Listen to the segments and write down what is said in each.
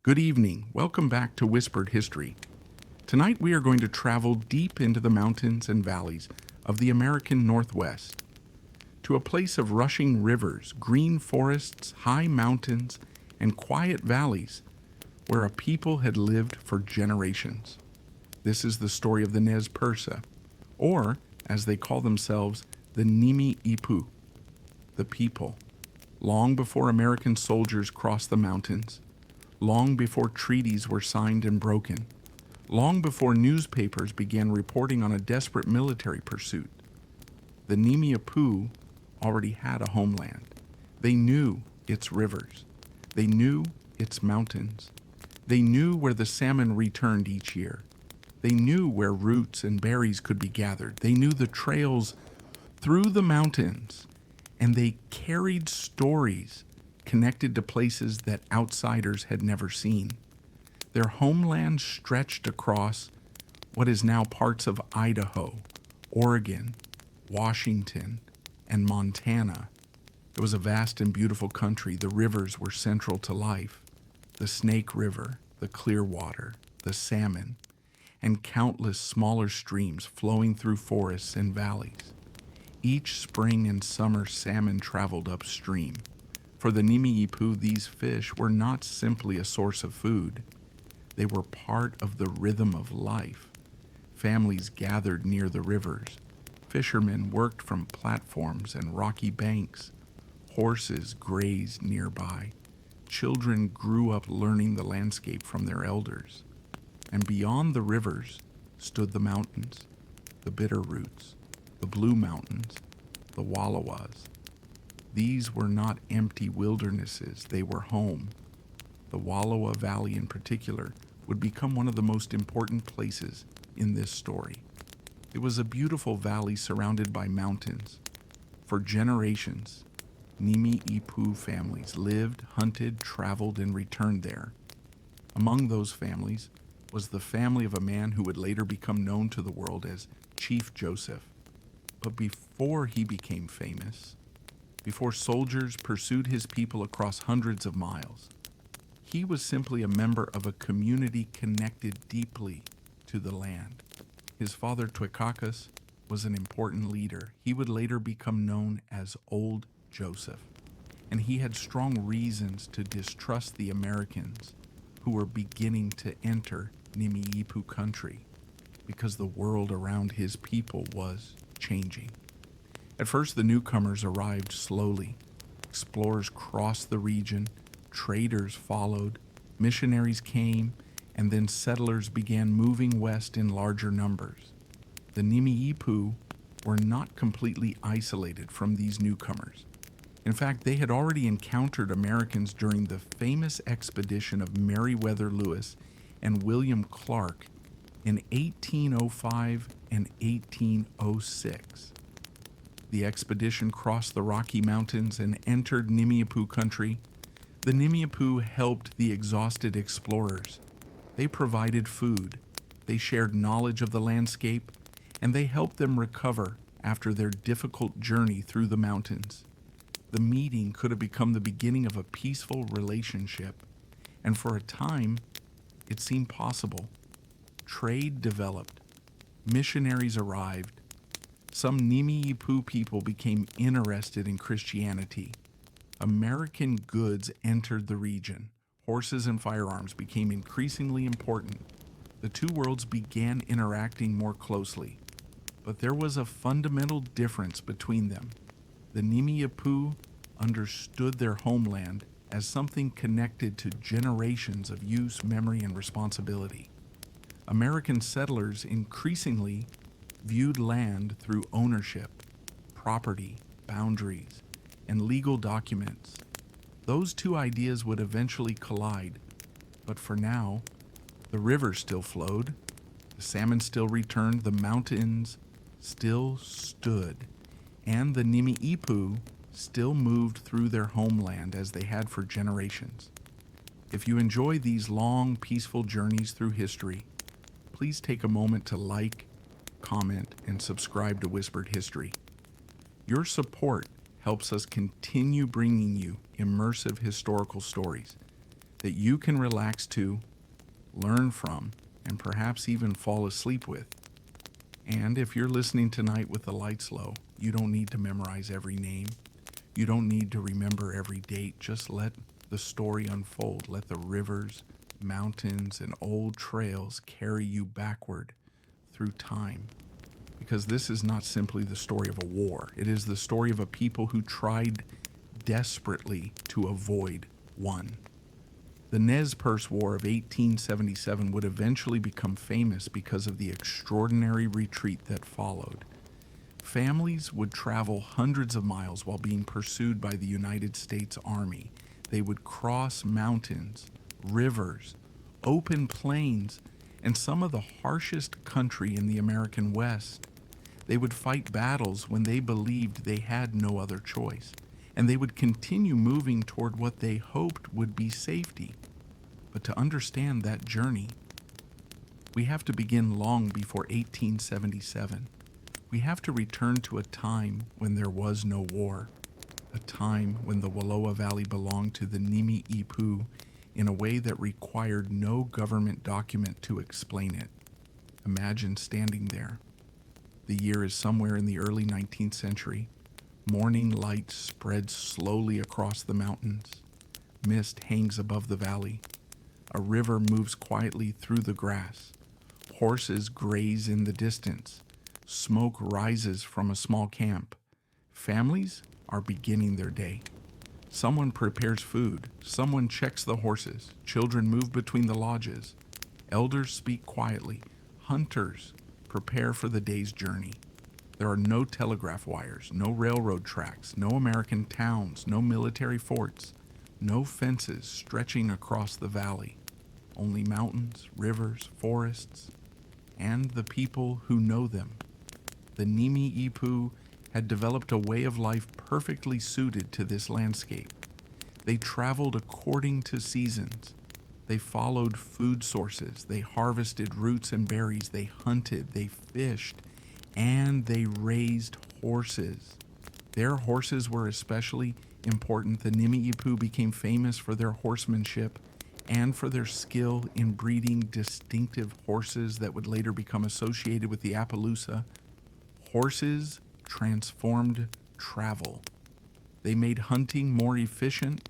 Good evening. Welcome back to Whispered History. Tonight we are going to travel deep into the mountains and valleys of the American Northwest, to a place of rushing rivers, green forests, high mountains, and quiet valleys where a people had lived for generations. This is the story of the Nez Perce, or, as they call themselves, the Nimi'ipuu, the people. Long before American soldiers crossed the mountains, long before treaties were signed and broken, long before newspapers began reporting on a desperate military pursuit, the Nimi'ipuu already had a homeland. They knew its rivers. They knew its mountains. They knew where the salmon returned each year. They knew where roots and berries could be gathered. They knew the trails through the mountains, and they carried stories connected to places that outsiders had never seen. Their homeland stretched across what is now parts of Idaho, Oregon, Washington, and Montana. It was a vast and beautiful country. The rivers were central to life. The Snake River, the Clearwater, the salmon, and countless smaller streams flowing through forests and valleys. Each spring and summer salmon traveled upstream. For the Nimi'ipuu, these fish were not simply a source of food. They were part of the rhythm of life. Families gathered near the rivers. Fishermen worked from platforms and rocky banks. Horses grazed nearby. Children grew up learning the landscape from their elders. And beyond the rivers stood the mountains, the Bitterroots, the Blue Mountains, the Wallowas. These were not empty wildernesses, they were home. The Wallowa Valley in particular would become one of the most important places in this story. It was a beautiful valley surrounded by mountains. For generations, Nimi'ipuu families lived, hunted, traveled, and returned there. Among those families was the family of a man who would later become known to the world as Chief Joseph. But before he became famous, before soldiers pursued his people across hundreds of miles, he was simply a member of a community connected deeply to the land. His father, Twikakus, was an important leader. He would later become known as Old Joseph, and he had strong reasons to distrust the Americans who were beginning to enter Nimi'ipuu country, because the world around his people was changing. At first, the newcomers arrived slowly. Explorers crossed the region, traders followed, missionaries came, and then settlers began moving west in larger numbers. The Nimi'ipuu were not completely isolated from these newcomers. In fact, they had already encountered Americans during the famous expedition of Meriwether Lewis and William Clark in 1805 and 1806. The expedition crossed the Rocky Mountains and entered Nimi'ipuu country. The Nimi'ipuu helped the exhausted explorers. They provided food, they shared knowledge of the landscape, and they helped them recover after their difficult journey through the mountains. The meeting could have become the beginning of a peaceful relationship, and for a time, it seemed possible. Trade developed. Missionaries arrived. Some Nimi'ipuu people became interested in Christianity. American goods entered the region. Horses and firearms became increasingly important. The two worlds began interacting more closely. But there was a fundamental difference between them. The Nimi'ipuu understood their homeland as something connected to generations of use, memory, and responsibility. American settlers increasingly viewed land through ownership, property, boundaries, and legal documents. Those two ideas would eventually collide, but for now, the rivers still flowed, the salmon still returned, the mountains still stood, and the Nimi'ipuu still moved through their homeland as they had for generations. If you enjoy these long, peaceful journeys through history, please take a moment to like, comment, and subscribe to Whispered History. Your support helps us continue bringing you immersive historical stories that you can relax to, learn from, and perhaps even fall asleep with. And if you're listening tonight with the lights low, you don't need to memorize every name. You don't need to remember every date. Just let the story unfold. Let the rivers, mountains, and old trails carry you backward through time. Because this is not simply the story of a war. It is the story of a people who tried desperately to avoid one. The Nez Perce War of 1877 would eventually become famous because of the extraordinary retreat that followed. Families would travel hundreds of miles while being pursued by the United States Army. They would cross mountains, rivers, open plains, and some of the harshest country in the American West. They would fight battles when they believed they had no other choice, and they would continue moving toward what they hoped would be safety. But to understand that journey, we have to begin long before 1877. We have to return to a time when there was no war, a time when the Wallowa Valley belonged to the Nimi'ipuu in a way that required no government document to explain it. Imagine standing there. The year is somewhere in the early 19th century. Morning light spreads slowly across the mountains. Mist hangs above the valley. A river moves quietly through the grass. Horses graze in the distance. Smoke rises from a small camp. Families are beginning their day. Someone prepares food. Someone checks the horses. Children move between the lodges. Elders speak quietly. Hunters prepare for the day's journey. There are no telegraph wires, no railroad tracks, no American towns, no military forts, no fences stretching across the valley. Only mountains, rivers, forests, and the people who know them. The Nimi'ipuu had developed a way of life perfectly suited to this landscape. They traveled according to seasons. They followed food sources. They harvested roots and berries. They hunted. They fished. And they raised horses. Their horses were especially important. The Nimi'ipuu became famous for their horsemanship and for their skill in breeding distinctive horses that would later become associated with the Appaloosa. Horses transformed travel. They made hunting more efficient.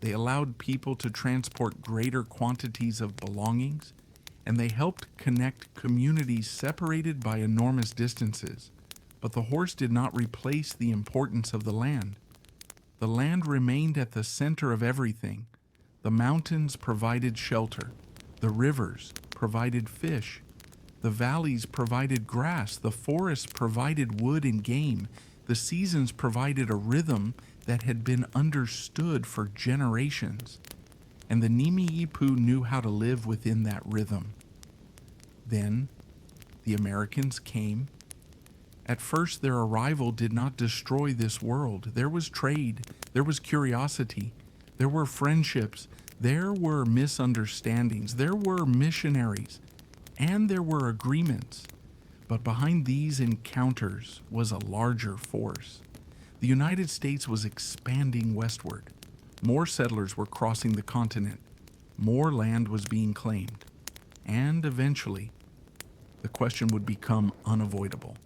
They allowed people to transport greater quantities of belongings, and they helped connect communities separated by enormous distances. But the horse did not replace the importance of the land. The land remained at the center of everything. The mountains provided shelter. The rivers provided fish. The valleys provided grass. The forests provided wood and game. The seasons provided a rhythm that had been understood for generations. And the Nimi'ipuu knew how to live within that rhythm. Then the Americans came. At first, their arrival did not destroy this world. There was trade. There was curiosity. There were friendships. There were misunderstandings. There were missionaries. And there were agreements. But behind these encounters was a larger force. The United States was expanding westward. More settlers were crossing the continent. More land was being claimed. And eventually, the question would become unavoidable.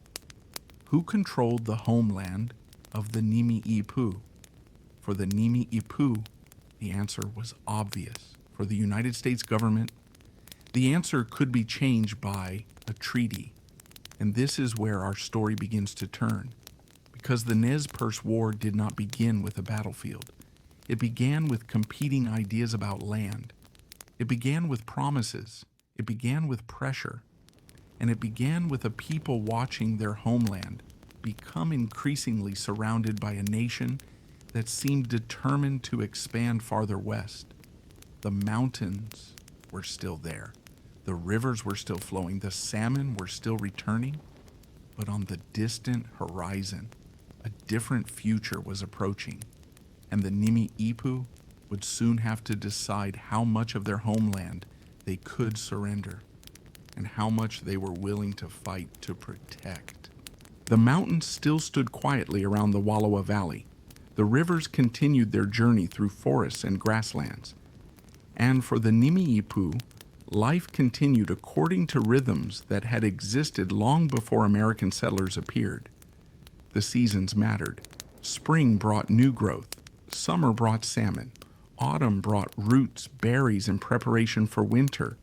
Who controlled the homeland of the Nimi'ipuu? For the Nimi'ipuu, the answer was obvious. For the United States government, the answer could be changed by a treaty. And this is where our story begins to turn. Because the Nez Perce War did not begin with a battlefield. It began with competing ideas about land. It began with promises. It began with pressure. And it began with a people watching their homeland become increasingly surrounded by a nation that seemed determined to expand farther west. The mountains were still there. The rivers were still flowing. The salmon were still returning. But on the distant horizon, a different future was approaching. And the Nimi'ipuu would soon have to decide how much of their homeland they could surrender and how much they were willing to fight to protect. The mountains still stood quietly around the Wallowa Valley. The rivers continued their journey through forests and grasslands. And for the Nimi'ipuu, life continued according to rhythms that had existed long before American settlers appeared. The seasons mattered. Spring brought new growth. Summer brought salmon. Autumn brought roots, berries in preparation for winter.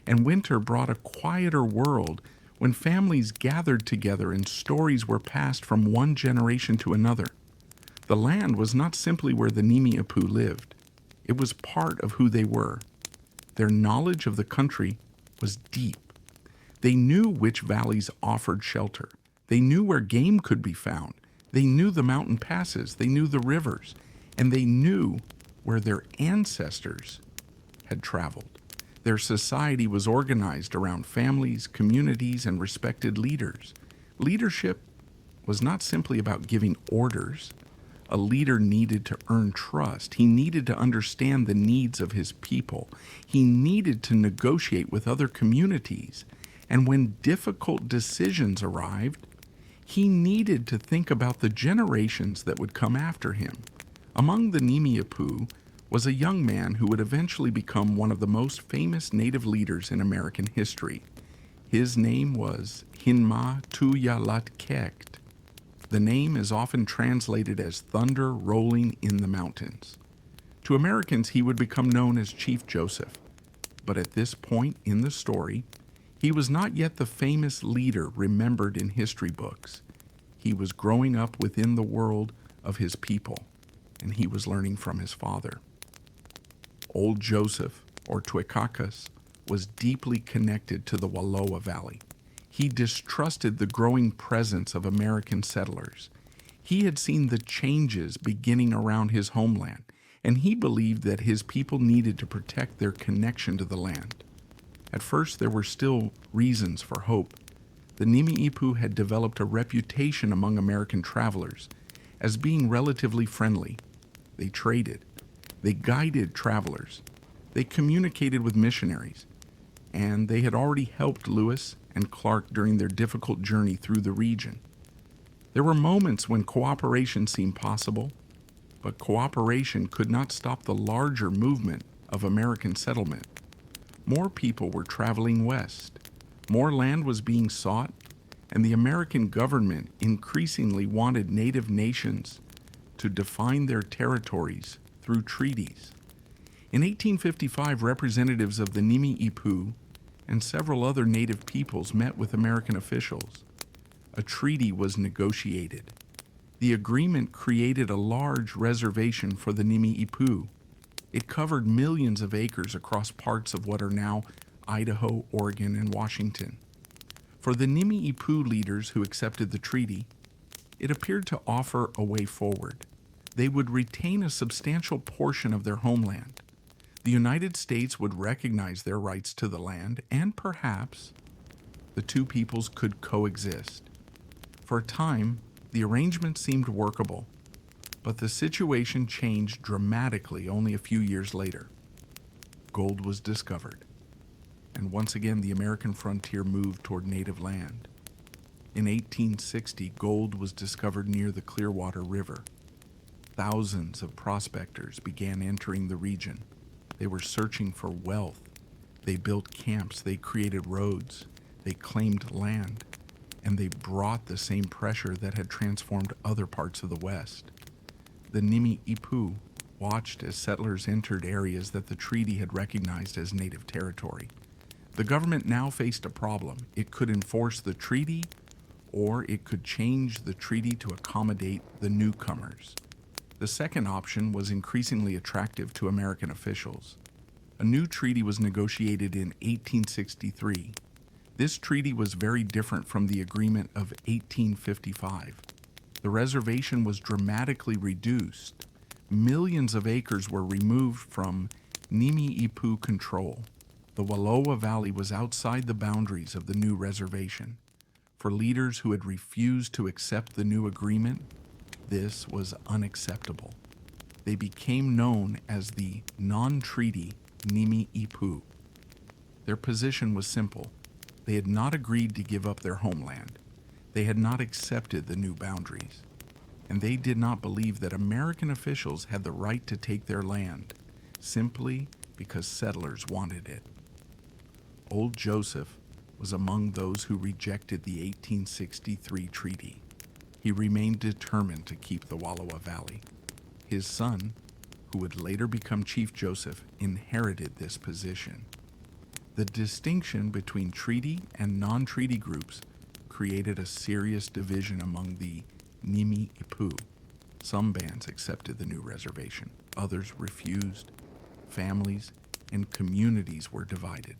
And winter brought a quieter world when families gathered together and stories were passed from one generation to another. The land was not simply where the Nimi'ipuu lived. It was part of who they were. Their knowledge of the country was deep. They knew which valleys offered shelter. They knew where game could be found. They knew the mountain passes. They knew the rivers. And they knew where their ancestors had traveled. Their society was organized around families, communities, and respected leaders. Leadership was not simply about giving orders. A leader needed to earn trust. He needed to understand the needs of his people. He needed to negotiate with other communities. And when difficult decisions arrived, he needed to think about the generations that would come after him. Among the Nimi'ipuu was a young man who would eventually become one of the most famous native leaders in American history. His name was Nimiipuu. The name is often translated as thunder rolling in the mountains. To Americans, he would become known as Chief Joseph. But at this point in the story, he was not yet the famous leader remembered in history books. He was growing up within the world of his people, and he was learning from his father. Old Joseph, or Twikakas, was deeply connected to the Wallowa Valley. He distrusted the growing presence of American settlers. He had seen the changes beginning around his homeland, and he believed that his people needed to protect their connection to the land. At first, there were still reasons for hope. The Nimi'ipuu had developed a reputation among American travelers as being relatively friendly. They traded. They guided travelers. They communicated with missionaries. And they had already helped Lewis and Clark during their difficult journey through the region. There were moments when cooperation seemed possible, but cooperation could not stop the larger movement of American settlement. More people were traveling west. More land was being sought, and the American government increasingly wanted native nations to define their territories through treaties. In 1855, representatives of the Nimi'ipuu and several other native peoples met with American officials. A treaty was negotiated. The agreement created a large reservation for the Nimi'ipuu. It covered millions of acres across parts of what are now Idaho, Oregon, and Washington. For the Nimi'ipuu leaders who accepted the treaty, it appeared to offer a way forward. They would retain a substantial portion of their homeland. The United States would recognize their rights to the land, and perhaps the two peoples could coexist. For a time, the arrangement seemed workable, but the situation changed dramatically only a few years later. Gold was discovered, and once again the American frontier moved toward native land. In 1860, gold was discovered near the Clearwater River. Thousands of prospectors began entering the region. They were searching for wealth. They built camps, they created roads, they claimed land, and they brought the same pressure that had transformed other parts of the West. The Nimi'ipuu watched as settlers entered areas that the treaty had recognized as native territory. The government now faced a problem. It could enforce the treaty, or it could change the treaty to accommodate the newcomers. The second option was increasingly attractive to American officials. A new treaty was negotiated in 1863. This treaty was very different from the agreement of 1855. The reservation was dramatically reduced. Millions of acres were removed from Nimi'ipuu control. The Wallowa Valley was outside the boundaries of the new reservation. For leaders who had refused to accept the new agreement, this was unacceptable. They became known as the non-treaty Nimi'ipuu. Their position was simple. They had not agreed to give up their homeland. They had not accepted the new boundaries. And they did not believe that American officials had the right to take their land, simply because settlers wanted it. Old Joseph was among those who rejected the 1863 treaty. He remained determined to keep the Wallowa Valley. His son, who would later become Chief Joseph, inherited this position. The distinction between treaty and non-treaty groups created a serious division among the Nimi'ipuu. Some bands accepted the new reservation, others refused. Families and communities were divided.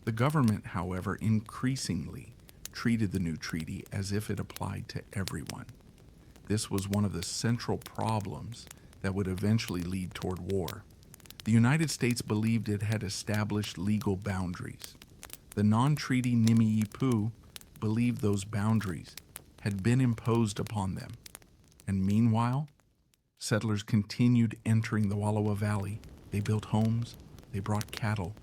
The government, however, increasingly treated the new treaty as if it applied to everyone. This was one of the central problems that would eventually lead toward war. The United States believed it had established legal boundaries. The non-treaty Nimi'ipuu believed those boundaries had been imposed upon them. And meanwhile, settlers continued entering the Wallowa Valley. They built homes, they brought cattle,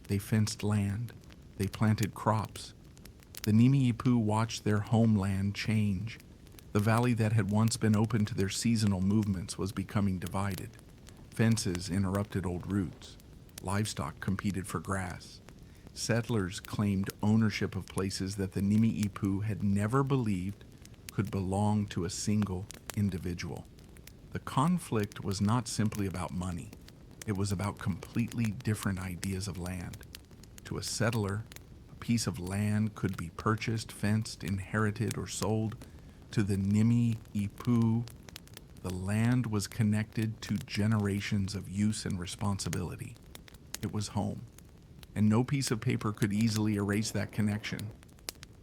they fenced land, they planted crops. The Nimi'ipuu watched their homeland change. The valley that had once been open to their seasonal movements was becoming divided. Fences interrupted old routes. Livestock competed for grass. Settlers claimed ownership of places that the Nimi'ipuu had never believed could belong to a single individual. The conflict was not simply about money. It was about completely different ideas of land. To a settler, a piece of land could be purchased, fenced, inherited, or sold. To the Nimi'ipuu, the land was connected to generations of use and responsibility. It was home, and no piece of paper could easily erase that connection.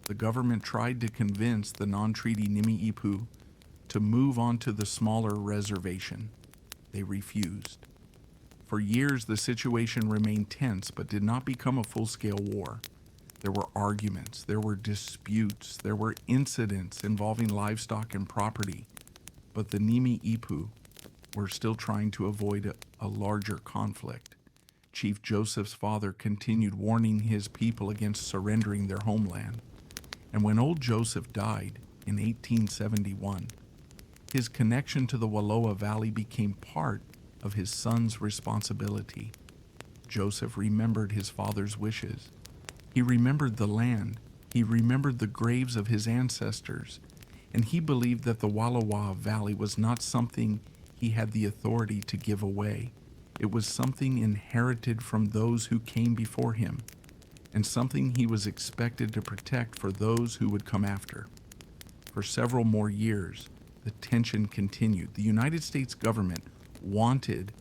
The government tried to convince the non-treaty Nimi'ipuu to move on to the smaller reservation. They refused. For years, the situation remained tense but did not become a full-scale war. There were arguments, there were disputes, there were incidents involving livestock and property, but the Nimi'ipuu were still trying to avoid a larger conflict. Chief Joseph's father continued warning his people against surrendering their homeland. And when old Joseph died in 1871, his connection to the Wallowa Valley became part of his son's responsibility. Joseph remembered his father's wishes. He remembered the land. He remembered the graves of his ancestors. And he believed that the Wallowa Valley was not something he had the authority to give away. It was something inherited from those who came before him, and something he was expected to protect for those who would come after. For several more years, the tension continued. The United States government wanted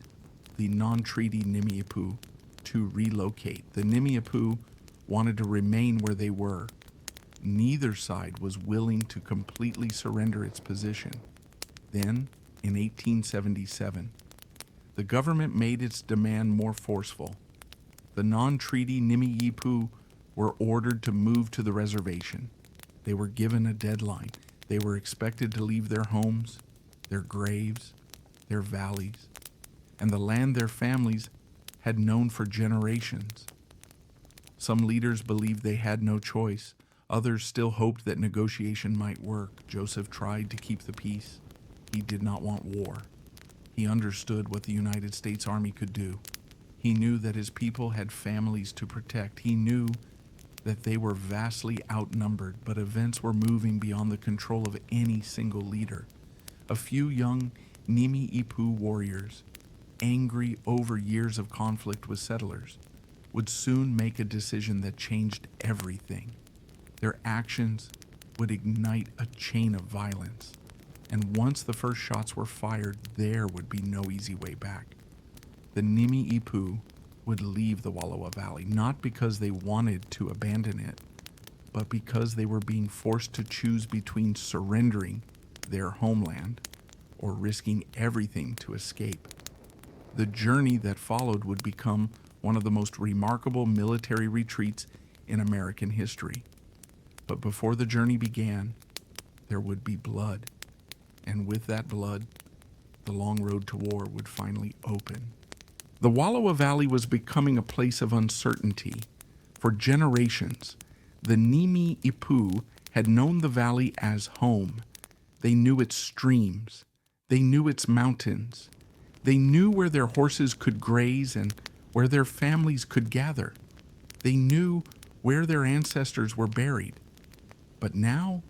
the non-treaty Nimi'ipuu to relocate. The Nimi'ipuu wanted to remain where they were. Neither side was willing to completely surrender its position. Then, in 1877, the government made its demand more forceful. The non-treaty Nimi'ipuu were ordered to move to the reservation. They were given a deadline. They were expected to leave their homes, their graves, their valleys, and the land their families had known for generations. Some leaders believed they had no choice. Others still hoped that negotiation might work. Joseph tried to keep the peace. He did not want war. He understood what the United States Army could do. He knew that his people had families to protect. He knew that they were vastly outnumbered, but events were moving beyond the control of any single leader. A few young Nimi'ipuu warriors, angry over years of conflict with settlers, would soon make a decision that changed everything. Their actions would ignite a chain of violence. And once the first shots were fired, there would be no easy way back. The Nimi'ipuu would leave the Wallowa Valley, not because they wanted to abandon it, but because they were being forced to choose between surrendering their homeland or risking everything to escape. The journey that followed would become one of the most remarkable military retreats in American history. But before the journey began, there would be blood. And with that blood, the long road to war would finally open. The Wallowa Valley was becoming a place of uncertainty. For generations, the Nimi'ipuu had known the valley as home. They knew its streams. They knew its mountains. They knew where their horses could graze and where their families could gather. They knew where their ancestors were buried. But now,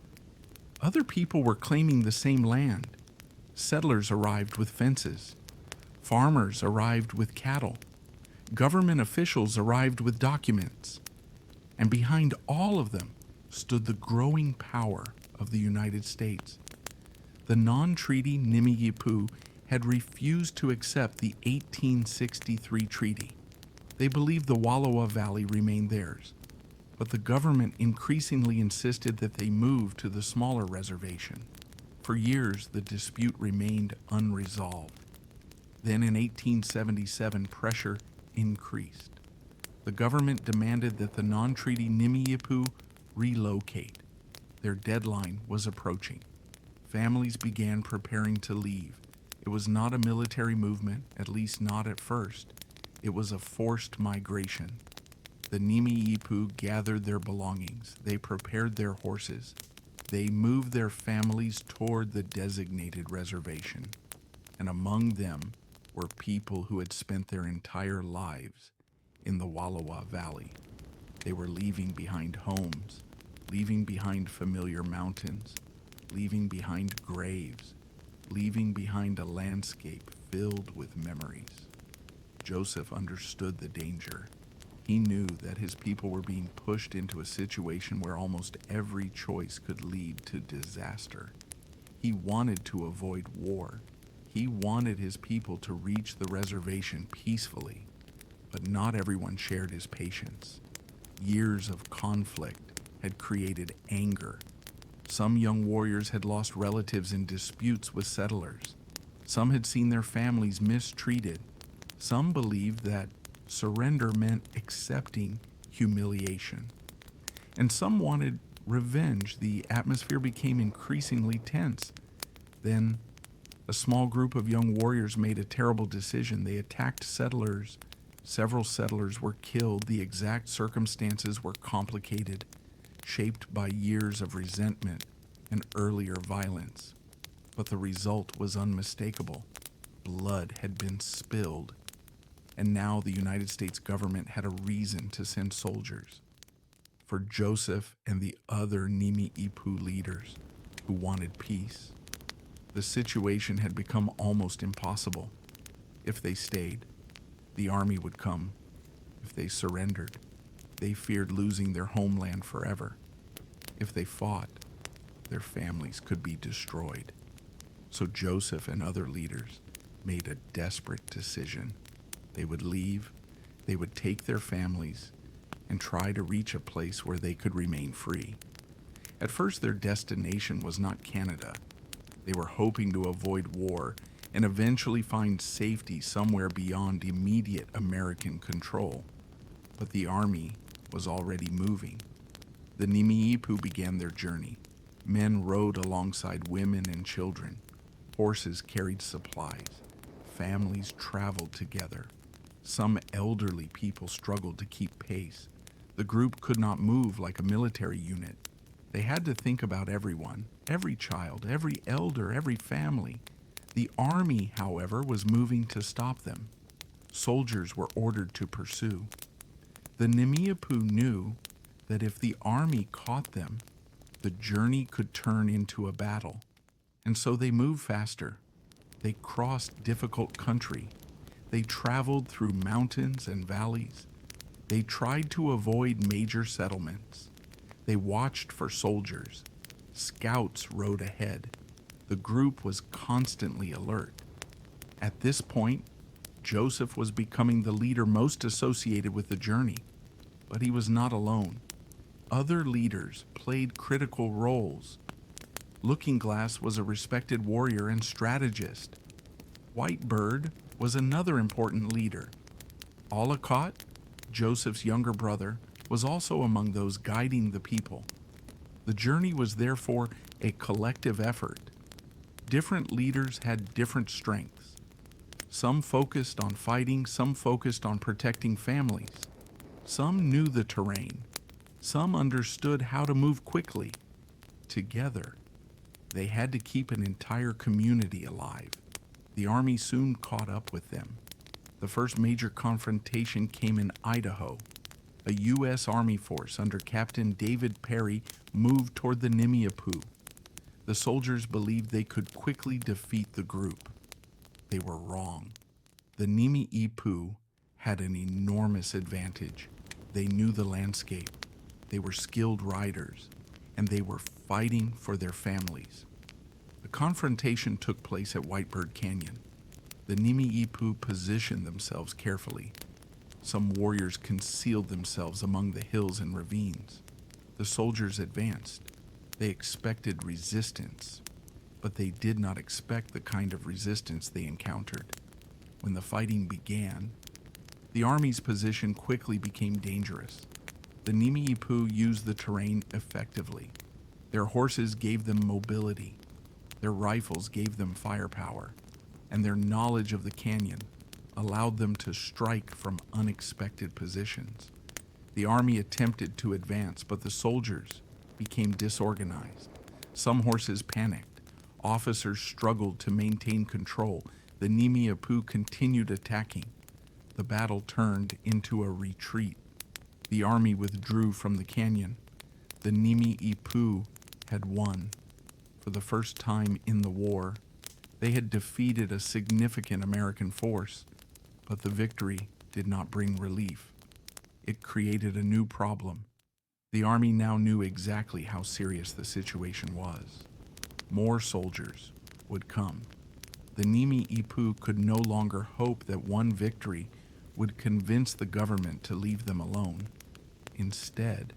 other people were claiming the same land. Settlers arrived with fences. Farmers arrived with cattle. Government officials arrived with documents. And behind all of them stood the growing power of the United States. The non-treaty Nimi'ipuu had refused to accept the 1863 treaty. They believed the Wallowa Valley remained theirs, but the government increasingly insisted that they move to the smaller reservation. For years, the dispute remained unresolved. Then in 1877, pressure increased. The government demanded that the non-treaty Nimi'ipuu relocate. Their deadline was approaching. Families began preparing to leave. It was not a military movement, at least not at first. It was a forced migration. The Nimi'ipuu gathered their belongings. They prepared their horses. They moved their families toward the designated reservation. And among them were people who had spent their entire lives in the Wallowa Valley. They were leaving behind homes, leaving behind familiar mountains, leaving behind graves, leaving behind a landscape filled with memories. Joseph understood the danger. He knew that his people were being pushed into a situation where almost every choice could lead to disaster. He wanted to avoid war. He wanted his people to reach the reservation peacefully, but not everyone shared his patience. Years of conflict had created anger. Some young warriors had lost relatives in disputes with settlers. Some had seen their families mistreated. Some believed that surrender meant accepting humiliation. And some wanted revenge. The atmosphere became increasingly tense. Then, a small group of young warriors made a terrible decision. They attacked settlers. Several settlers were killed. The exact circumstances were complicated, shaped by years of resentment and earlier violence. But the result was unmistakable. Blood had been spilled, and now the United States government had a reason to send soldiers. For Joseph and the other Nimi'ipuu leaders who wanted peace, the situation had become almost impossible. If they stayed, the army would come. If they surrendered, they feared losing their homeland forever. If they fought, their families could be destroyed. So Joseph and other leaders made a desperate decision. They would leave, they would take their families, and try to reach a place where they could remain free. At first, their destination was not Canada. They were hoping to avoid war and eventually find safety somewhere beyond immediate American control. But the army was already moving. The Nimi'ipuu began their journey. Men rode alongside women and children. Horses carried supplies. Families traveled together. Some elderly people struggled to keep pace. The group could not move like a military unit. They had to think about everyone, every child, every elder, every family. The army, however, was moving to stop them. Soldiers were ordered to pursue. The Nimi'ipuu knew that if the army caught them, the journey could turn into a battle. And so they moved faster. They crossed difficult country. They traveled through mountains and valleys. They tried to avoid major settlements. They watched for soldiers. Scouts rode ahead. The group was constantly alert. At this point, Joseph was becoming the leader most associated with the journey, but he was not alone. Other leaders played critical roles. Looking Glass was a respected warrior and strategist. Whitebird was another important leader. Olcott, Joseph's younger brother, was also among those guiding the people. The journey was therefore a collective effort. Different leaders had different strengths. Some focused on fighting, some focused on protecting families. Some knew the terrain. Some understood how to move quickly. Together, they had to keep an entire community alive. The army soon caught up with them. The first major confrontation came in Idaho. A U.S. Army force under Captain David Perry moved toward the Nimi'ipuu. The soldiers believed they could quickly defeat the group. They were wrong. The Nimi'ipuu had an enormous advantage. They knew the landscape, they were skilled riders, and they were fighting for their families. The confrontation took place at Whitebird Canyon. The Nimi'ipuu positioned themselves carefully. Some warriors concealed themselves among the hills and ravines. The soldiers advanced. They expected resistance, but they did not expect the kind of resistance they encountered. When the fighting began, the army's position quickly became dangerous. The Nimi'ipuu used the terrain effectively. Their horses gave them mobility, their rifles gave them firepower, and their knowledge of the canyon allowed them to strike from unexpected positions. The army attempted to advance, but the soldiers became disorganized. Some horses panicked. Officers struggled to maintain control. The Nimi'ipuu continued attacking. The battle turned into a retreat. The army withdrew from the canyon. The Nimi'ipuu had won. For the first time in the war, they had defeated a significant American force, but the victory did not bring relief. It created a new problem. The army now knew exactly how serious the situation was. More soldiers would come. The Nimi'ipuu could no longer hope that one victory would convince the government to leave them alone. Instead,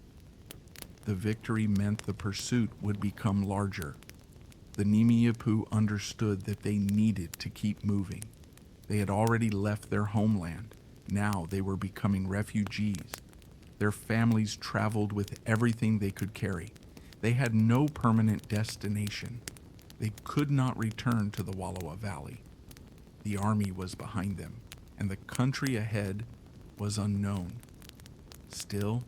the victory meant the pursuit would become larger. The Nimi'ipuu understood that they needed to keep moving. They had already left their homeland. Now they were becoming refugees. Their families traveled with everything they could carry. They had no permanent destination. They could not return to the Wallowa Valley. The army was behind them, and the country ahead was unknown. Still,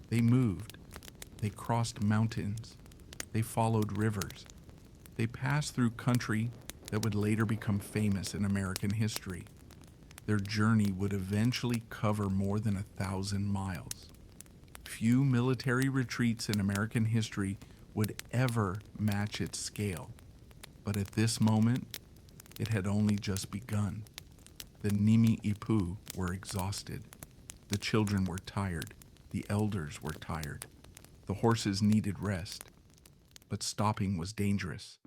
they moved. They crossed mountains. They followed rivers. They passed through country that would later become famous in American history. Their journey would eventually cover more than 1,000 miles. Few military retreats in American history would ever match its scale. But at this moment, it had only just begun. The Nimi'ipuu were exhausted. The children were tired. The elders were tired. The horses needed rest. But stopping was dangerous.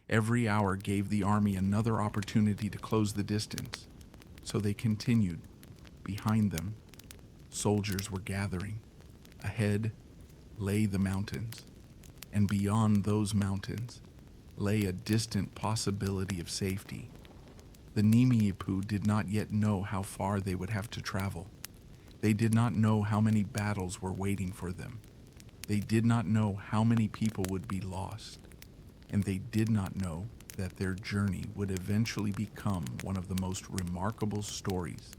Every hour gave the army another opportunity to close the distance. So they continued. Behind them, soldiers were gathering. Ahead lay the mountains, and beyond those mountains lay a distant possibility of safety. The Nimi'ipuu did not yet know how far they would have to travel. They did not know how many battles were waiting for them. They did not know how many people would be lost. And they did not know that their journey would eventually become one of the most remarkable stories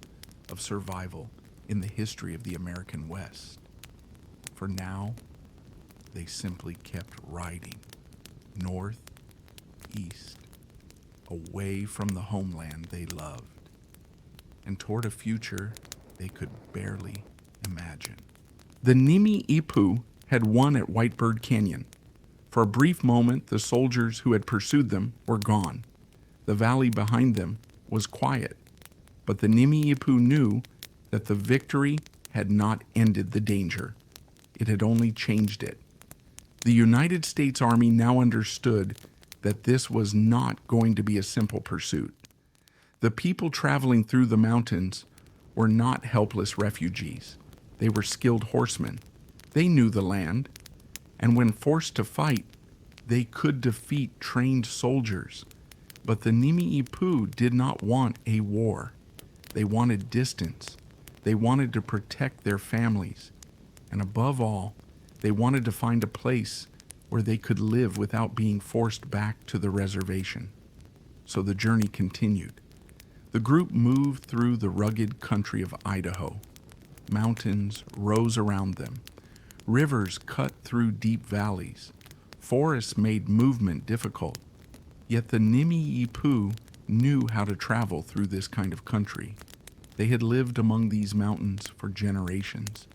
of survival in the history of the American West. For now, they simply kept riding, north, east, away from the homeland they loved, and toward a future they could barely imagine. The Nimi'ipuu had won at Whitebird Canyon. For a brief moment, the soldiers who had pursued them were gone. The valley behind them was quiet, but the Nimi'ipuu knew that the victory had not ended the danger. It had only changed it. The United States Army now understood that this was not going to be a simple pursuit. The people traveling through the mountains were not helpless refugees. They were skilled horsemen. They knew the land, and when forced to fight, they could defeat trained soldiers. But the Nimi'ipuu did not want a war. They wanted distance. They wanted to protect their families. And above all, they wanted to find a place where they could live without being forced back to the reservation. So the journey continued. The group moved through the rugged country of Idaho. Mountains rose around them. Rivers cut through deep valleys. Forests made movement difficult. Yet the Nimi'ipuu knew how to travel through this kind of country. They had lived among these mountains for generations.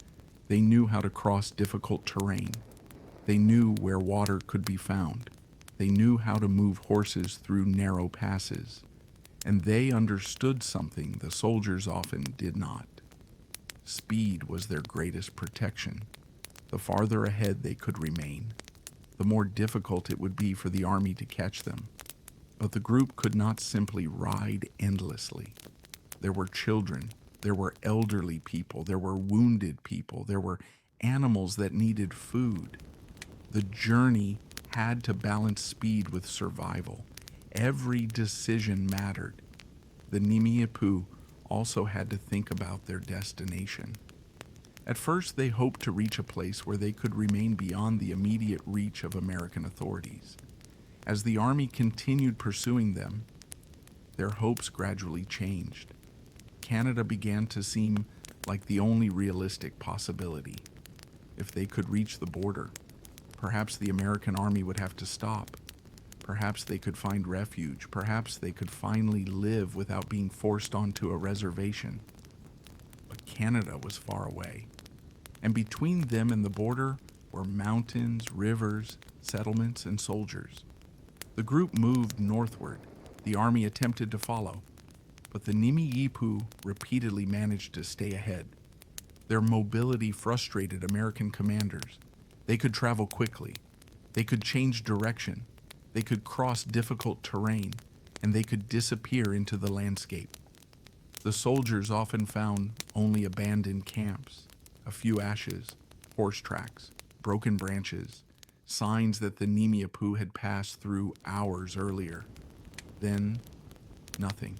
They knew how to cross difficult terrain. They knew where water could be found. They knew how to move horses through narrow passes. And they understood something the soldiers often did not. Speed was their greatest protection. The farther ahead they could remain, the more difficult it would be for the army to catch them. But the group could not simply ride endlessly. There were children, there were elderly people, there were wounded people, there were animals that needed food. The journey had to balance speed with survival. Every decision mattered. The Nimi'ipuu also had to think about their destination. At first, they hoped to reach a place where they could remain beyond the immediate reach of American authorities. As the army continued pursuing them, their hopes gradually changed. Canada began to seem like the only realistic possibility. If they could reach the border, perhaps the American army would have to stop. Perhaps they could find refuge. Perhaps they could finally live without being forced onto a reservation. But Canada was far away. And between them and the border were mountains, rivers, settlements, and soldiers. The group moved northward. The army attempted to follow, but the Nimi'ipuu repeatedly managed to stay ahead. Their mobility frustrated American commanders. They could travel quickly. They could change direction. They could cross difficult terrain, and they could disappear into the landscape. The soldiers often found only abandoned camps, a few ashes, horse tracks, broken branches, signs that the Nimi'ipuu had passed through hours earlier. Then, nothing.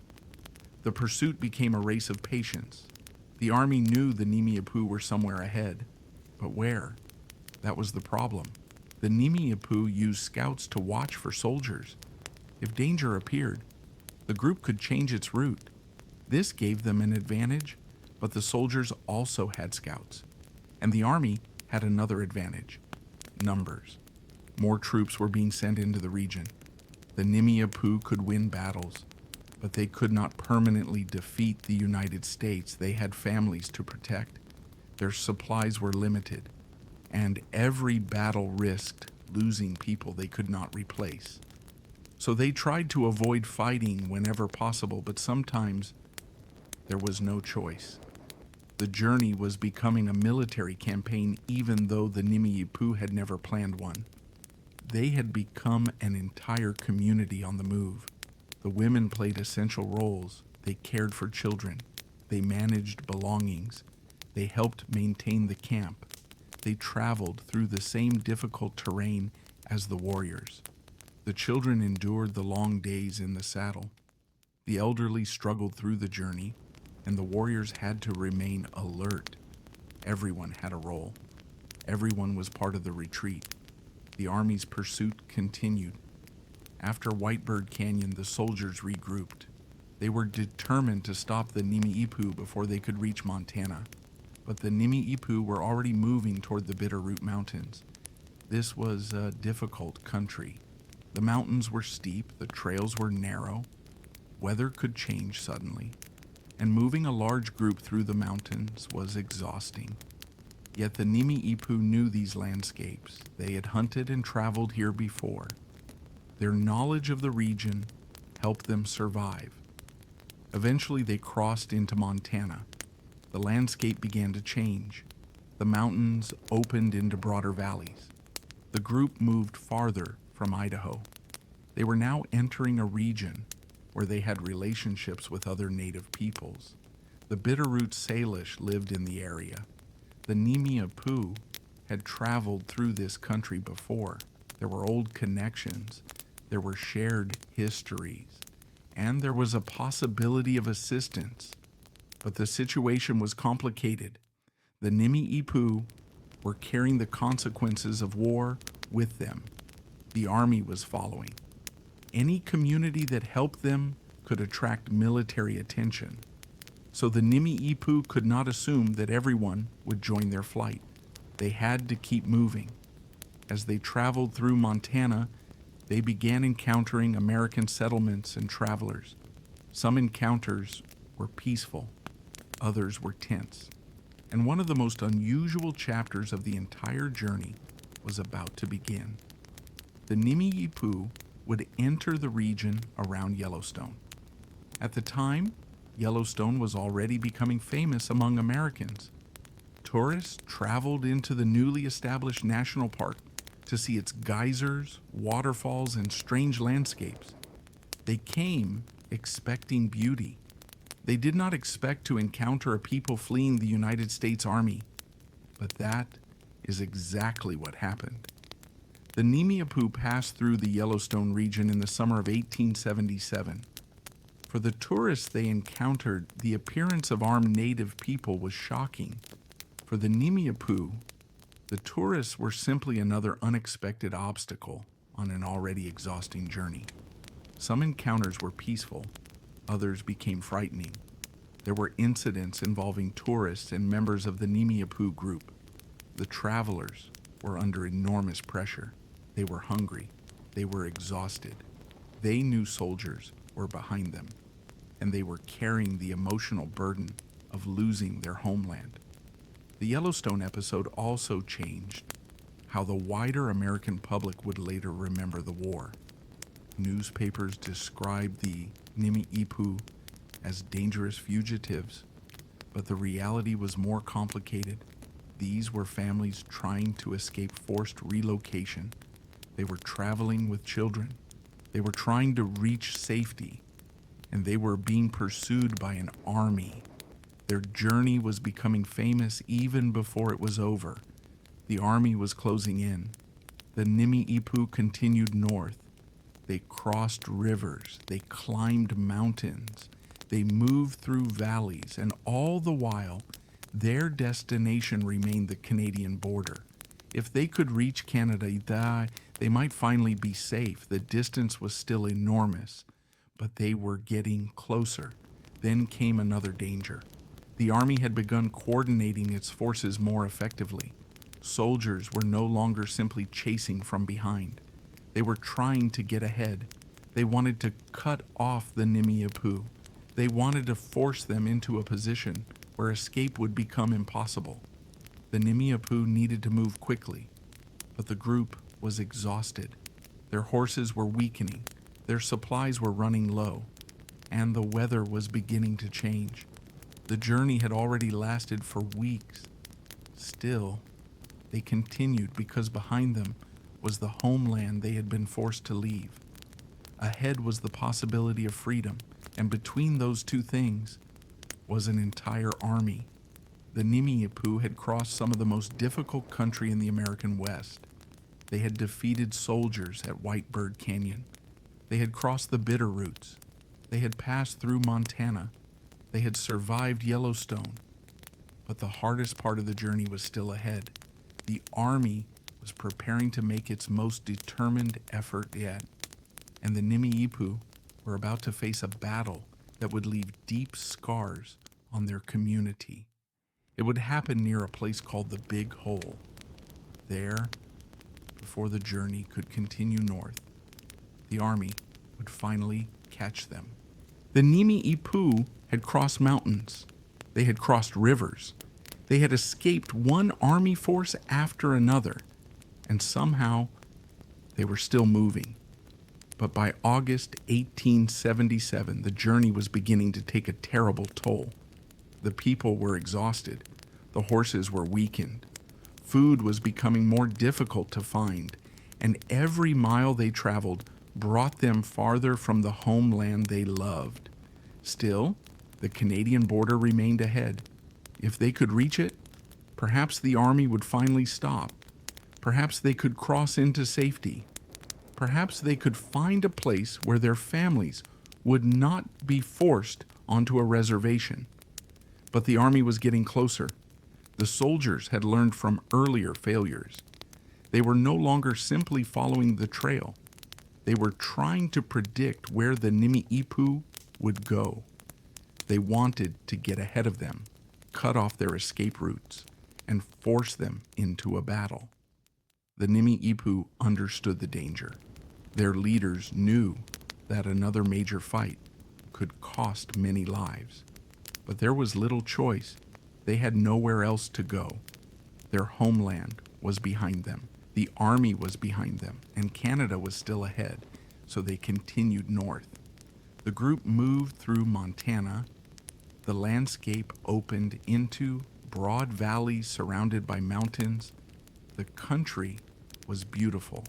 The pursuit became a race of patience. The army knew the Nimi'ipuu were somewhere ahead, but where? That was the problem. The Nimi'ipuu used scouts to watch for soldiers. If danger appeared, the group could change its route. This gave them an advantage, but the soldiers also had scouts. And the army had another advantage: numbers. More troops were being sent into the region. The Nimi'ipuu could win battles, but they could not permanently defeat the United States. They had families to protect. Their supplies were limited, and every battle risked losing people they could not replace. So they tried to avoid fighting whenever possible, but sometimes there was no choice. The journey was becoming a military campaign, even though the Nimi'ipuu had never planned one. They had become an entire community on the move. The women played essential roles. They cared for children. They managed belongings. They helped maintain the camp. They traveled through the same difficult terrain as the warriors. The children endured the long days in the saddle. The elderly struggled through the journey, and the warriors had to remain alert. Everyone had a role. Everyone was part of the retreat. The army's pursuit continued. After Whitebird Canyon, the soldiers regrouped. They were determined to stop the Nimi'ipuu before they could reach Montana. But the Nimi'ipuu were already moving toward the Bitterroot Mountains. This was a difficult country. The mountains were steep, the trails were narrow. Weather could change suddenly, and moving a large group through the mountains was exhausting. Yet the Nimi'ipuu knew these landscapes. They had hunted and traveled here before. Their knowledge of the region helped them survive. Eventually they crossed into Montana. The landscape began to change. The mountains opened into broader valleys. The group moved farther from Idaho. They were now entering a region where they had relationships with other native peoples. The Bitterroot Salish lived in the area. The Nimi'ipuu had traveled through this country before. There were old connections. There were shared histories. And there was a possibility of assistance. But the situation was complicated. The Nimi'ipuu were carrying the consequences of war with them. The army was following. Any community that helped them could attract military attention. So the Nimi'ipuu could not assume that everyone would join their flight. They had to keep moving. As they traveled through Montana, they began encountering American settlements and travelers. Some encounters were peaceful. others were tense. And one of the most unusual chapters of the entire journey was about to begin. The Nimi'ipuu would enter the region around Yellowstone. At the time, Yellowstone was already becoming famous among Americans. Tourists traveled into the newly established national park to see its geysers, waterfalls, and strange landscapes. They came expecting beauty. They did not expect to encounter a people fleeing the United States Army. But that is exactly what happened. The Nimi'ipuu passed through the Yellowstone region in the summer of 1877. For the tourists they encountered, the appearance of armed native people was shocking. For the Nimi'ipuu, the tourists were simply another unexpected obstacle on an already exhausting journey. Some encounters were peaceful, others became frightening. There were incidents involving tourists and members of the Nimi'ipuu group. The travelers were under enormous pressure. They were hungry. They were exhausted. They knew soldiers were behind them, and they were carrying the emotional burden of losing their homeland. The Yellowstone episode also changed how the wider American public would later remember the war. Newspapers described the Nimi'ipuu as dangerous fugitives, but the reality was more complicated. These were families trying to escape forced relocation. They were traveling with children. They were trying to reach safety, and they were being pursued by an army. Their journey was becoming famous even before it was over. The army was closing in. The Nimi'ipuu continued north. They crossed rivers. They climbed mountains. They moved through valleys, and all the while, their destination remained the Canadian border. If they could reach Canada, they might finally be safe. The distance was still enormous, but they were getting closer. Then came another danger. The army had begun coordinating its forces more effectively. Soldiers were no longer simply chasing from behind. They were trying to get ahead. They wanted to cut off the Nimi'ipuu. They wanted to force them into a position where escape would become impossible. The Nimi'ipuu needed to move quickly, but the group was exhausted. Their horses were weakening, their supplies were running low, and the weather was beginning to change. The journey had already lasted for weeks. Still, they continued because behind them was the homeland they had been forced to leave. Ahead was the possibility of freedom, and between those two things was an entire army. The Nimi'ipuu had crossed some of the most difficult country in the American West. They had defeated soldiers at White Bird Canyon. They had crossed the Bitterroots. They had passed through Montana. They had survived Yellowstone. But the hardest part of the journey was still ahead. The army was preparing to make its most determined effort yet. And the Nimi'ipuu were about to face a battle that would leave deep scars on their community. It would happen near a place called the Big Hole. There, before the journey could continue north, the army would finally catch them. The Nimi'ipuu had crossed mountains. They had crossed rivers. They had escaped one army force after another, and somehow they were still moving. But by August 1877, the journey was beginning to take a terrible toll. The people were exhausted. The horses were weakened. Food was becoming more difficult to find, and every mile they traveled brought them farther from the homeland they loved. Still, the Canadian border remained ahead. If they could reach it, perhaps the army would finally stop. Perhaps they could cross into safety. Perhaps they could find a place where their families would not be forced onto a reservation. But the army was getting closer. The soldiers had learned from earlier failures. They were no longer simply following the trail. They were trying to predict where the Nimi'ipuu would go. They wanted to get ahead of them, cut off their escape routes, and force them into a battle. The Nimi'ipuu understood the danger. Their leaders knew that another major fight could cost many lives. But there was little choice. They had nowhere else to go. Their homeland was behind them. The army was behind them, and Canada was still ahead, so they continued north. The group moved through Montana. The landscape opened into broad valleys surrounded by mountains. The country was beautiful,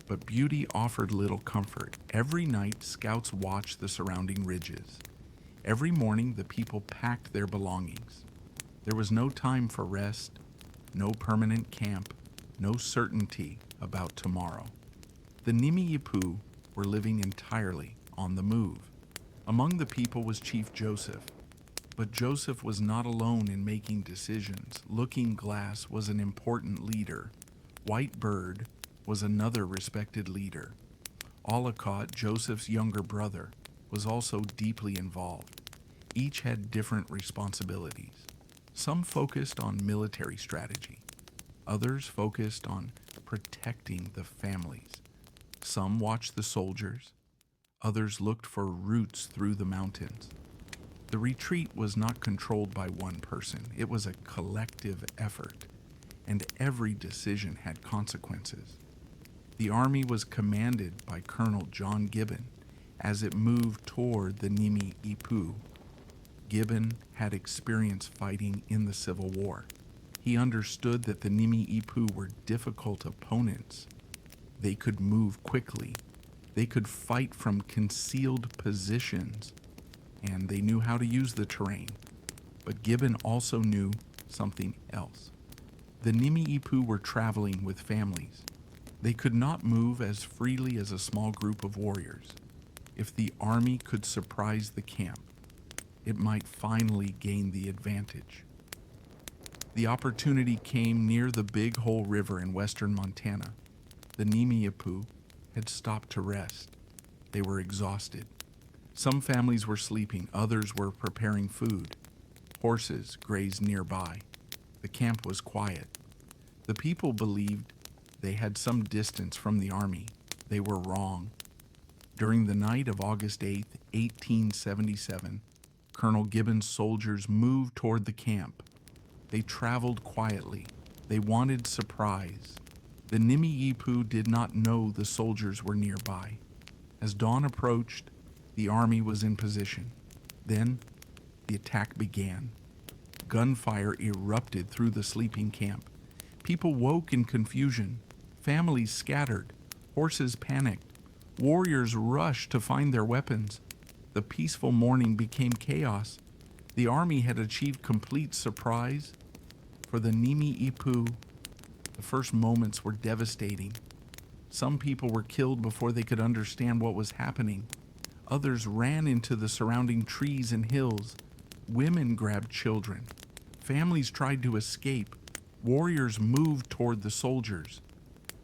but beauty offered little comfort. Every night, scouts watched the surrounding ridges. Every morning, the people packed their belongings. There was no time for rest, no permanent camp, no certainty about tomorrow. The Nimi'ipuu were living entirely on the move. Among the people was Chief Joseph. But Joseph was not alone in making decisions. Looking Glass was an important leader. White Bird was another respected leader. Ollicott, Joseph's younger brother, was also deeply involved. Each had different responsibilities. Some focused on military strategy. Others focused on protecting the families. Some watched the soldiers. Others looked for routes through the mountains. The retreat was not controlled by one person. It was a collective effort, and every decision had consequences. The army was commanded by Colonel John Gibbon as it moved toward the Nimi'ipuu. Gibbon had experience fighting in the Civil War. He understood that the Nimi'ipuu were difficult opponents. They could move quickly. They could fight from concealed positions, and they knew how to use the terrain. But Gibbon also knew something else. The Nimi'ipuu were traveling with families. They could not move as freely as a small group of warriors. If the army could surprise the camp, it might finally gain the advantage. The opportunity came near the Big Hole River in western Montana. The Nimi'ipuu had stopped to rest. They were exhausted. Some families were sleeping, others were preparing food. Horses grazed nearby. The camp was quiet. The people believed they had some distance from the army. They were wrong. During the night of August 8, 1877, Colonel Gibbon's soldiers moved toward the camp. They traveled quietly. They wanted surprise. The Nimi'ipuu did not know the soldiers were nearby. As dawn approached, the army was in position. Then, the attack began. Gunfire erupted through the sleeping camp. People woke in confusion. Families scattered. Horses panicked. Warriors rushed to find their weapons. The peaceful morning became chaos. The army had achieved complete surprise. For the Nimi'ipuu, the first moments were devastating. Some people were killed before they could understand what was happening. Others ran into the surrounding trees and hills. Women grabbed children. Families tried to escape. Warriors moved toward the soldiers.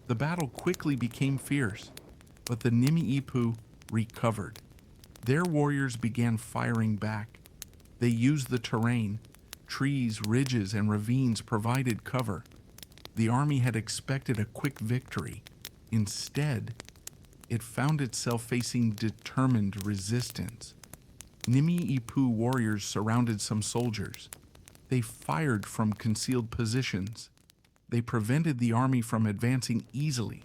The battle quickly became fierce, but the Nimi'ipuu recovered. Their warriors began firing back. They used the terrain. Trees, ridges, and ravines provided cover. The army had expected a quick victory. Instead, it found itself facing determined resistance. Nimi'ipuu warriors surrounded some soldiers. They fired from concealed positions. They prevented the army from advancing easily.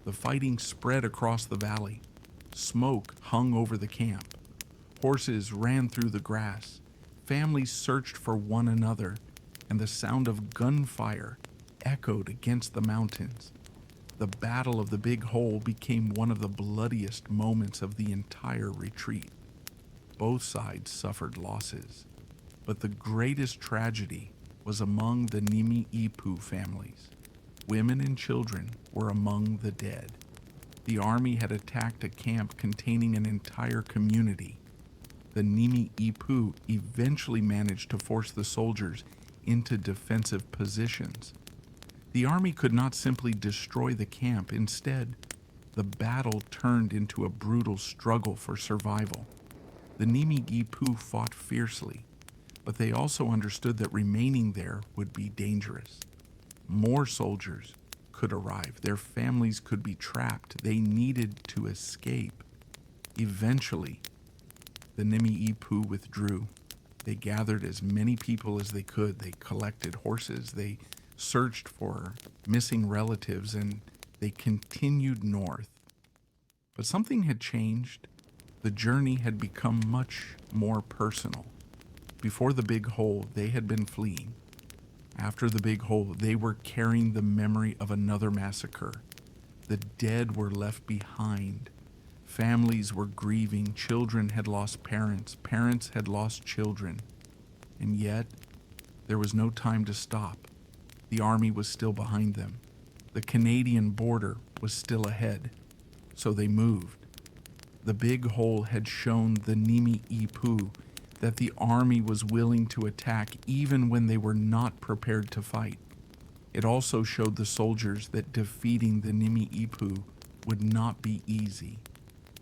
The fighting spread across the valley. Smoke hung over the camp. Horses ran through the grass. Families searched for one another, and the sound of gunfire echoed against the mountains. The Battle of the Big Hole became one of the bloodiest moments of the entire retreat. Both sides suffered losses, but the greatest tragedy was among the Nimi'ipuu families. Women and children were among the dead. The army had attacked a camp containing an entire community. The Nimi'ipuu eventually managed to force the soldiers into defensive positions. The army could not simply destroy the camp. Instead, the battle turned into a brutal struggle for survival. The Nimi'ipuu fought fiercely, but they also understood that remaining there would be dangerous. More soldiers could arrive. Their families could be trapped. They needed to escape. Eventually, the Nimi'ipuu withdrew. They gathered as many people as they could. They collected horses. They searched for missing relatives, and they continued north. But something had changed. The journey had become much more personal. Before the big hole, they had been fleeing. After the big hole, they were carrying the memory of another massacre. The dead were left behind. Families were grieving. Children had lost parents. Parents had lost children. And yet, there was no time to stop. The army was still behind them. The Canadian border was still ahead. So they moved. The big hole had shown the Nimi'ipuu that the army was willing to attack even when they were not prepared to fight. It also showed the soldiers that defeating the Nimi'ipuu would not be easy.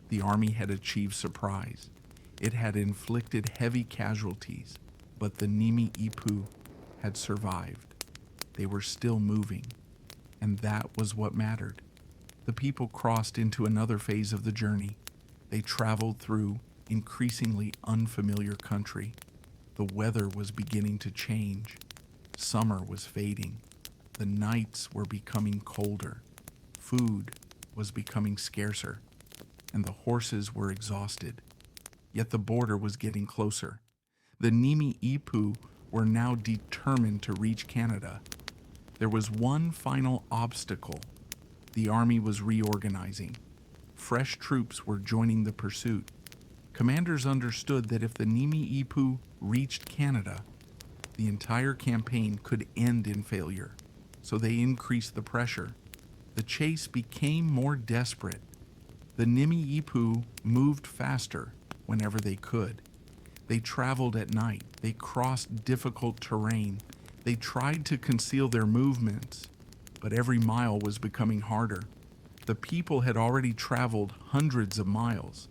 The army had achieved surprise. It had inflicted heavy casualties, but the Nimi'ipuu had survived. They were still moving, and that was what mattered. The people crossed into another phase of the journey. They traveled through increasingly unfamiliar country. The weather was beginning to change. Summer was fading. The nights were becoming colder. Food was becoming scarcer, and the horses were exhausted. Yet the border was getting closer. The Nimi'ipuu were now determined to reach Canada. There was one final obstacle. The army was reorganizing. Fresh troops were joining the pursuit. Commanders understood that if the Nimi'ipuu reached Canada, the entire campaign could end in failure, so they increased the pressure. The chase became more desperate. The Nimi'ipuu moved faster whenever they could. They traveled at night. They crossed difficult terrain. They tried to conceal their movements, but every mile was becoming harder. The people had already traveled hundreds of miles.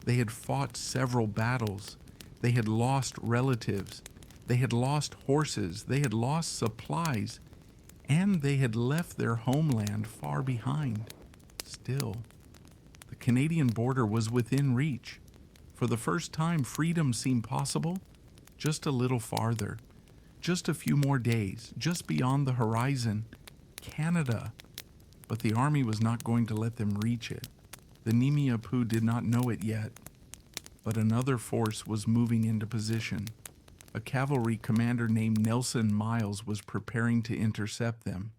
They had fought several battles. They had lost relatives. They had lost horses. They had lost supplies. And they had left their homeland far behind. Still, the Canadian border was within reach. For the first time, freedom seemed possible, just a little farther. Just a few more days, just beyond the horizon, Canada. But the army was not going to let them reach it. The Nimi'ipuu did not know it yet, but another force was moving into position. A cavalry commander named Nelson Miles was preparing to intercept them.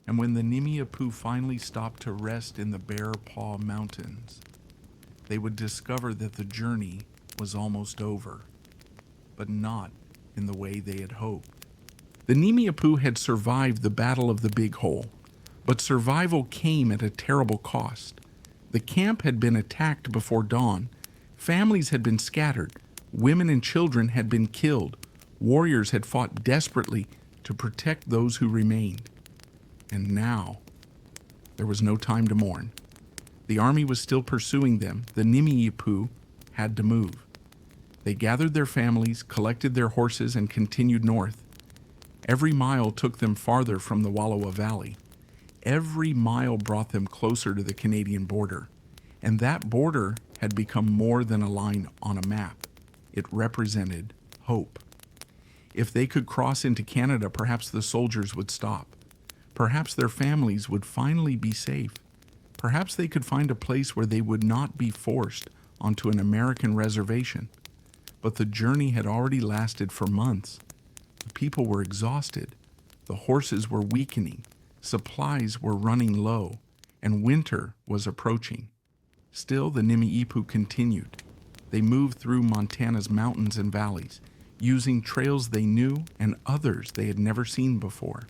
And when the Nimi'ipuu finally stopped to rest in the Bear Paw Mountains, they would discover that the journey was almost over, but not in the way they had hoped. The Nimi'ipuu had survived the Battle of the Big Hole, but survival came at a terrible cost. The camp had been attacked before dawn. Families had been scattered. Women and children had been killed. Warriors had fought desperately to protect those who remained. And now, there was no time to mourn. The army was still pursuing them. The Nimi'ipuu had to move. They gathered their families, collected their horses, and continued north. Every mile took them farther from the Wallowa Valley. Every mile brought them closer to the Canadian border. And that border had become more than a line on a map. It represented hope. If they could cross into Canada, perhaps the soldiers would stop. Perhaps their families would finally be safe. Perhaps they could find a place where they would not be forced onto an American reservation. But the journey had already lasted for months. The people were exhausted. The horses were weakening. Supplies were running low, and winter was approaching. Still, the Nimi'ipuu continued. They moved through Montana's mountains and valleys, using trails they knew and others they had never seen before.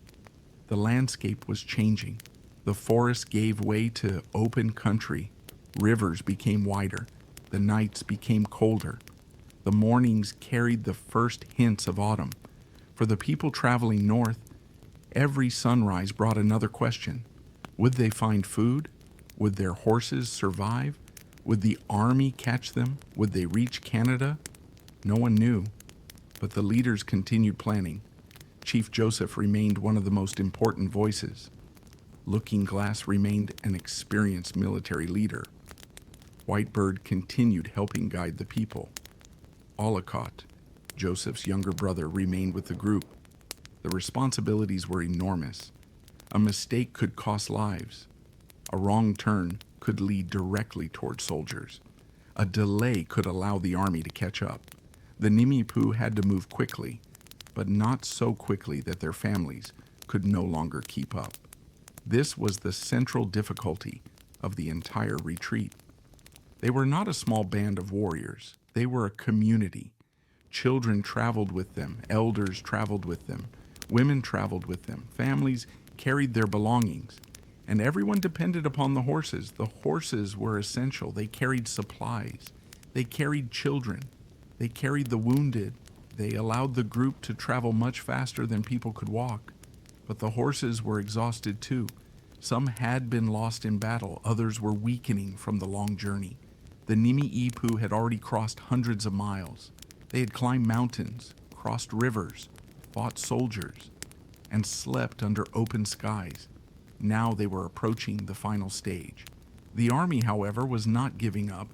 The landscape was changing. The forest gave way to open country. Rivers became wider. The nights became colder. The mornings carried the first hints of autumn. For the people traveling north, every sunrise brought another question. Would they find food? Would their horses survive? Would the army catch them? Would they reach Canada? No one knew, but the leaders continued planning. Chief Joseph remained one of the most important voices. Looking Glass remained an experienced military leader. Whitebird continued helping guide the people. Ollicott Joseph's younger brother, remained with the group. The responsibilities were enormous. A mistake could cost lives. A wrong turn could lead directly toward soldiers. A delay could allow the army to catch up. The Nimiipuu had to move quickly, but not so quickly that their families could no longer keep up. This was the central difficulty of the entire retreat. They were not a small band of warriors. They were a community. Children traveled with them, elders traveled with them, women traveled with them, families carried their belongings, and everyone depended upon the horses. The horses were essential. They carried supplies. They carried children. They carried the wounded. They allowed the group to travel much faster than people could walk. But the horses were exhausted too. Some had been lost in battle. Others were weakening from the long journey. The Nimi'ipuu had already crossed hundreds of miles. They had climbed mountains, crossed rivers, fought soldiers, and slept under open skies. Now they were approaching the final stage. The army, however, was not giving up.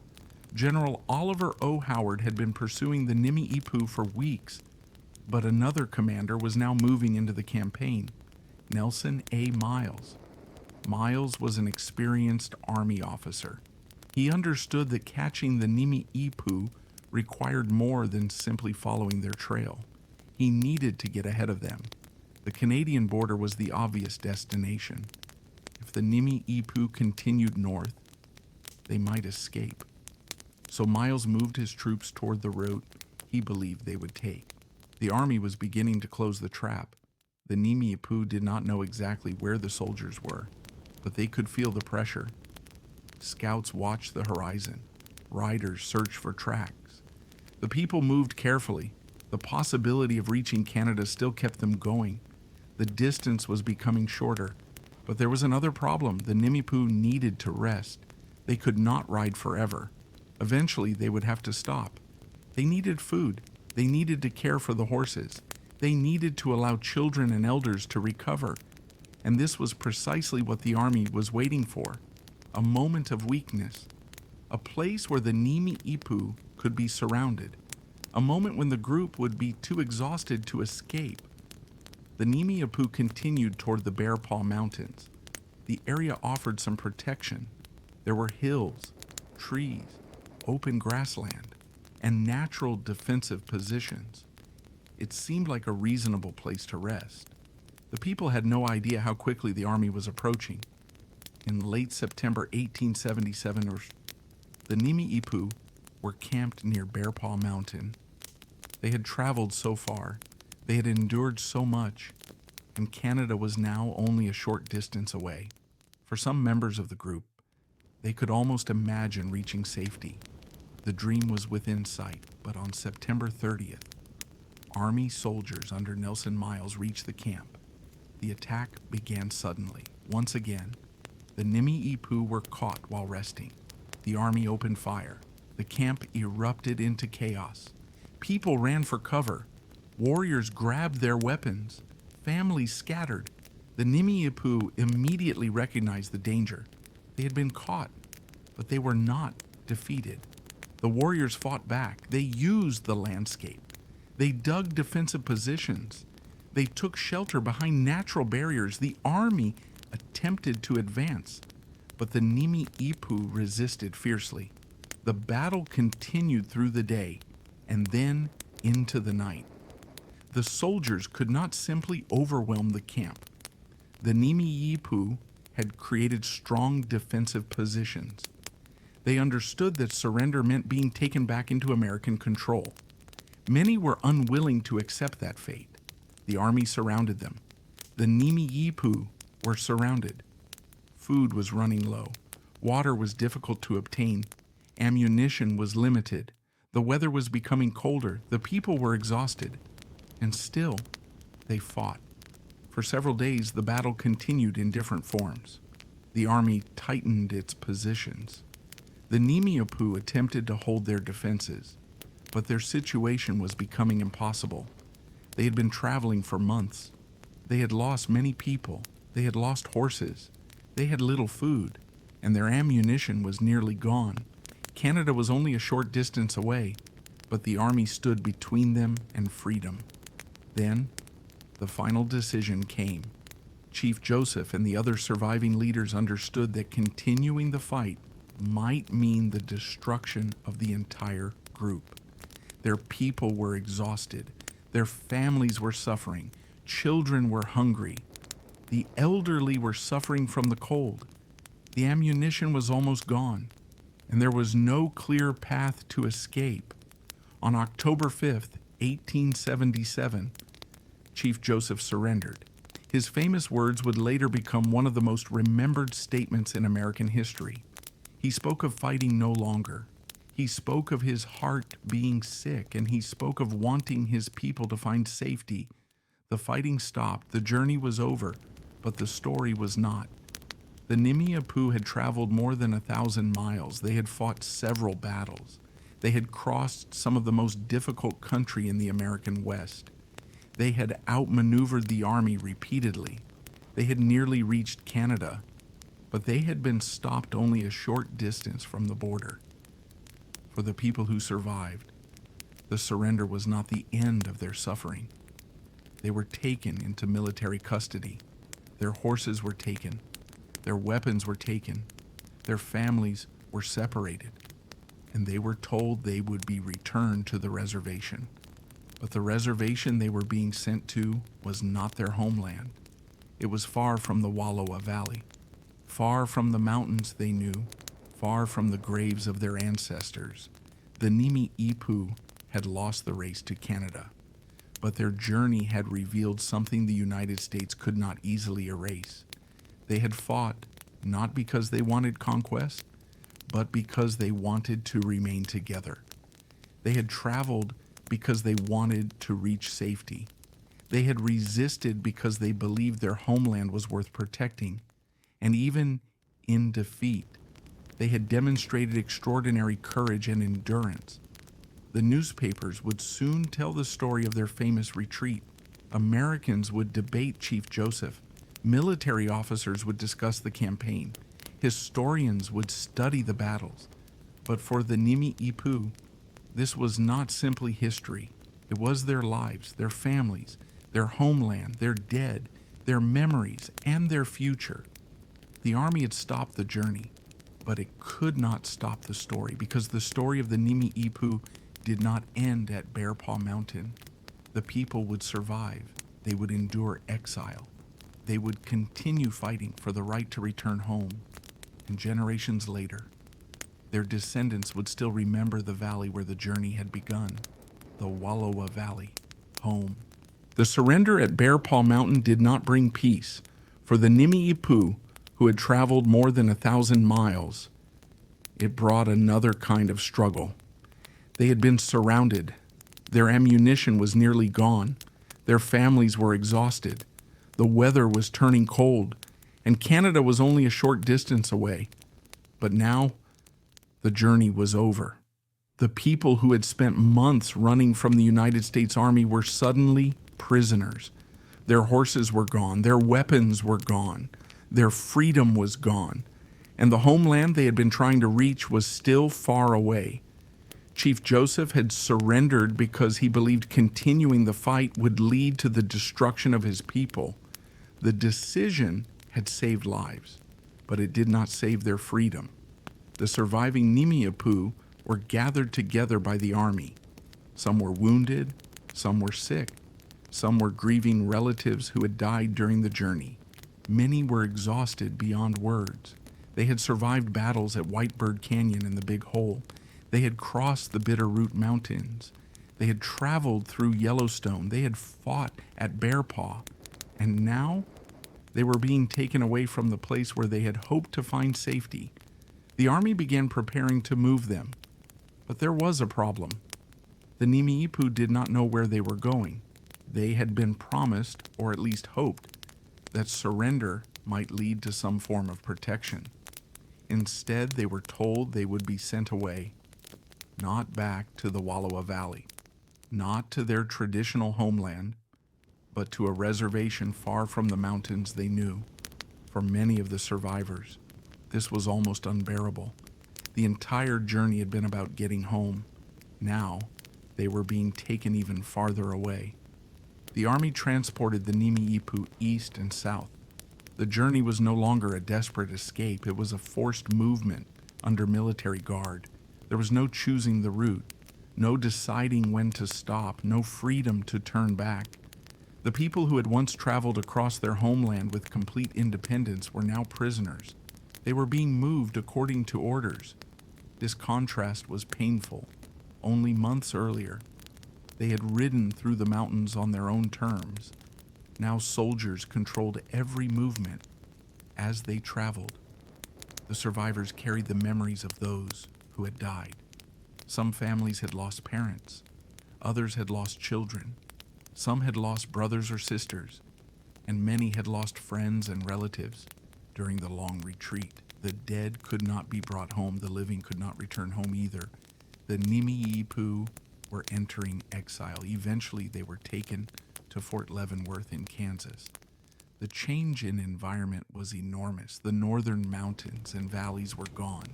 General Oliver O. Howard had been pursuing the Nimi'ipuu for weeks, but another commander was now moving into the campaign, Nelson A. Miles. Miles was an experienced army officer. He understood that catching the Nimi'ipuu required more than simply following their trail. He needed to get ahead of them. The Canadian border was the obvious destination. If the Nimi'ipuu continued north, they might escape. So Miles moved his troops toward the route he believed they would take. The army was beginning to close the trap. The Nimiipuu did not know exactly where the soldiers were, but they could feel the pressure. Scouts watched the horizon. Riders searched for tracks. The people moved carefully. The possibility of reaching Canada still kept them going. The distance was becoming shorter, but there was another problem. The Nimiipuu needed to rest. They could not ride forever. Eventually, they would have to stop. They needed food. They needed to care for the horses. They needed to allow children and elders to recover. And this was precisely what the army was waiting for. A moment of weakness. A place where the Nimiipuu could be surrounded. A moment when the group would be too exhausted to escape. The Nimiipuu continued toward the Bear Paw Mountains. The area offered some protection. There were hills, trees, open grassland, and natural defensive positions. It seemed like a reasonable place to rest. The people had no idea how quickly the army was approaching. In late September 1877, the Nimiipuu were camped near Bear Paw Mountain. They had traveled so far, they had endured so much, and Canada was now only a short distance away. For some members of the group, they could almost imagine reaching safety. The dream was within sight, but on September 30th, Army soldiers under Nelson Miles reached the camp. The attack began suddenly. Once again, the Nimiipuu were caught while resting. The army opened fire. The camp erupted into chaos. People ran for cover. Warriors grabbed their weapons. Families scattered. The Nimiipuu immediately recognized the danger. They had been caught, but they were not defeated. The warriors fought back. They used the landscape. They dug defensive positions. They took shelter behind natural barriers. The army attempted to advance, but the Nimiipuu resisted fiercely. The battle continued through the day and then into the night. The soldiers could not simply overwhelm the camp. The Nimiipuu had created strong defensive positions. They understood that surrender meant being taken back into American control. Many were unwilling to accept that fate. The army surrounded them. The Nimiipuu were surrounded. Food was running low. Water was difficult to obtain. Ammunition was limited. The weather was becoming colder. The people were exhausted. And still, they fought. For several days, the battle continued in different forms. The army tightened its positions. The Nimiipuu attempted to hold their defenses, but their situation was becoming impossible. They had been traveling for months. They had lost many people. They had lost horses. They had little food, and their ammunition was nearly gone. Canada was only a short distance away. but the army stood between them and freedom. Then, the final decision came. Chief Joseph and the other surviving leaders understood that continuing the fight might mean the destruction of the entire group. Their people were exhausted. Their families were suffering. Children were hungry. The elderly were suffering from the cold. The ammunition was almost gone, and there was no clear path to escape. On October 5th, 1877, Chief Joseph surrendered. His famous words would later become one of the most remembered statements in American history. He spoke of fighting no longer. He spoke of his heart being sick, and he spoke of wanting his people to find safety. The fighting stopped, the journey was over, but the story was not. The Nimi'ipuu had traveled more than 1,000 miles. They had fought several battles. They had crossed some of the most difficult country in the American West. They had outmaneuvered the army repeatedly. They had nearly reached Canada, but they had been stopped only a short distance from the border. For the people who survived, the surrender was not the end of their suffering. They were taken into military custody. Their horses were taken. Their weapons were taken. Their families were separated, and they were told they would be returned to the reservation. But the reservation they were being sent to was not their homeland. It was far from the Wallowa Valley, far from the mountains they knew, far from the graves of their ancestors. The Nimi'ipuu had lost the race to Canada, but their journey had revealed something the United States could not easily erase. They had fought not because they wanted conquest, but because they wanted to remain together. They had traveled because they wanted to reach safety. They had resisted because they believed their homeland was worth protecting. And even in defeat, they had demonstrated extraordinary courage and endurance. The newspapers would soon tell the story of their famous retreat. Americans would debate Chief Joseph. Military officers would discuss the campaign. Historians would study the battles. But for the Nimi'ipuu, this was not simply history. It was their lives, their families, their homeland, their dead, their memories, and their future. The army had stopped the journey, but it could not stop the story, because the story of the Nimi'ipuu did not end at Bear Paw Mountain. The people would survive. They would endure exile. They would continue fighting for the right to return home. And generations later, their descendants would still remember the valley where the journey had begun, the Wallowa Valley, home. The surrender at Bear Paw Mountain did not bring peace. For the Nimi'ipuu, who had traveled more than 1,000 miles, it brought another kind of struggle. They had been surrounded. Their ammunition was nearly gone. Their families were exhausted. The weather was turning cold, and Canada was only a short distance away. But now, the journey was over. The people who had spent months running from the United States Army were suddenly prisoners. Their horses were gone. Their weapons were gone. Their freedom was gone. And the homeland they had been trying to reach was still far away. Chief Joseph had surrendered because he believed continuing the fight would lead to the destruction of his people. The decision had saved lives, but it did not save their freedom. The surviving Nimi'ipuu were gathered together by the army. Some were wounded, some were sick, some were grieving relatives who had died during the journey. Many were exhausted beyond words. They had survived battles at Whitebird Canyon and the Big Hole. They had crossed the Bitterroot Mountains. They had traveled through Yellowstone. They had fought at Bear Paw. And now they were being taken away from the place where they had hoped to find safety. The army began preparing to move them. But there was a problem. The Nimi'ipuu did not know where they were going. They had been promised, or at least hoped, that surrender might lead to some form of protection. Instead, they were told they would be sent away, not back to the Wallowa Valley, not to their traditional homeland, but to a reservation far from the mountains they knew. For many of the survivors, this was almost unbearable. The entire journey had been about getting home. Now, They were being taken even farther away. The army transported the Nimi'ipuu east and south. The journey was no longer a desperate escape, it was a forced movement under military guard. There was no choosing the route, no deciding when to stop, no freedom to turn back. The people who had once traveled across their homeland with complete independence were now prisoners. They were being moved according to orders. This contrast was painful. Only months earlier, they had ridden through the mountains on their own terms. Now soldiers controlled every movement as they traveled. The survivors carried the memories of those who had died. Some families had lost parents. Others had lost children. Some had lost brothers or sisters. And many had lost friends and relatives during the long retreat. The dead could not be brought home. The living could not return home either. The Nimi'ipuu were entering exile. Eventually, they were taken to Fort Leavenworth in Kansas. The change in environment was enormous. The northern mountains and valleys were gone.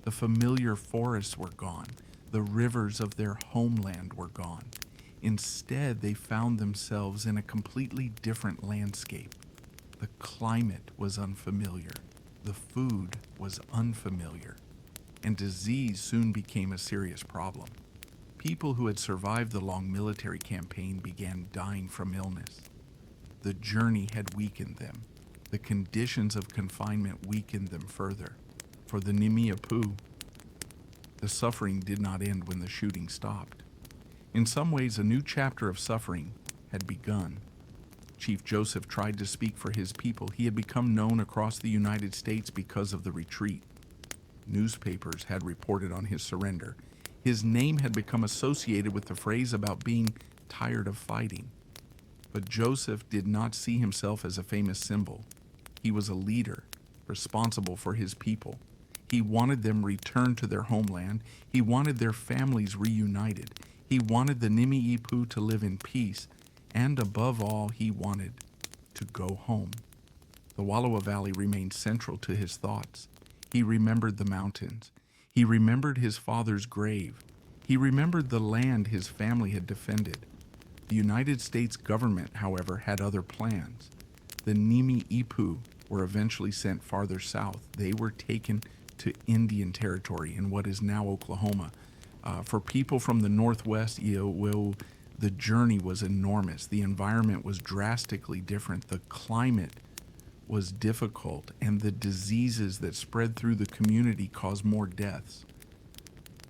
The familiar forests were gone. The rivers of their homeland were gone. Instead, they found themselves in a completely different landscape. The climate was unfamiliar. The food was unfamiliar. And disease soon became a serious problem. People who had survived the long military campaign began dying from illness. The journey had weakened them. The conditions of confinement weakened them further. For the Nimi'ipuu, the suffering did not end when the shooting stopped. In some ways, a new chapter of suffering had begun. Chief Joseph tried to speak for his people. He had become known across the United States because of the retreat. Newspapers had reported on his surrender. His name had become associated with the phrase about being tired of fighting. But Joseph did not see himself as a famous symbol. He was a leader, responsible for his people. He wanted them returned to their homeland. He wanted their families reunited. He wanted the Nimi'ipuu to live in peace. And above all, he wanted to go home. The Wallowa Valley remained central to his thoughts. He remembered the mountains. He remembered his father's grave. He remembered the land his family had defended. The United States government, however, had other plans. The Nimi'ipuu were eventually sent farther south. They were taken to Indian Territory in what is now Oklahoma. For people from the Northwest, the journey was enormous. The environment was drastically different. The climate was difficult, and the diseases that spread through the community caused more deaths.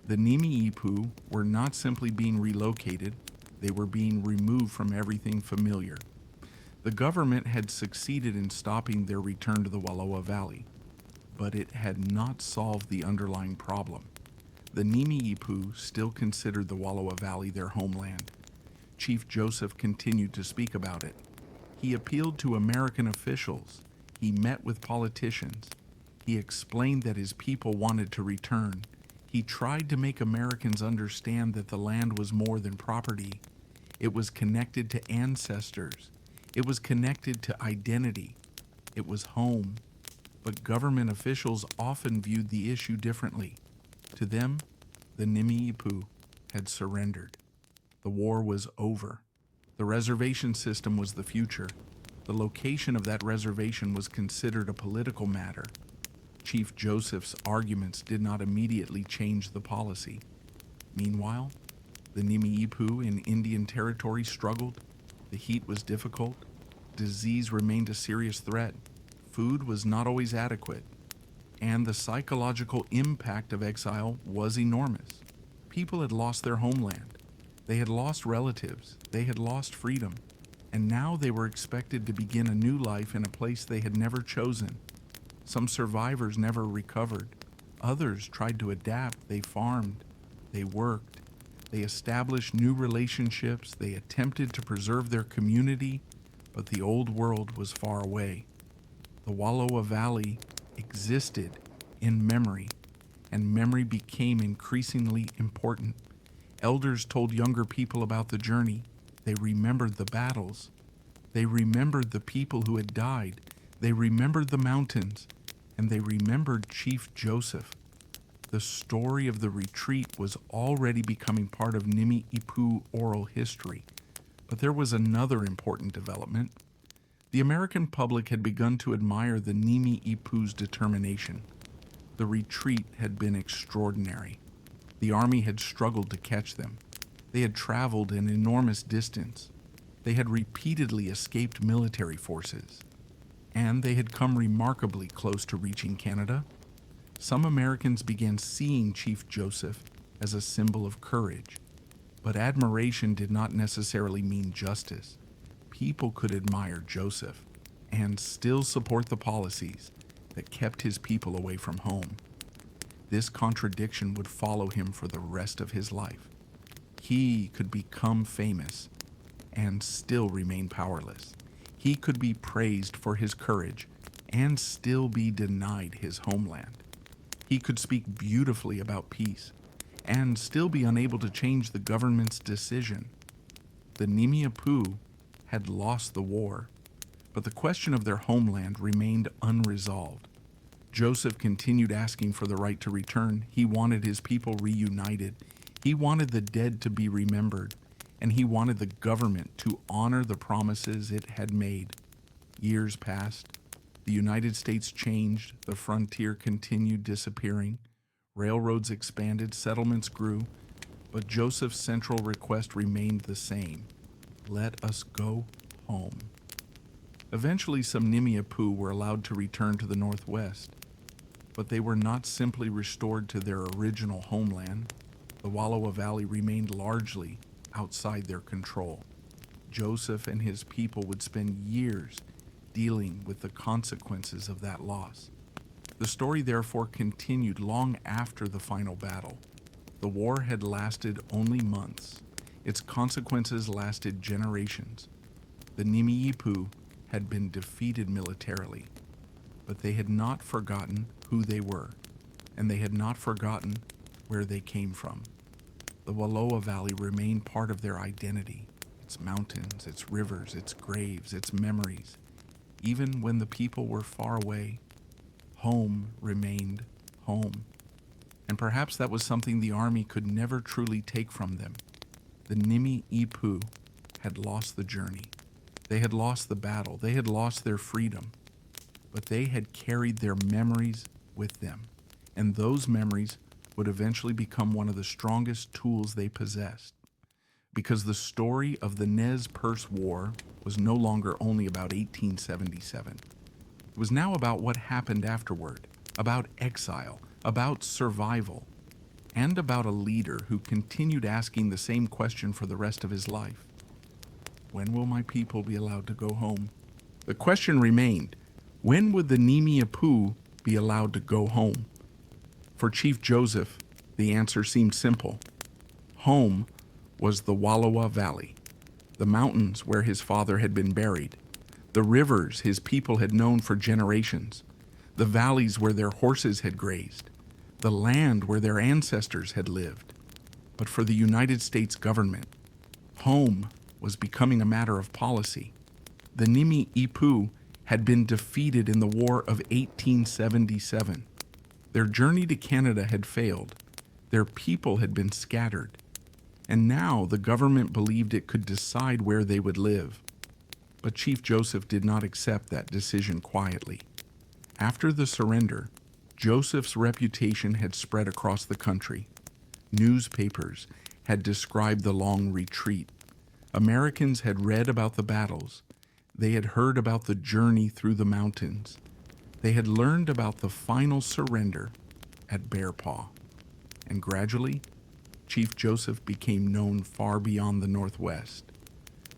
The Nimi'ipuu were not simply being relocated, they were being removed from everything familiar. The government had succeeded in stopping their return to the Wallowa Valley, but it had not solved the underlying problem. The Nimi'ipuu still considered the Wallowa Valley their homeland. Chief Joseph continued to speak about it. He appealed to American officials. He met with politicians. He explained that his people wanted to return. He tried to make Americans understand that the land was more than property. It was connected to ancestors. It was connected to identity. It was home. But government officials often viewed the issue differently. To them, the Nimi'ipuu had surrendered. The war was over. The reservation system was the future. The location of that reservation was considered a political matter. Chief Joseph's arguments did not immediately change the policy. Meanwhile, the Nimi'ipuu in Indian Territory struggled. The heat was difficult. Disease remained a serious threat. Food was not always adequate. And the psychological impact of exile was enormous. People had lost their homeland. They had lost relatives. They had lost freedom. And now they were expected to begin a new life in a place they had never chosen. Some survivors never recovered. Others tried to adapt. They farmed. They worked. They established new relationships. They attempted to preserve their community, but the old world was far away. The Wallowa Valley existed in memory, and memory became increasingly important. Elders told younger people about the journey. They remembered the battles. They remembered the people who had died. They remembered the mountains, and they remembered Chief Joseph. The story of the retreat was already becoming part of Nimi'ipuu oral history, but there was another important development. The American public had begun to admire the Nimi'ipuu's determination. The retreat had been extraordinary. The army had struggled to catch them. They had traveled an enormous distance. They had repeatedly escaped military forces. And they had come remarkably close to reaching Canada. Some Americans began seeing Chief Joseph as a symbol of courage. But admiration did not necessarily mean justice. People could admire Joseph and still support the policies that kept his people away from home. This contradiction would follow him for the rest of his life. He could become famous and still remain powerless. He could be praised for his courage and still be denied his homeland. He could speak beautifully about peace and still be unable to change the government's decision. The Nimiipuu had lost the war, but the question of their homeland remained unresolved. Joseph continued asking for the right to return. He wanted his people reunited. He wanted the dead to be remembered, and he wanted the government to honor the promises it had made. Years passed. The United States changed. The frontier continued disappearing. Railroads expanded. Settlements grew. But Joseph's central request remained the same. Let us go home. Eventually, some Nimiipuu were allowed to return to the Northwest, but they were not simply restored to their original homeland. The Wallowa Valley remained largely outside their control. Joseph and his people would spend years dealing with the consequences of that loss. The story therefore continued long after the final battle. The war had lasted only months. Its consequences lasted generations. The Nimiipuu had been defeated militarily, but they had not forgotten who they were, and they had not forgotten where they came from. The Wallowa Valley remained part of their identity, its mountains, its rivers, its graves, its memories. Even when the people were far away, home remained home. And perhaps that was something the army could never truly take from them. The Nimiipuu had lost the journey. They had lost the battle. They had lost their freedom. But they had carried their memories with them. And those memories would eventually become one of the strongest tools they possessed. Because the story of the Nez Perce War was no longer only about 1877. It was now about what happened afterward, about exile, about survival, and about a leader who continued asking the same question for the rest of his life. When will my people be allowed to go home? The question remained, when would the Nimiipuu be allowed to go home? For Chief Joseph, the answer seemed simple. Home was the Wallowa Valley, the mountains where his father had been buried, the rivers his people had known for generations, the valleys where their horses had grazed, the land where their ancestors had lived. But for the United States government, home was becoming a matter of policy. The Nimiipuu had been defeated in the War of 1877. Their journey to Canada had failed. Their people had been scattered. And now the government believed it could decide where they would live. But Chief Joseph did not accept that decision quietly. After the surrender, Joseph's reputation had spread across the country. Newspapers had described the long retreat. Americans had read about the battles. They had heard about the journey through the mountains. They had learned about the final surrender at Bear Paw. And gradually, Chief Joseph became known far beyond the Northwest.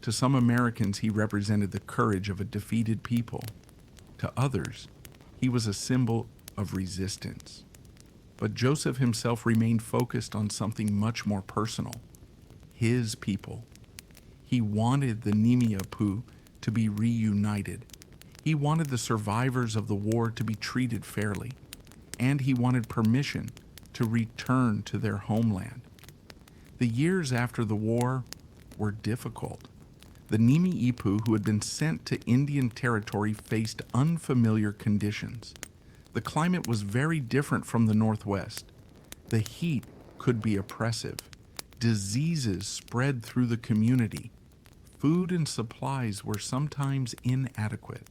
To some Americans, he represented the courage of a defeated people. To others, he was a symbol of resistance. But Joseph himself remained focused on something much more personal, his people. He wanted the Nimiipuu to be reunited. He wanted the survivors of the war to be treated fairly, and he wanted permission to return to their homeland. The years after the war were difficult. The Nimiipuu who had been sent to Indian Territory faced unfamiliar conditions. The climate was very different from the Northwest. The heat could be oppressive. Diseases spread through the community. Food and supplies were sometimes inadequate.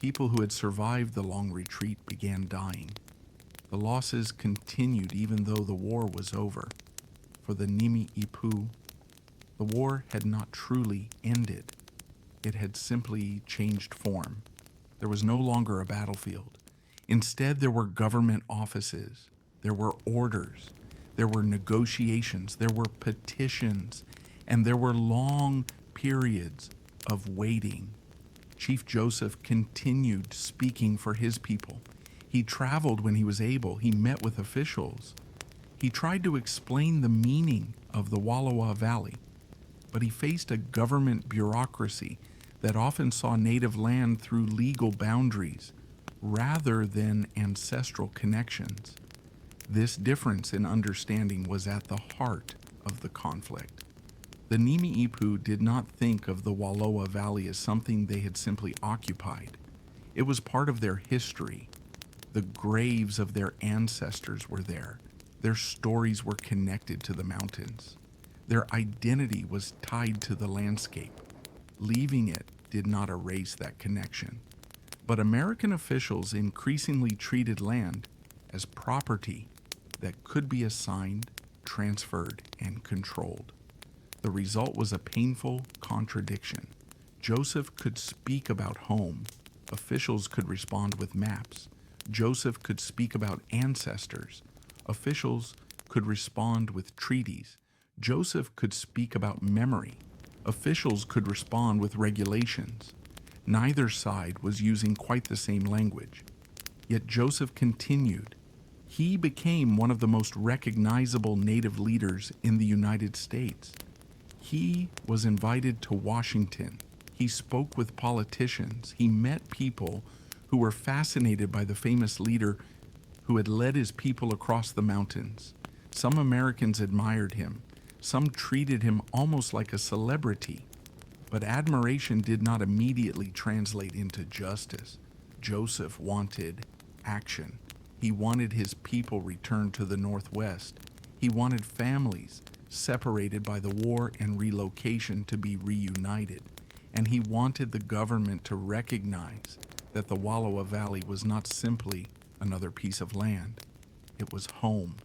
People who had survived the long retreat began dying. The losses continued even though the war was over. For the Nimi'ipuu, the war had not truly ended. It had simply changed form. There was no longer a battlefield. Instead, there were government offices. There were orders. There were negotiations. There were petitions. And there were long periods of waiting. Chief Joseph continued speaking for his people. He traveled when he was able. He met with officials. He tried to explain the meaning of the Wallowa Valley, but he faced a government bureaucracy that often saw native land through legal boundaries rather than ancestral connections. This difference in understanding was at the heart of the conflict. The Nimi'ipuu did not think of the Wallowa Valley as something they had simply occupied. It was part of their history. The graves of their ancestors were there. Their stories were connected to the mountains. Their identity was tied to the landscape. Leaving it did not erase that connection. But American officials increasingly treated land as property that could be assigned, transferred, and controlled. The result was a painful contradiction. Joseph could speak about home. Officials could respond with maps. Joseph could speak about ancestors. Officials could respond with treaties. Joseph could speak about memory. Officials could respond with regulations. Neither side was using quite the same language. Yet Joseph continued. He became one of the most recognizable Native leaders in the United States. He was invited to Washington. He spoke with politicians. He met people who were fascinated by the famous leader who had led his people across the mountains. Some Americans admired him. Some treated him almost like a celebrity. But admiration did not immediately translate into justice. Joseph wanted action. He wanted his people returned to the Northwest. He wanted families separated by the war and relocation to be reunited. And he wanted the government to recognize that the Wallowa Valley was not simply another piece of land. It was home.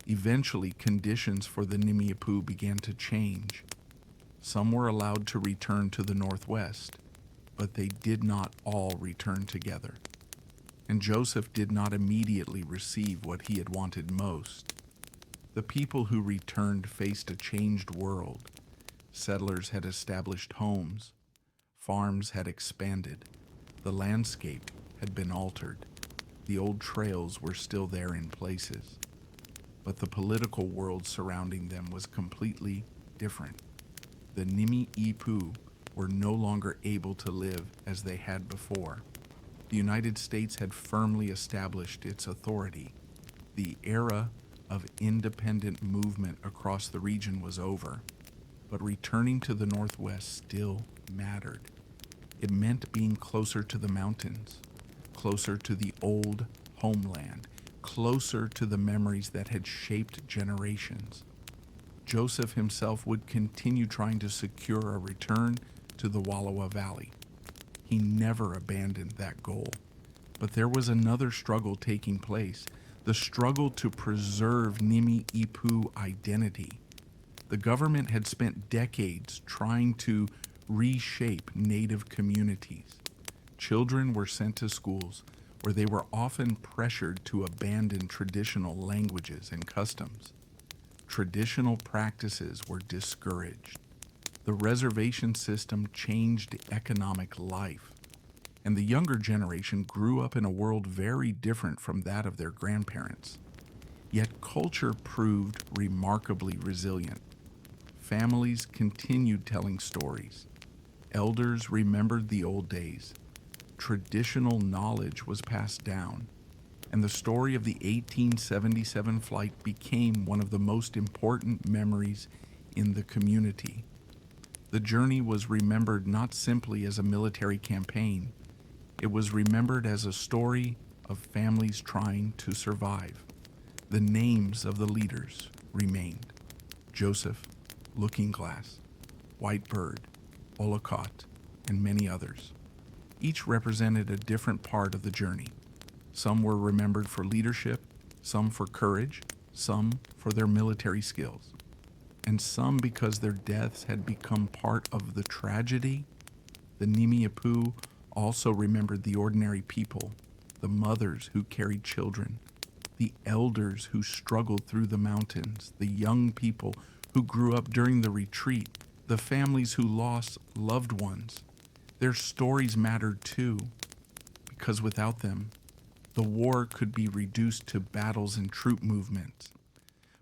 Eventually, conditions for the Nimi'ipuu began to change. Some were allowed to return to the Northwest, but they did not all return together. And Joseph did not immediately receive what he had wanted most. The people who returned faced a changed world. Settlers had established homes. Farms had expanded. The landscape had been altered. The old trails were still there in places. But the political world surrounding them was completely different. The Nimi'ipuu were no longer able to live as they had before. The United States had firmly established its authority. The era of independent movement across the region was over, but returning to the Northwest still mattered. It meant being closer to the mountains, closer to the old homeland, closer to the memories that had shaped generations. Joseph himself would continue trying to secure a return to the Wallowa Valley. He never abandoned that goal. But there was another struggle taking place, the struggle to preserve Nimi'ipuu identity. The government had spent decades trying to reshape Native communities. Children were sent to schools where they were often pressured to abandon traditional languages and customs. Traditional practices were discouraged. The reservation system changed economic life, and the younger generation grew up in a world very different from that of their grandparents. Yet culture proved remarkably resilient. Families continued telling stories. Elders remembered the old days. Traditional knowledge was passed down, and the story of the 1877 flight became one of the most important memories in the community. The journey was remembered not simply as a military campaign. It was remembered as a story of families trying to survive. The names of the leaders remained: Joseph, Looking Glass, White Bird, Olcott, and many others. Each represented a different part of the journey. Some were remembered for leadership, some for courage, some for their military skills, and some because their deaths had become part of the tragedy. The Nimi'ipuu also remembered the ordinary people, the mothers who carried children, the elders who struggled through the mountains, the young people who grew up during the retreat, the families who lost loved ones. Their stories mattered too, because without them, the war could be reduced to battles and troop movements.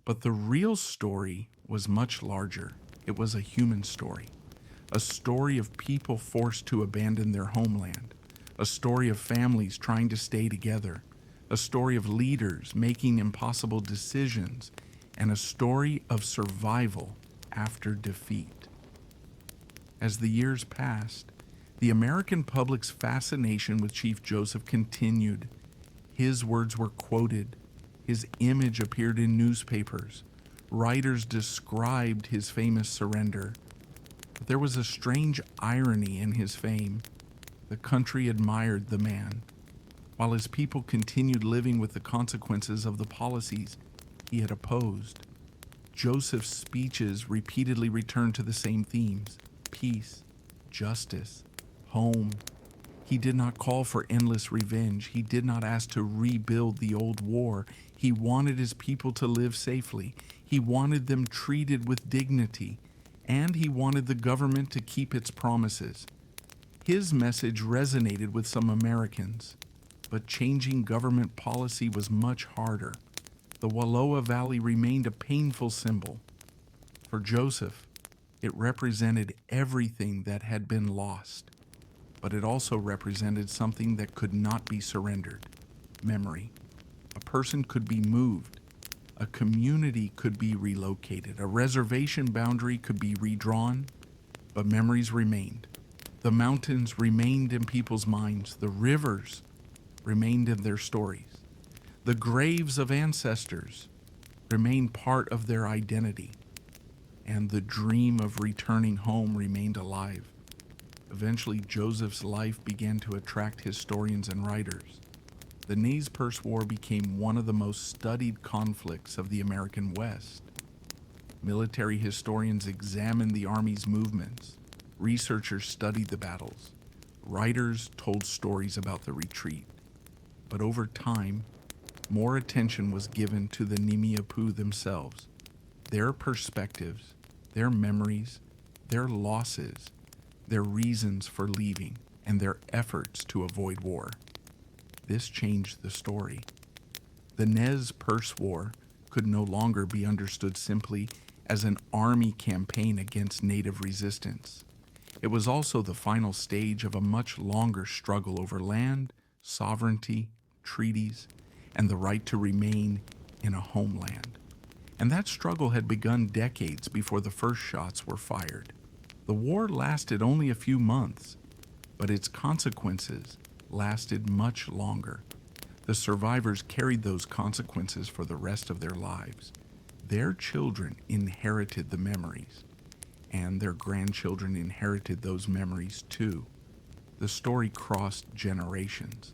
But the real story was much larger. It was a human story, a story of people forced to abandon their homeland, a story of families trying to stay together, a story of leaders making impossible decisions, and a story of survival after defeat. As the years passed, the American public's fascination with Chief Joseph continued. His words were quoted, his image appeared in newspapers, writers described his famous surrender. But there was a strange irony in his fame. The country admired the man, while his people continued living with the consequences of the policies he had opposed. Joseph's speeches repeatedly returned to the same themes: peace, justice, home. He did not call for endless revenge. He did not ask to rebuild the old war. He wanted his people to live safely. He wanted them treated with dignity, and he wanted the government to keep its promises. His message resonated with some Americans, but changing government policy was much harder. The Wallowa Valley remained a painful symbol. For Joseph, it represented everything that had been lost, but it also represented something that could not be surrendered: memory. A person could be moved, a community could be relocated, a reservation boundary could be redrawn, but memories remained. The mountains remained in people's minds, the rivers remained in their stories. The graves of ancestors remained part of their identity, and the dream of returning home remained alive. Eventually, Joseph's life began to attract historians and writers. The Nez Perce War became one of the most studied conflicts of the American West. Military historians examined the Army's movements. Researchers studied the battles. Writers told stories about the retreat. But over time, more attention was given to the Nimi'ipuu themselves, their perspectives, their memories, their losses, their reasons for leaving, and their efforts to avoid war. This changed the story. The Nez Perce War could no longer be understood simply as an army campaign against native resistance. It was also the final stage of a much longer struggle over land, sovereignty, treaties, and the right to remain in a homeland. And that struggle had begun decades before the first shots were fired. The war lasted only a few months, but its consequences lasted much longer. The survivors carried those consequences for the rest of their lives. Their children inherited the memories, and their grandchildren inherited those memories too. The story crossed generations.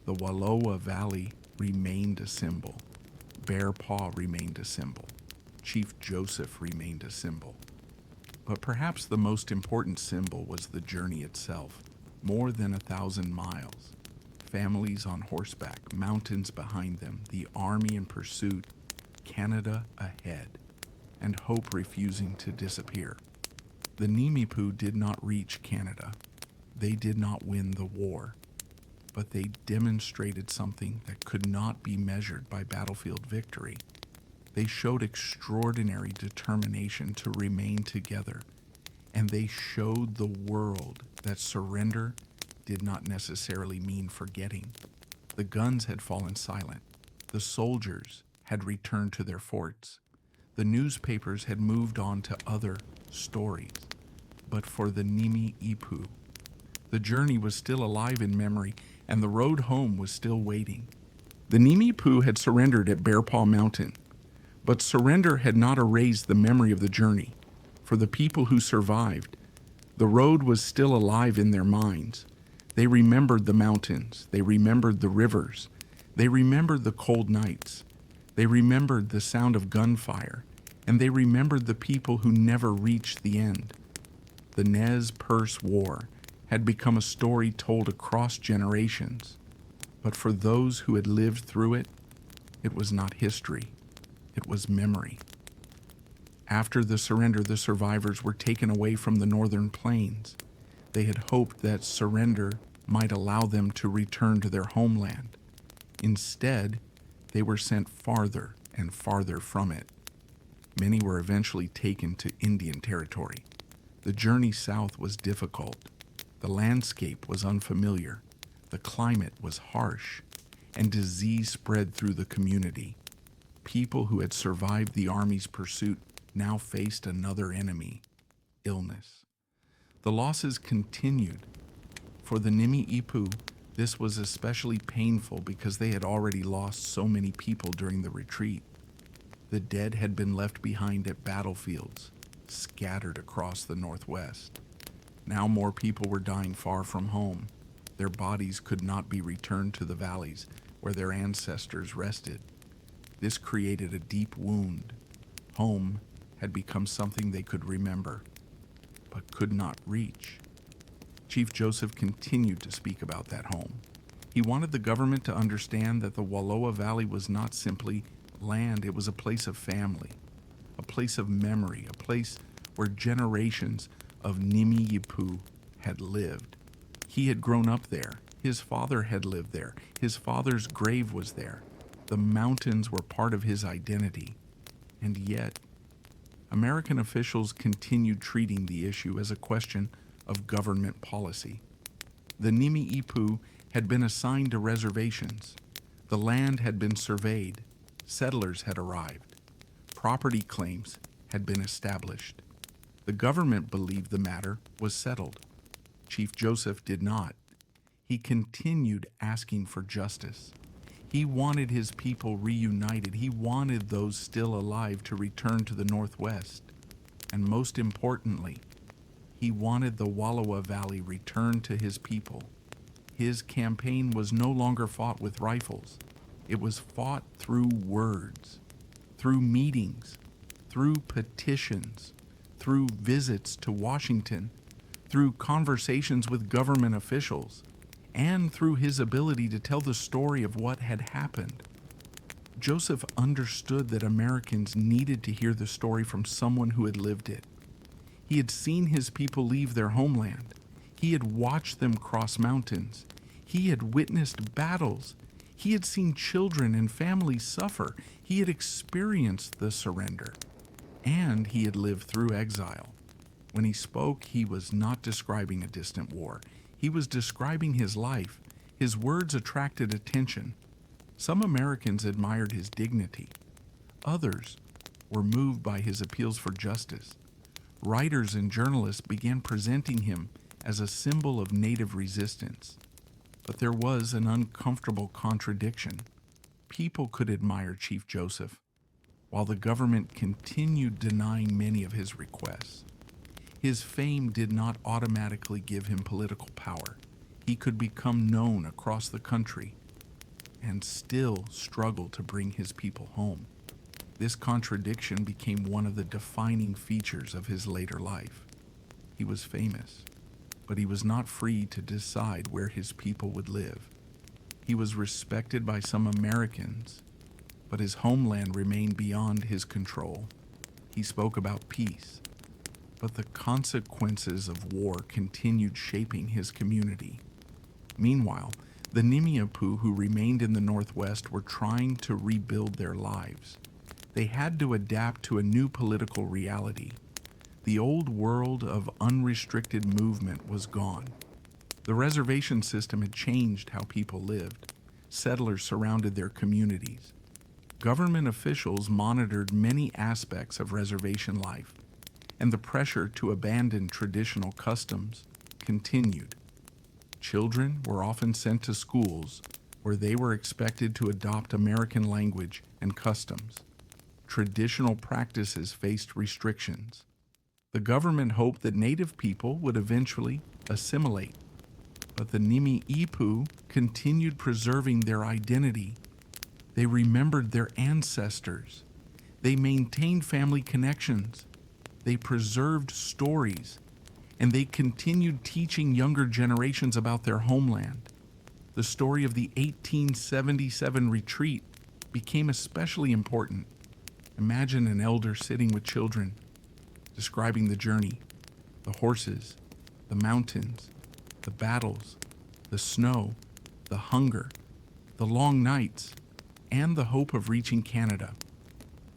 The Wallowa Valley remained a symbol. Bear Paw remained a symbol. Chief Joseph remained a symbol. But perhaps the most important symbol was the journey itself. More than 1,000 miles. Families on horseback, mountains behind them, the army in pursuit, Canada ahead, and hope refusing to disappear. The Nimi'ipuu did not reach Canada. They did not win the war, but they demonstrated something that could not be measured by battlefield victory. They showed extraordinary determination to remain together, and they showed the world that surrender did not necessarily mean forgetting. The guns had fallen silent. The soldiers had returned to their forts. The newspapers had moved on to other stories. But for the Nimi'ipuu, the journey was still alive in memory, and the road home was still waiting. The Nimi'ipuu had surrendered at Bear Paw Mountain, but surrender had not erased the memory of the journey. For the people who survived, the road was still alive in their minds. They remembered the mountains, they remembered the rivers, they remembered the cold nights, they remembered the sound of gunfire, and they remembered the people who never reached the end. The Nez Perce War had become a story told across generations, but for those who had lived through it, it was not history, it was memory. After the surrender, the survivors were taken away from the northern plains. They had hoped that surrender might allow them to return to their homeland. Instead, they were sent farther and farther from it. Many were eventually taken to Indian territory. The journey south was difficult. The landscape was unfamiliar. The climate was harsh, and disease spread through the community. People who had survived the army's pursuit now faced another enemy, illness. The losses continued. For the Nimi'ipuu, this was especially painful because they had already lost so many people during the retreat. The dead had been left behind at battlefields, scattered across the Northwest. Now more people were dying far from home. Their bodies could not be returned to the valleys where their ancestors rested. This created a deep wound. Home had become something they could remember, but could not reach. Chief Joseph continued to speak about that home. He wanted the government to understand that the Wallowa Valley was not simply land, it was a place of family, a place of memory, a place where generations of Nimi'ipuu had lived. He had grown up there. His father had lived there. His father's grave was there. The mountains were part of his identity. And yet, American officials continued treating the issue as a question of government policy. The Nimi'ipuu had been assigned to reservations. The land had been surveyed. Settlers had arrived. Property claims had been established. The government believed the matter was settled. Chief Joseph did not. He continued asking for justice. He wanted his people reunited. He wanted those still alive to return to the Northwest. And most importantly, he wanted the Wallowa Valley returned to his people. His campaign was no longer fought with rifles. It was fought through words, through meetings, through petitions, through visits to Washington, through conversations with government officials, and through his ability to tell the story of what had happened. Joseph understood that Americans needed to hear the story from someone who had lived it. He had seen his people leave their homeland. He had watched them cross mountains. He had witnessed battles. He had seen children and families suffer. He had experienced the surrender. And he had lived through exile. When he spoke, he was not describing a distant war. He was describing his life. His words attracted attention. Some Americans admired his dignity. Others were moved by his appeals for justice. Writers and journalists began presenting him as a symbol of Native resistance. But there was an uncomfortable contradiction. People could admire Chief Joseph, while the government continued denying many of his requests. His fame did not automatically give him political power. He could become known across the country and still struggle to bring his people home. This contradiction became one of the defining features of his later life. He was famous, but he was not free to decide where his people would live. He was respected by some Americans, but his homeland remained beyond his control. He spoke about peace, but the consequences of war continued shaping his community. Meanwhile, the Nimi'ipuu who remained in the Northwest were trying to rebuild their lives. They had to adapt to a new political reality. The old world of unrestricted movement was gone. The reservation system had changed how people lived. Settlers surrounded their communities. Government officials monitored many aspects of reservation life, and the pressure to abandon traditional customs continued. Children were often sent to schools where they were expected to adopt American language and customs. Traditional practices faced restrictions. The government hoped that native people would eventually assimilate, but the Nimi'ipuu continued preserving their identity. They remembered their ancestors. They maintained family connections. They preserved stories, and they continued teaching younger generations about their homeland. The story of the 1877 retreat became especially important. Imagine an elder sitting with children, describing the journey, the horses, the mountains, the battles, the snow, the hunger, the long nights, and the hope of reaching Canada.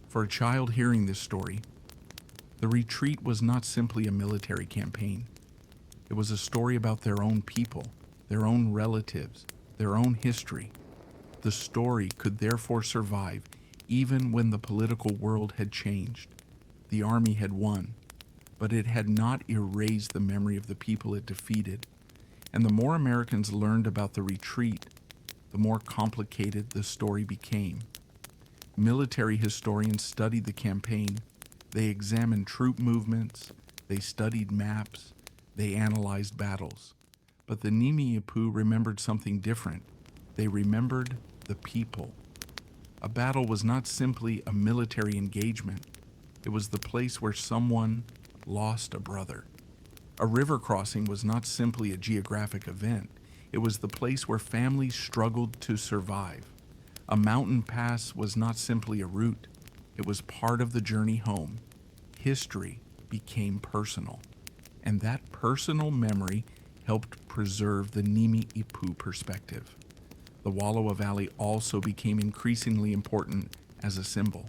For a child hearing this story, the retreat was not simply a military campaign. It was a story about their own people, their own relatives, their own history. The story could therefore survive even when the political world had changed. The army had won, but it had not erased the memory of the people it defeated. And the more Americans learned about the retreat, the more complicated the story became. Military historians studied the campaign. They examined troop movements, they studied maps, they analyzed battles. But the Nimi'ipuu remembered something different. They remembered the people. A battle was not simply a military engagement. It was the place where someone lost a brother. A river crossing was not simply a geographic event. It was the place where families struggled to survive. A mountain pass was not simply a route. It was part of the journey home. History became personal, and that personal memory helped preserve the Nimi'ipuu perspective. The Wallowa Valley also became increasingly important as a symbol.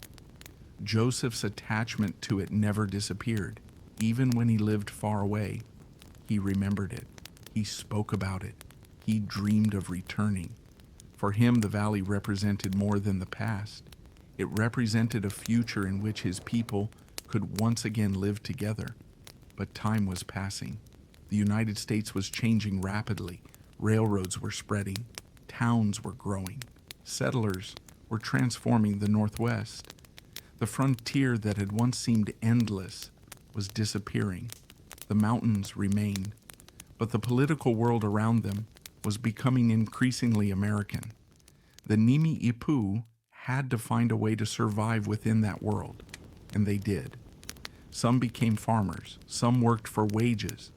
Joseph's attachment to it never disappeared. Even when he lived far away, he remembered it. He spoke about it. He dreamed of returning. For him, the valley represented more than the past. It represented a future in which his people could once again live together. But time was passing. The United States was changing rapidly. Railroads were spreading. Towns were growing. Settlers were transforming the Northwest. The frontier that had once seemed endless was disappearing. The mountains remained, but the political world around them was becoming increasingly American. The Nimi'ipuu had to find a way to survive within that world, and they did. Some became farmers, some worked for wages,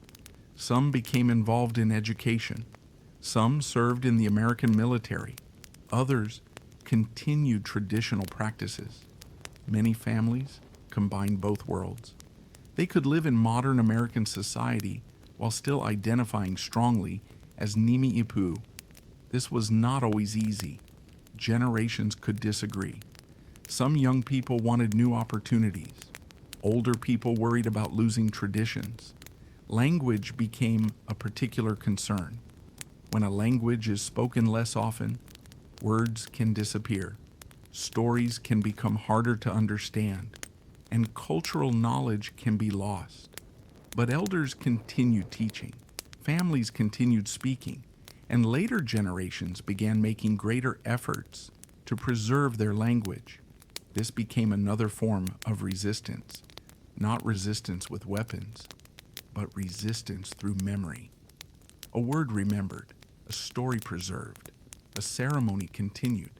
some became involved in education, some served in the American military, others continued traditional practices. Many families combined both worlds. They could live in modern American society while still identifying strongly as Nimi'ipuu. This was not always easy. Generations could disagree. Some young people wanted new opportunities. Older people worried about losing traditions. Language became a particular concern. When a language is spoken less often, words can disappear. Stories can become harder to understand, and cultural knowledge can be lost. But elders continued teaching, families continued speaking, and later generations began making greater efforts to preserve their language. This became another form of resistance, not resistance with weapons, but resistance through memory. A word remembered, a story preserved, a ceremony continued,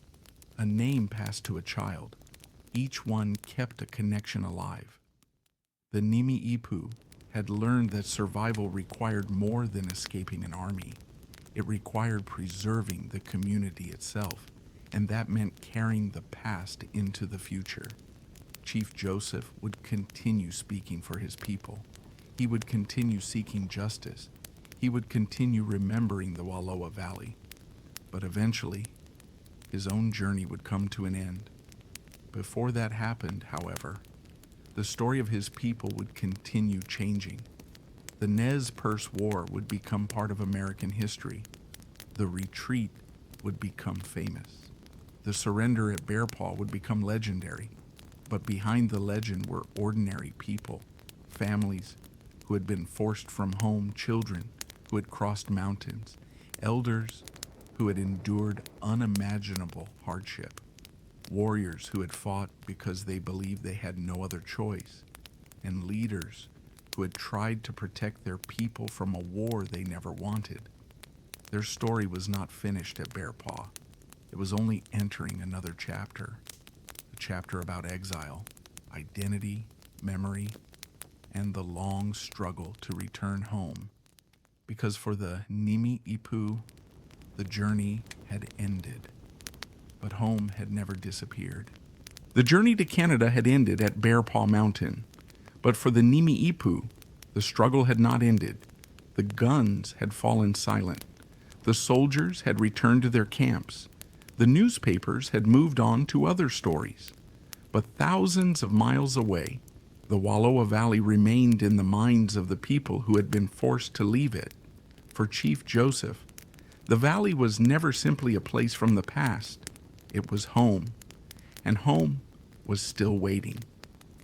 a name passed to a child. Each one kept a connection alive. The Nimi'ipuu had learned that survival required more than escaping an army. It required preserving the community itself, and that meant carrying the past into the future. Chief Joseph would continue speaking for his people. He would continue seeking justice. He would continue remembering the Wallowa Valley. But eventually, his own journey would come to an end. Before that happened, however, the story of his people would continue changing. The Nez Perce War would become part of American history. The retreat would become famous. The surrender at Bear Paw would become legendary. But behind the legend were ordinary people, families who had been forced from home, children who had crossed mountains, elders who had endured unimaginable hardship, warriors who had fought because they believed they had no other choice, and leaders who had tried to protect their people from a war they never wanted. Their story was not finished at Bear Paw. It was only entering another chapter, a chapter about exile, identity, memory, and the long struggle to return home. Because for the Nimi'ipuu, the journey had ended, but home had never disappeared. The journey to Canada had ended at Bear Paw Mountain, but for the Nimi'ipuu, the struggle had not ended. The guns had fallen silent. The soldiers had returned to their camps. The newspapers had moved on to other stories. But thousands of miles away, the Wallowa Valley remained in the minds of the people who had been forced to leave it. For Chief Joseph, the valley was never simply a place from the past. It was home, and home was still waiting.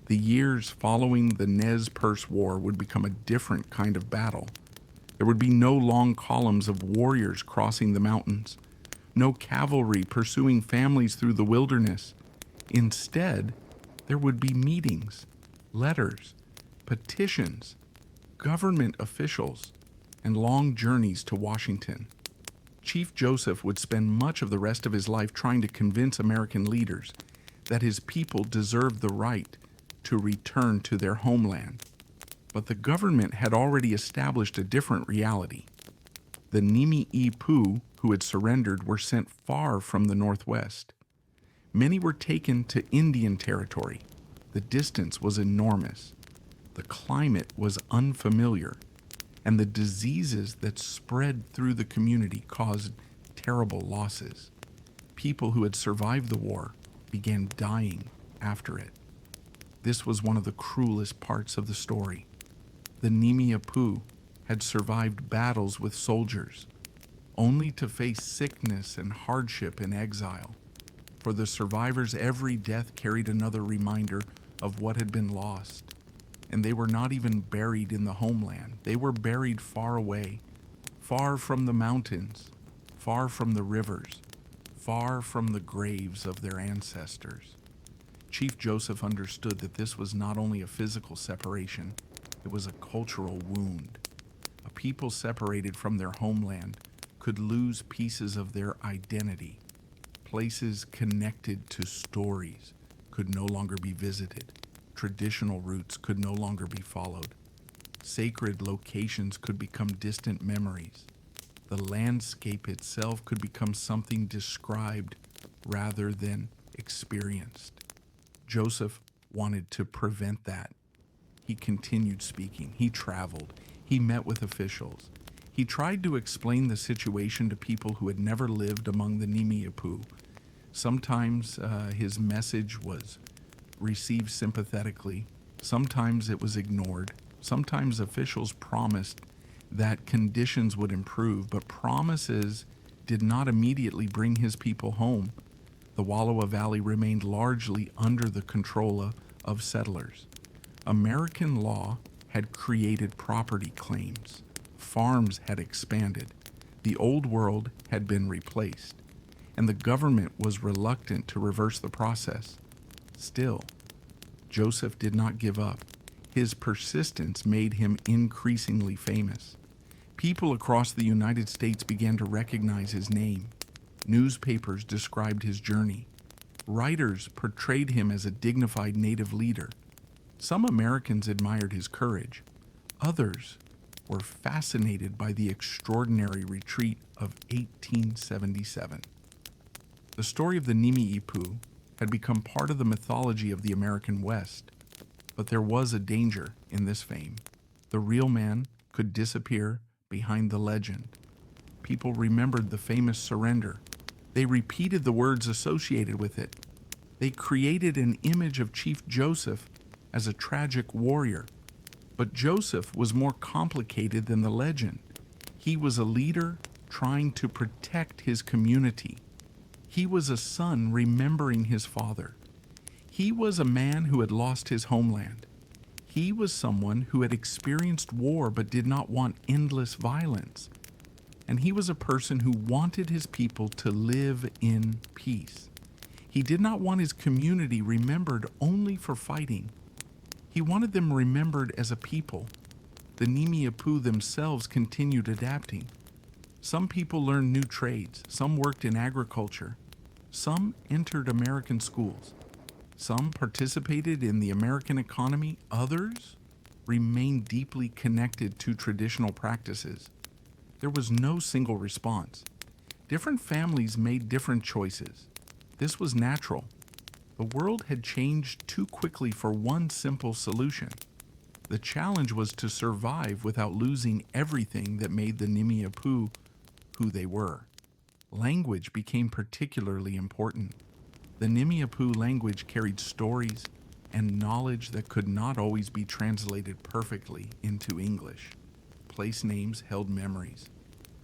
The years following the Nez Perce War would become a different kind of battle. There would be no long columns of warriors crossing the mountains, no cavalry pursuing families through the wilderness. Instead, there would be meetings, letters, petitions, government officials, and long journeys to Washington. Chief Joseph would spend much of the rest of his life trying to convince American leaders that his people deserved the right to return to their homeland. But the government had already established a different reality. The Nimi'ipuu who had surrendered were sent far from the Northwest. Many were taken to Indian territory. The distance was enormous. The climate was unfamiliar, and the diseases that spread through the community caused terrible losses. People who had survived the war began dying after it. This was one of the cruelest parts of the story. The Nimi'ipuu had survived battles with soldiers, only to face sickness and hardship in exile. For the survivors, every death carried another reminder of what had been lost. And they were not even buried in the homeland. They were buried far away, far from the mountains, far from the rivers, far from the graves of their ancestors. Chief Joseph understood that this was not only a physical separation, it was a cultural wound. A people separated from their homeland could lose pieces of their identity. Places connected to stories could no longer be visited. Traditional routes could no longer be followed. Sacred locations could become distant memories. The landscape itself could become something described rather than experienced. Joseph wanted to prevent that. He continued speaking. He traveled. He met with officials. He tried to explain the situation to people who had never lived among the Nimi'ipuu. Sometimes his message was received sympathetically. Sometimes it was ignored. Sometimes officials promised that conditions would improve, but promises did not immediately bring his people home. The Wallowa Valley remained largely under the control of settlers. American law had created property claims. Farms had expanded. The old world had been replaced, and the government was reluctant to reverse the process. Still, Joseph did not give up. His persistence made him increasingly famous. People across the United States began to recognize his name. Newspapers described his journey. Writers portrayed him as a dignified native leader. Some Americans admired his courage. Others were fascinated by the extraordinary retreat of 1877. The story of the Nimi'ipuu had become part of the mythology of the American West, but there was a danger in this fame. The real man could disappear behind the legend. People remembered the famous surrender. They repeated the words associated with it. They created an image of Chief Joseph as a tragic warrior. But Joseph was more complicated than the legend. He was a leader trying to protect his community. He was a son remembering his father. He was a man who had lost his homeland. He was someone who had experienced war but did not want endless violence. and he was a person who wanted his people to live in peace. He did not want his community remembered only for fighting. He wanted them remembered as a people. The Nimi'ipuu themselves continued adapting. Some people learned new trades, some worked in agriculture, some entered American schools, some participated in the American economy, others remained deeply connected to traditional practices. There was no single response. Different families made different choices. This was natural. The world had changed too quickly for one simple solution. The challenge was to survive without losing everything that made the Nimi'ipuu who they were. Language became particularly important. The Nimi'ipuu language carried stories and knowledge that could not always be translated perfectly into English. Place names held memories.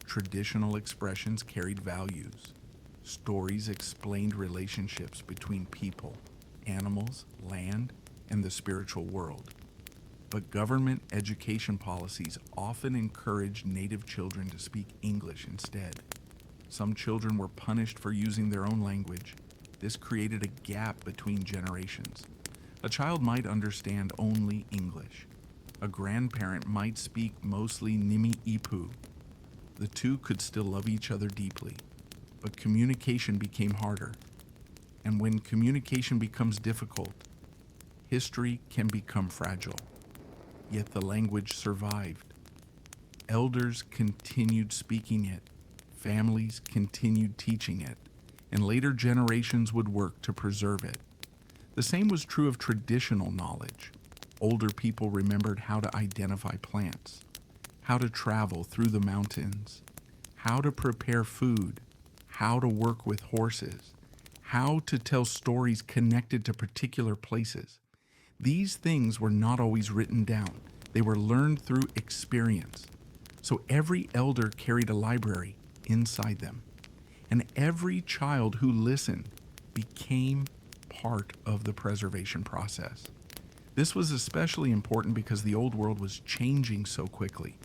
Traditional expressions carried values. Stories explained relationships between people, animals, land, and the spiritual world. But government education policies often encouraged native children to speak English instead. Some children were punished for using their own language. This created a gap between generations. A child might understand only English. A grandparent might speak mostly Nimi'ipuu. The two could still love each other deeply, but communication became harder. And when communication becomes difficult, history can become fragile. Yet the language survived. Elders continued speaking it, families continued teaching it, and later generations would work to preserve it. The same was true of traditional knowledge. Older people remembered how to identify plants, how to travel through the mountains, how to prepare food, how to work with horses, how to tell stories connected to particular places. These things were not always written down. They were learned through experience. So every elder carried a library inside them, and every child who listened became part of the preservation process. This was especially important because the old world was changing so quickly.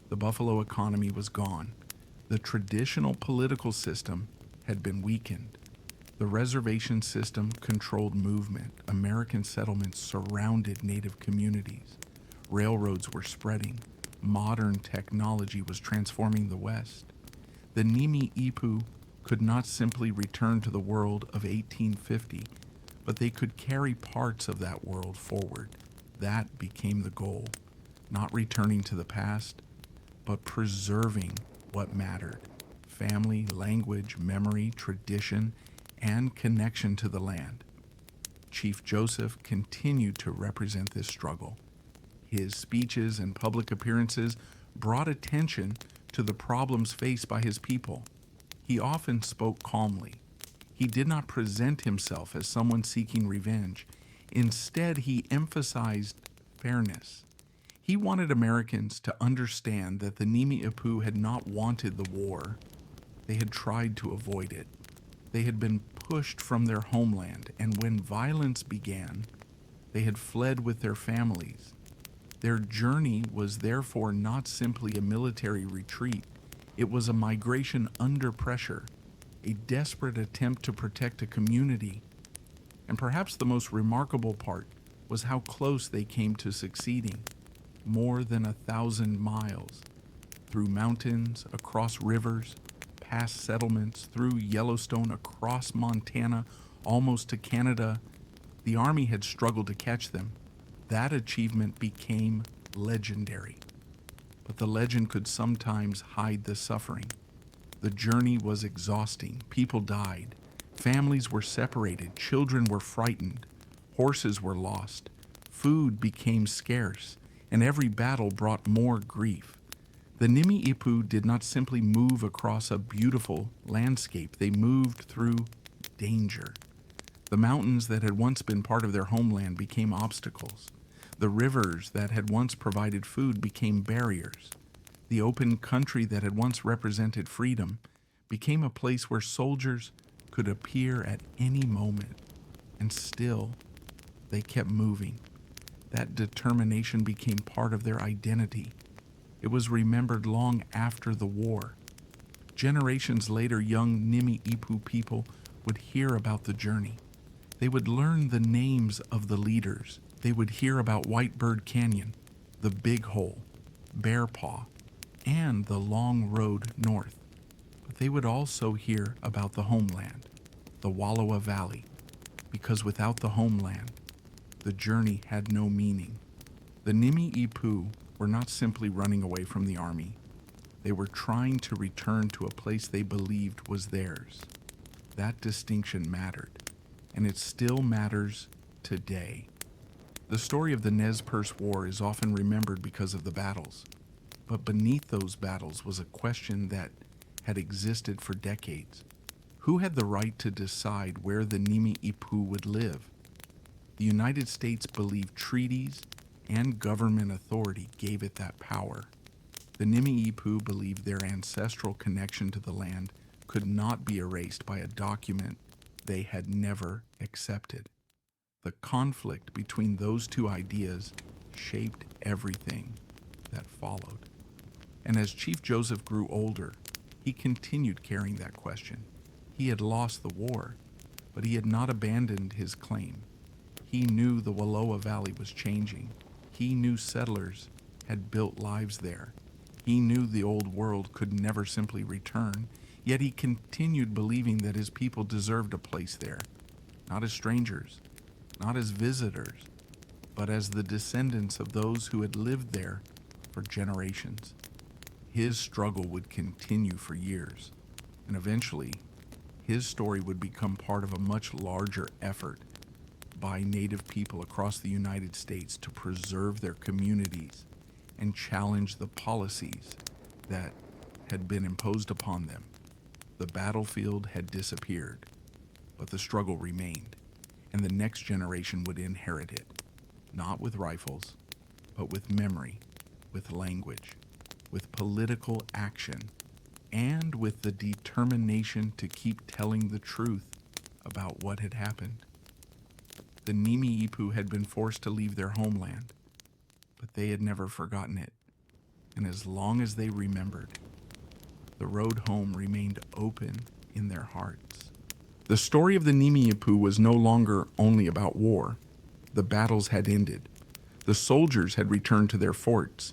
The buffalo economy was gone. The traditional political system had been weakened. The reservation system controlled movement. American settlements surrounded native communities. Railroads were spreading. Modern technology was transforming the West. The Nimi'ipuu could not simply return to the world of 1850, but they could carry parts of that world forward. That became the goal, not returning to the past, but preserving what mattered: family, language, memory, tradition, and connection to the land. Chief Joseph continued to represent this struggle. His speeches and public appearances brought attention to the problems faced by his people. He often spoke calmly. He did not present himself as someone seeking revenge. Instead, he emphasized fairness. He wanted Americans to understand that the Nimi'ipuu had not wanted the war. They had tried to avoid it. They had been pushed from their homeland, and when violence began, they had fled with their families. Their journey was therefore not simply a military retreat. It was a migration under pressure, a desperate attempt to protect a community. And perhaps the most remarkable part was how close they came to succeeding. More than 1,000 miles, through mountains, across rivers, past settlements, through Yellowstone, across Montana, almost to Canada. The Army had struggled to catch them. That achievement became legendary. But the legend could sometimes hide the suffering. The journey was exhausting. People died. Families were separated. Children were frightened. Horses were lost. Food became scarce, and every battle brought more grief. The Nimi'ipuu did not simply move across a beautiful landscape. They moved through danger. The mountains that had once been part of their homeland became obstacles. The rivers that had once provided food became barriers. The open country that had once represented freedom became a place where soldiers could appear at any moment. And still, they kept moving. That determination became part of their identity. It was remembered long after the war. Generations later, young Nimi'ipuu people would hear about the journey. They would learn the names of the leaders. They would hear about Whitebird Canyon, the Big Hole, Bear Paw, and the long road north. But they would also hear about the homeland, the Wallowa Valley, because without the homeland, the journey had no meaning. The Nimi'ipuu were not simply running away from the army. They were trying to return to a place they believed was theirs. That distinction mattered, and it still matters today. The story of the Nez Perce War is often remembered because of the battles, but beneath those battles was a question that had existed for decades. Who had the right to decide where the Nimi'ipuu would live? The United States believed treaties and government authority gave it that power. The Nimi'ipuu believed their ancestral connection to the land could not be erased by a document they had never accepted. The conflict between those two ideas shaped everything that followed. And as Chief Joseph grew older, he continued carrying that question. He had lost the war, but he had not abandoned his claim. He knew the Wallowa Valley was changing. He knew settlers had built lives there. He knew the old world could never simply return, yet he continued believing that his people deserved a place there, not as strangers, not as visitors, but as the descendants of those who had lived there for generations. His struggle would continue for years, and eventually, his story would become part of a much larger effort by Native people across the United States to preserve their communities and challenge the policies that had been imposed upon them. The battlefield had disappeared, but the struggle remained, and the next generation would inherit it, not with rifles, but with memory, with language, with political action, and with the determination to keep telling the truth about what had happened. The Nimi'ipuu had been forced to leave their homeland, but they had never forgotten it, and as long as they remembered, the road home remained open in their hearts. The story of the Nimi'ipuu was no longer only about war. The battles had ended. The soldiers had returned to their forts.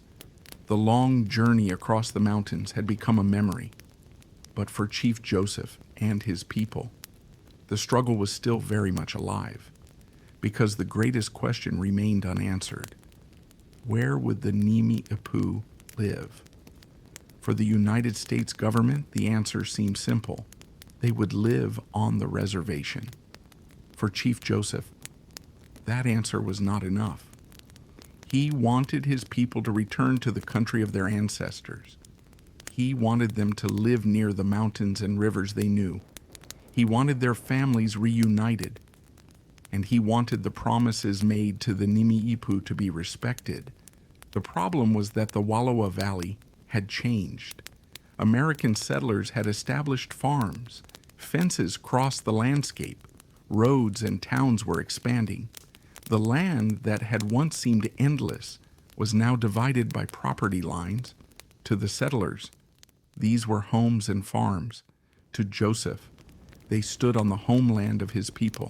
The long journey across the mountains had become a memory. But for Chief Joseph and his people, the struggle was still very much alive, because the greatest question remained unanswered. Where would the Nimi'ipuu live? For the United States government, the answer seemed simple. They would live on the reservation. For Chief Joseph, that answer was not enough. He wanted his people to return to the country of their ancestors. He wanted them to live near the mountains and rivers they knew. He wanted their families reunited, and he wanted the promises made to the Nimi'ipuu to be respected. The problem was that the Wallowa Valley had changed. American settlers had established farms. Fences crossed the landscape. Roads and towns were expanding. The land that had once seemed endless was now divided by property lines. To the settlers, these were homes and farms. To Joseph, they stood on the homeland of his people.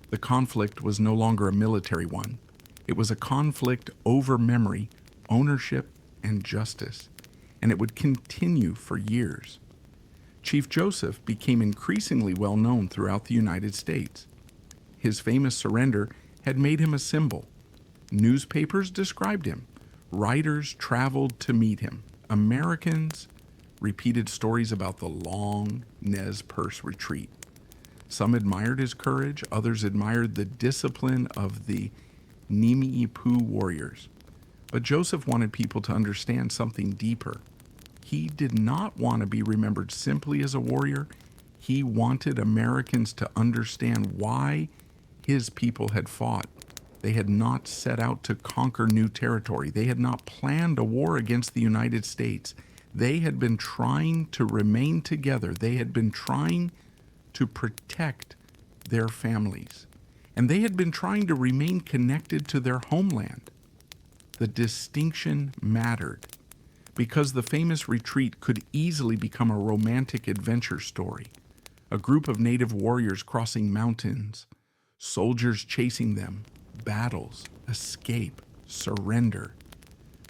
The conflict was no longer a military one. It was a conflict over memory, ownership, and justice, and it would continue for years. Chief Joseph became increasingly well known throughout the United States. His famous surrender had made him a symbol. Newspapers described him. Writers traveled to meet him. Americans repeated stories about the long Nez Perce retreat. Some admired his courage, others admired the discipline of the Nimi'ipuu warriors. But Joseph wanted people to understand something deeper. He did not want to be remembered simply as a warrior. He wanted Americans to understand why his people had fought. They had not set out to conquer new territory. They had not planned a war against the United States. They had been trying to remain together. They had been trying to protect their families. And they had been trying to remain connected to their homeland. The distinction mattered. because the famous retreat could easily become a romantic adventure story. A group of native warriors crossing mountains, soldiers chasing them, battles, escape, surrender.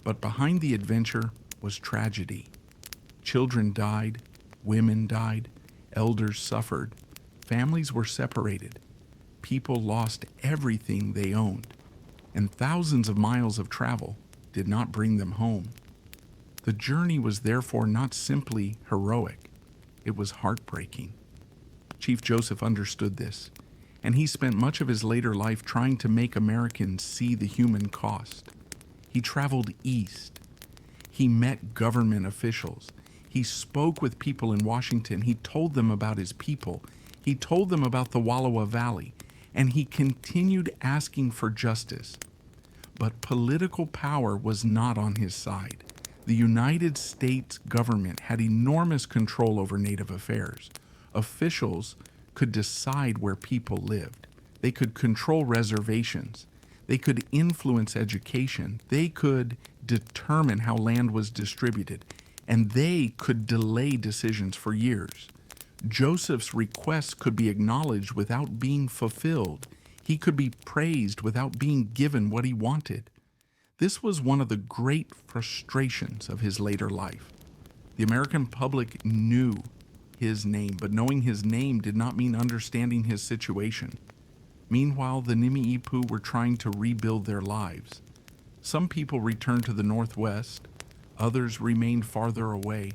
But behind the adventure was tragedy. Children died, women died, elders suffered, families were separated, people lost everything they owned, and thousands of miles of travel did not bring them home. The journey was therefore not simply heroic, it was heartbreaking. Chief Joseph understood this, and he spent much of his later life trying to make Americans see the human cost. He traveled east. He met government officials. He spoke with people in Washington. He told them about his people. He told them about the Wallowa Valley, and he continued asking for justice. But political power was not on his side. The United States government had enormous control over Native affairs. Officials could decide where people lived. They could control reservations. They could influence education. They could determine how land was distributed. And they could delay decisions for years. Joseph's requests could be acknowledged without being fulfilled. He could be praised without being given what he wanted. This was one of the great frustrations of his later life. The American public knew his name, but knowing his name did not mean understanding his situation. Meanwhile, the Nimi'ipuu were trying to rebuild their lives. Some people returned to the Northwest, others remained farther away.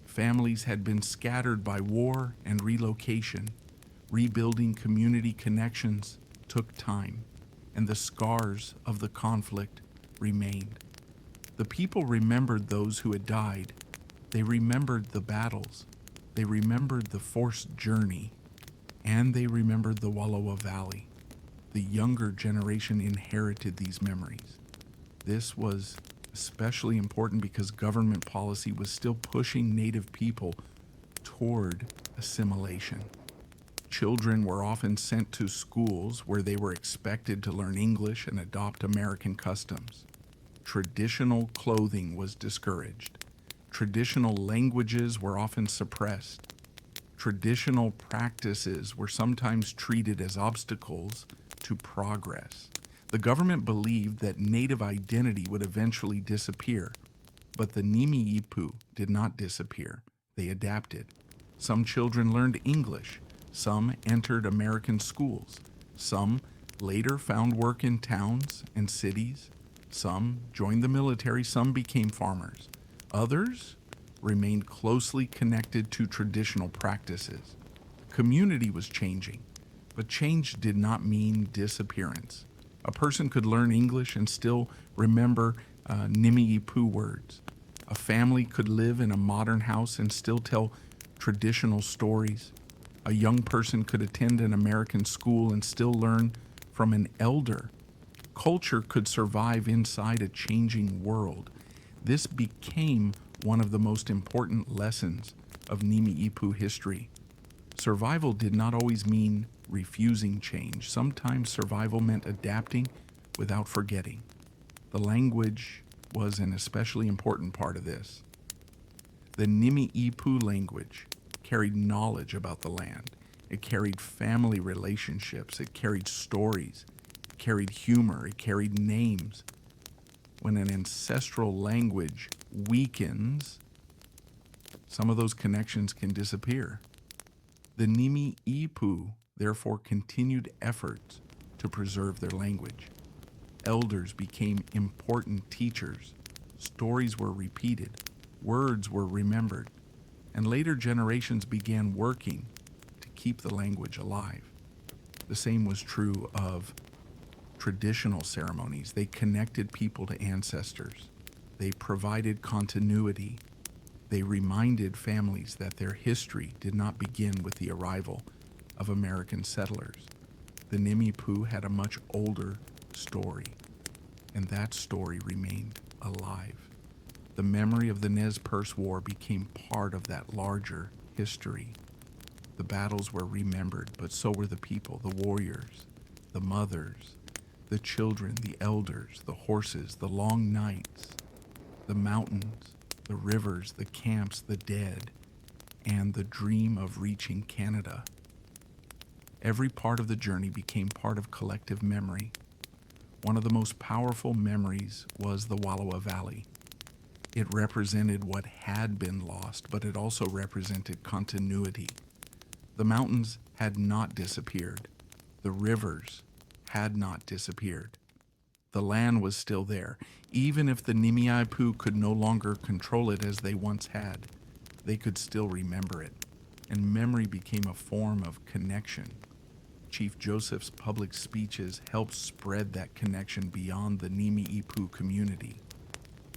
Families had been scattered by war and relocation. Rebuilding community connections took time, and the scars of the conflict remained. The people remembered those who had died. They remembered the battles. They remembered the forced journey, and they remembered the Wallowa Valley. The younger generation inherited these memories. This was especially important because government policy was still pushing Native people toward assimilation. Children were often sent to schools where they were expected to learn English and adopt American customs. Traditional clothing was discouraged. Traditional languages were often suppressed. Traditional practices were sometimes treated as obstacles to progress. The government believed that Native identity would eventually disappear, but the Nimi'ipuu did not disappear. They adapted. Some children learned English. Some entered American schools. Some later found work in towns and cities. Some joined the military. Some became farmers. Others remained closely connected to traditional practices. Community was changing, but change did not mean disappearance. A person could learn English and still remember Nimi'ipuu words. A family could live in a modern house and still tell traditional stories. A young person could attend an American school and still learn from an elder. Culture could survive inside a changing world. This became one of the most important lessons of Nimi'ipuu history. Survival did not always mean refusing change. Sometimes survival meant adapting without forgetting. The language was an especially important part of this. The Nimi'ipuu language carried knowledge about the land. It carried family relationships. It carried stories. It carried humor. It carried names. When an ancestral language weakens, some of those connections can disappear. The Nimi'ipuu therefore continued efforts to preserve their language. Elders became important teachers. Stories were repeated. Words were remembered. And later generations began working to keep the language alive. The same was true of traditional ceremonies. They connected people to ancestors. They provided continuity. They reminded families that their history did not begin with the arrival of American settlers. The Nimi'ipuu had a much older story, and that story remained alive. The memory of the Nez Perce War became part of that larger history. The battles were remembered, but so were the people, the warriors, the mothers, the children, the elders, the horses, the long nights, the mountains, the rivers, the camps, the dead, and the dream of reaching Canada. Every part of the journey became part of collective memory. One of the most powerful memories was the Wallowa Valley. It represented what had been lost, but it also represented continuity. The mountains had not disappeared. The rivers had not disappeared. The land was still there. Even if the Nimi'ipuu could no longer control it as they once had, they could still remember it, and memory became a form of connection. Chief Joseph's public speeches helped spread that connection beyond the Nimi'ipuu community.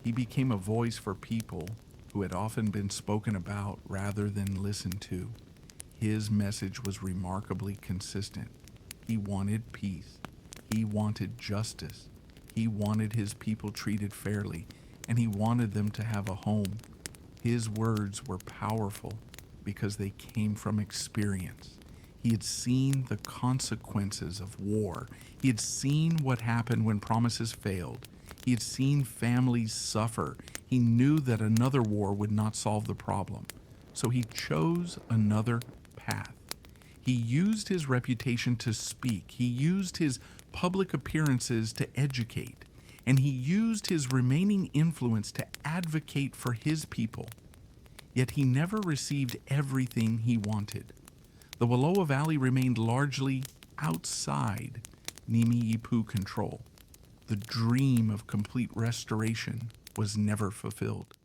He became a voice for people who had often been spoken about rather than listened to. His message was remarkably consistent. He wanted peace. He wanted justice. He wanted his people treated fairly, and he wanted them to have a home. His words were powerful because they came from experience. He had seen the consequences of war. He had seen what happened when promises failed. He had seen families suffer. He knew that another war would not solve the problem. So he chose another path. He used his reputation to speak. He used his public appearances to educate. And he used his remaining influence to advocate for his people. Yet he never received everything he wanted. The Wallowa Valley remained largely outside Nimi'ipuu control. The dream of complete restoration was never fulfilled.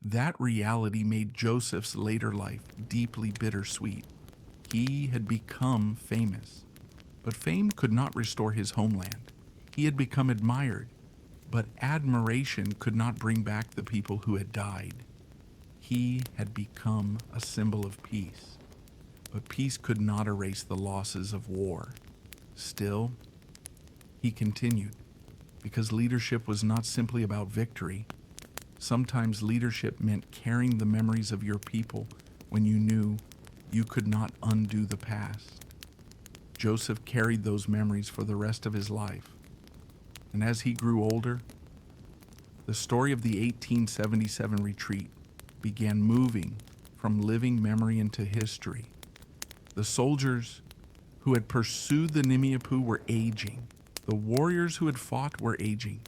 That reality made Joseph's later life deeply bittersweet. He had become famous, but fame could not restore his homeland. He had become admired, but admiration could not bring back the people who had died. He had become a symbol of peace, but peace could not erase the losses of war. Still, he continued, because leadership was not simply about victory. Sometimes leadership meant carrying the memories of your people when you knew you could not undo the past. Joseph carried those memories for the rest of his life. And as he grew older, the story of the 1877 retreat began moving from living memory into history. The soldiers who had pursued the Nimi'ipuu were aging. The warriors who had fought were aging.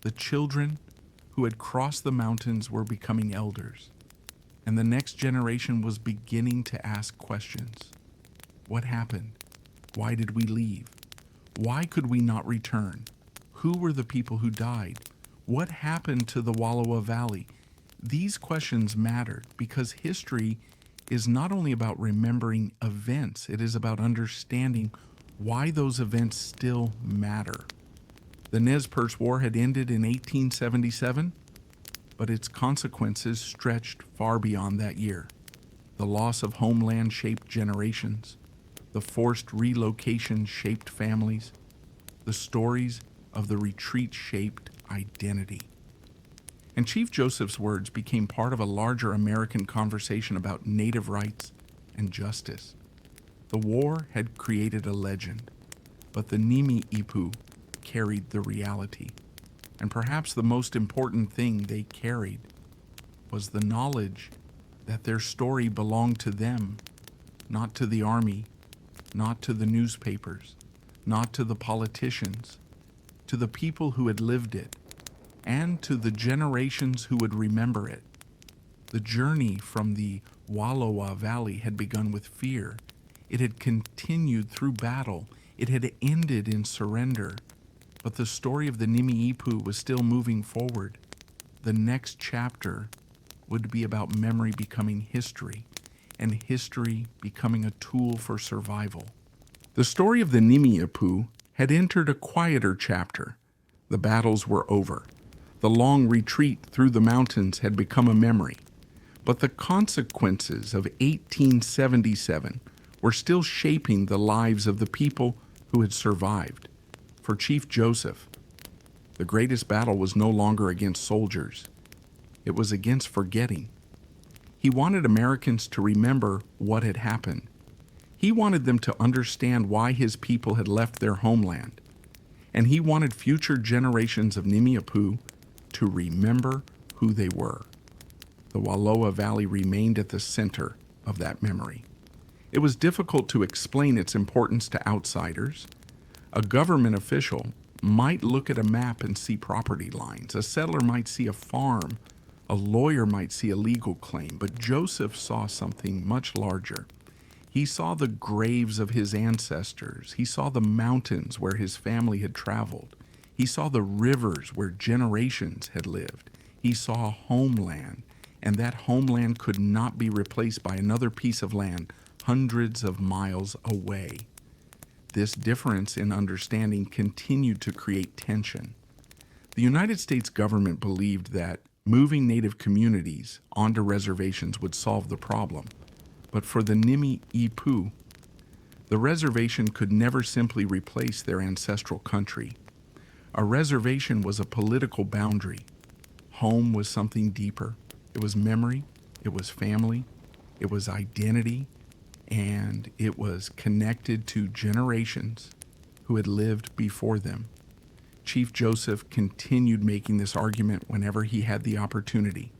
The children who had crossed the mountains were becoming elders. And the next generation was beginning to ask questions. What happened? Why did we leave? Why could we not return? Who were the people who died? What happened to the Wallowa Valley? These questions mattered because history is not only about remembering events, it is about understanding why those events still matter. The Nez Perce War had ended in 1877, but its consequences stretched far beyond that year. The loss of homeland shaped generations. The forced relocation shaped families. The stories of the retreat shaped identity. And Chief Joseph's words became part of a larger American conversation about native rights and justice. The war had created a legend, but the Nimi'ipuu carried the reality. And perhaps the most important thing they carried was the knowledge that their story belonged to them, not to the army, not to the newspapers, not to the politicians, to the people who had lived it, and to the generations who would remember it. The journey from the Wallowa Valley had begun with fear. It had continued through battle. It had ended in surrender. But the story of the Nimi'ipuu was still moving forward. The next chapter would be about memory becoming history, and history becoming a tool for survival. The story of the Nimi'ipuu had entered a quieter chapter. The battles were over. The long retreat through the mountains had become a memory. But the consequences of 1877 were still shaping the lives of the people who had survived. For Chief Joseph, the greatest battle was no longer against soldiers. It was against forgetting. He wanted Americans to remember what had happened. He wanted them to understand why his people had left their homeland. And he wanted future generations of Nimi'ipuu to remember who they were. the Wallowa Valley remained at the center of that memory. It was difficult to explain its importance to outsiders. A government official might look at a map and see property lines. A settler might see a farm. A lawyer might see a legal claim. But Joseph saw something much larger. He saw the graves of his ancestors. He saw the mountains where his family had traveled. He saw the rivers where generations had lived. He saw a homeland, and that homeland could not be replaced by another piece of land hundreds of miles away. This difference in understanding continued to create tension. The United States government believed that moving Native communities onto reservations would solve the problem. But for the Nimi'ipuu, the reservation could never simply replace their ancestral country. A reservation was a political boundary. Home was something deeper. It was memory, it was family, it was identity, and it was connected to generations who had lived before them. Chief Joseph continued making this argument whenever he had the opportunity.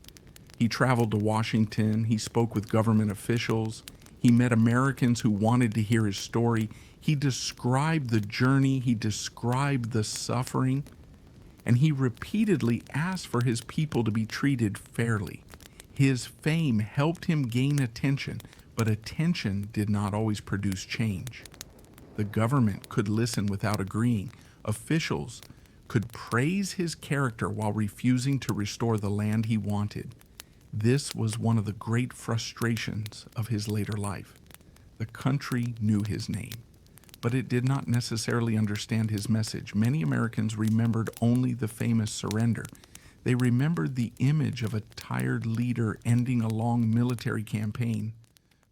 He traveled to Washington, he spoke with government officials, he met Americans who wanted to hear his story. He described the journey, he described the suffering, and he repeatedly asked for his people to be treated fairly. His fame helped him gain attention, but attention did not always produce change. The government could listen without agreeing. Officials could praise his character while refusing to restore the land he wanted. This was one of the great frustrations of his later life. The country knew his name, but it did not necessarily understand his message. Many Americans remembered only the famous surrender. They remembered the image of a tired leader ending a long military campaign.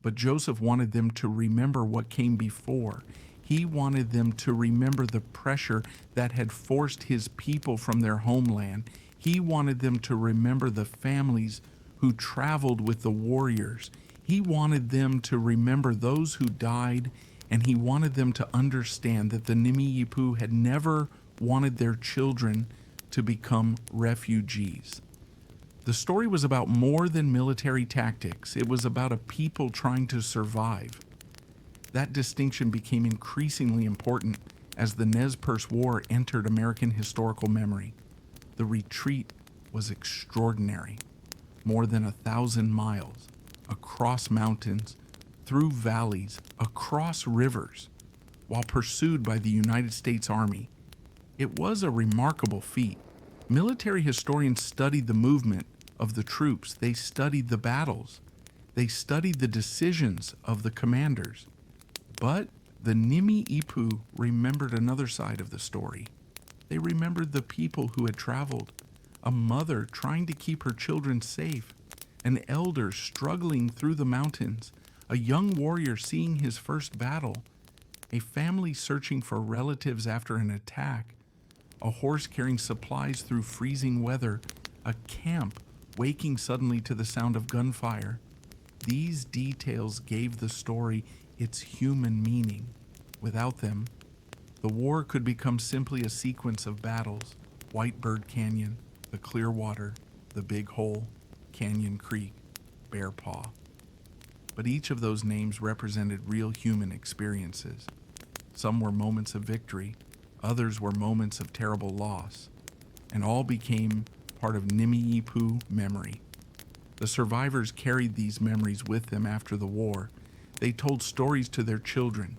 But Joseph wanted them to remember what came before. He wanted them to remember the pressure that had forced his people from their homeland. He wanted them to remember the families who traveled with the warriors. He wanted them to remember those who died, and he wanted them to understand that the Nimi'ipuu had never wanted their children to become refugees. The story was about more than military tactics. It was about a people trying to survive. That distinction became increasingly important as the Nez Perce War entered American historical memory. The retreat was extraordinary. More than 1,000 miles, across mountains, through valleys, across rivers, while pursued by the United States Army. It was a remarkable feat. Military historians studied the movement of the troops. They studied the battles. They studied the decisions of the commanders. But the Nimi'ipuu remembered another side of the story. They remembered the people who had traveled. A mother trying to keep her children safe, an elder struggling through the mountains, a young warrior seeing his first battle, a family searching for relatives after an attack, a horse carrying supplies through freezing weather, a camp waking suddenly to the sound of gunfire. These details gave the story its human meaning. Without them, the war could become simply a sequence of battles: White Bird Canyon, the Clearwater, the Big Hole, Canyon Creek, Bear Paw. But each of those names represented real human experiences. Some were moments of victory, others were moments of terrible loss, and all became part of Nimi'ipuu memory. The survivors carried these memories with them after the war. They told stories to their children.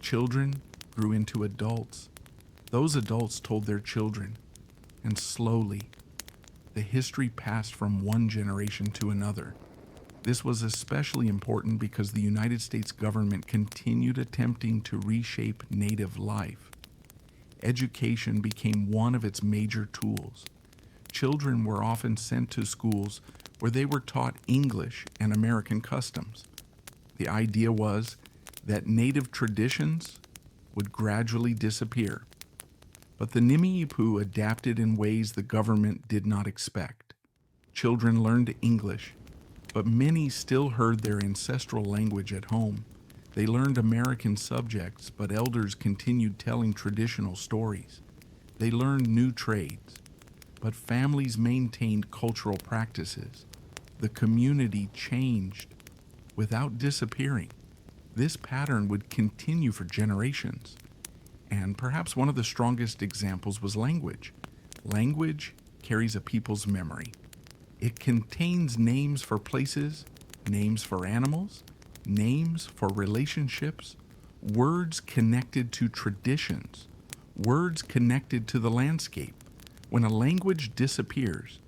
Children grew into adults. Those adults told their children, and slowly, the history passed from one generation to another. This was especially important because the United States government continued attempting to reshape Native life. Education became one of its major tools. Children were often sent to schools where they were taught English and American customs. The idea was that Native traditions would gradually disappear. But the Nimi'ipuu adapted in ways the government did not expect. Children learned English, but many still heard their ancestral language at home. They learned American subjects, but elders continued telling traditional stories. They learned new trades, but families maintained cultural practices. the community changed without disappearing. This pattern would continue for generations. And perhaps one of the strongest examples was language. Language carries a people's memory. It contains names for places, names for animals, names for relationships, words connected to traditions, words connected to the landscape. When a language disappears,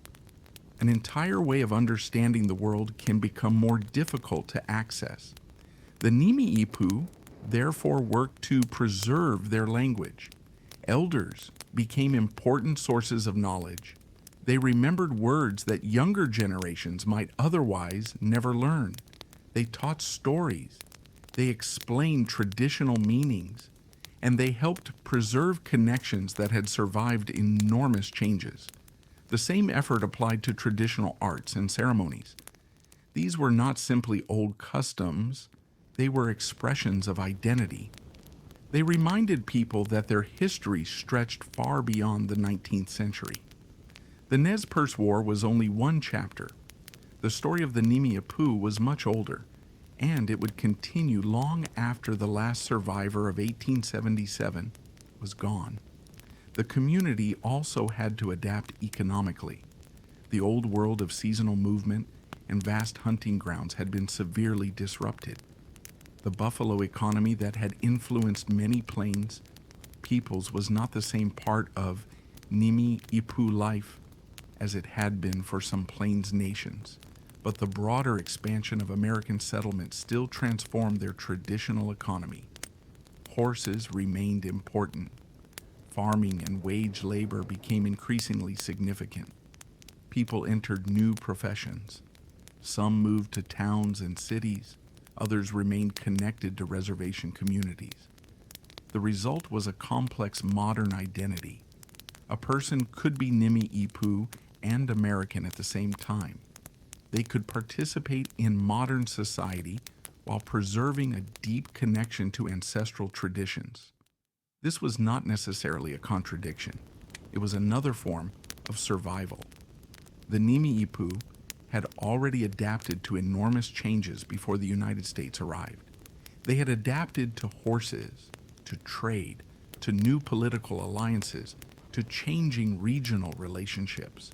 an entire way of understanding the world can become more difficult to access. The Nimi'ipuu therefore worked to preserve their language. Elders became important sources of knowledge. They remembered words that younger generations might otherwise never learn. They taught stories. They explained traditional meanings. And they helped preserve connections that had survived enormous changes. The same effort applied to traditional arts and ceremonies. These were not simply old customs, they were expressions of identity. They reminded people that their history stretched far beyond the 19th century. The Nez Perce War was only one chapter. The story of the Nimi'ipuu was much older, and it would continue long after the last survivor of 1877 was gone. The community also had to adapt economically. The old world of seasonal movement and vast hunting grounds had been severely disrupted. The buffalo economy that had influenced many plains peoples was not the same part of Nimi'ipuu life as it had been for some plains nations, but the broader expansion of American settlement still transformed their traditional economy. Horses remained important. Farming and wage labor became increasingly significant. People entered new professions. Some moved to towns and cities. Others remained connected to reservation communities. The result was a complex modern identity. A person could be Nimi'ipuu and American at the same time. They could participate in modern society while preserving a deep connection to ancestral traditions. This was not necessarily a contradiction. It was another form of survival. The Nimi'ipuu had already adapted to enormous changes before the United States arrived. They had adapted to horses, to trade, to new political alliances, to changing regional relationships.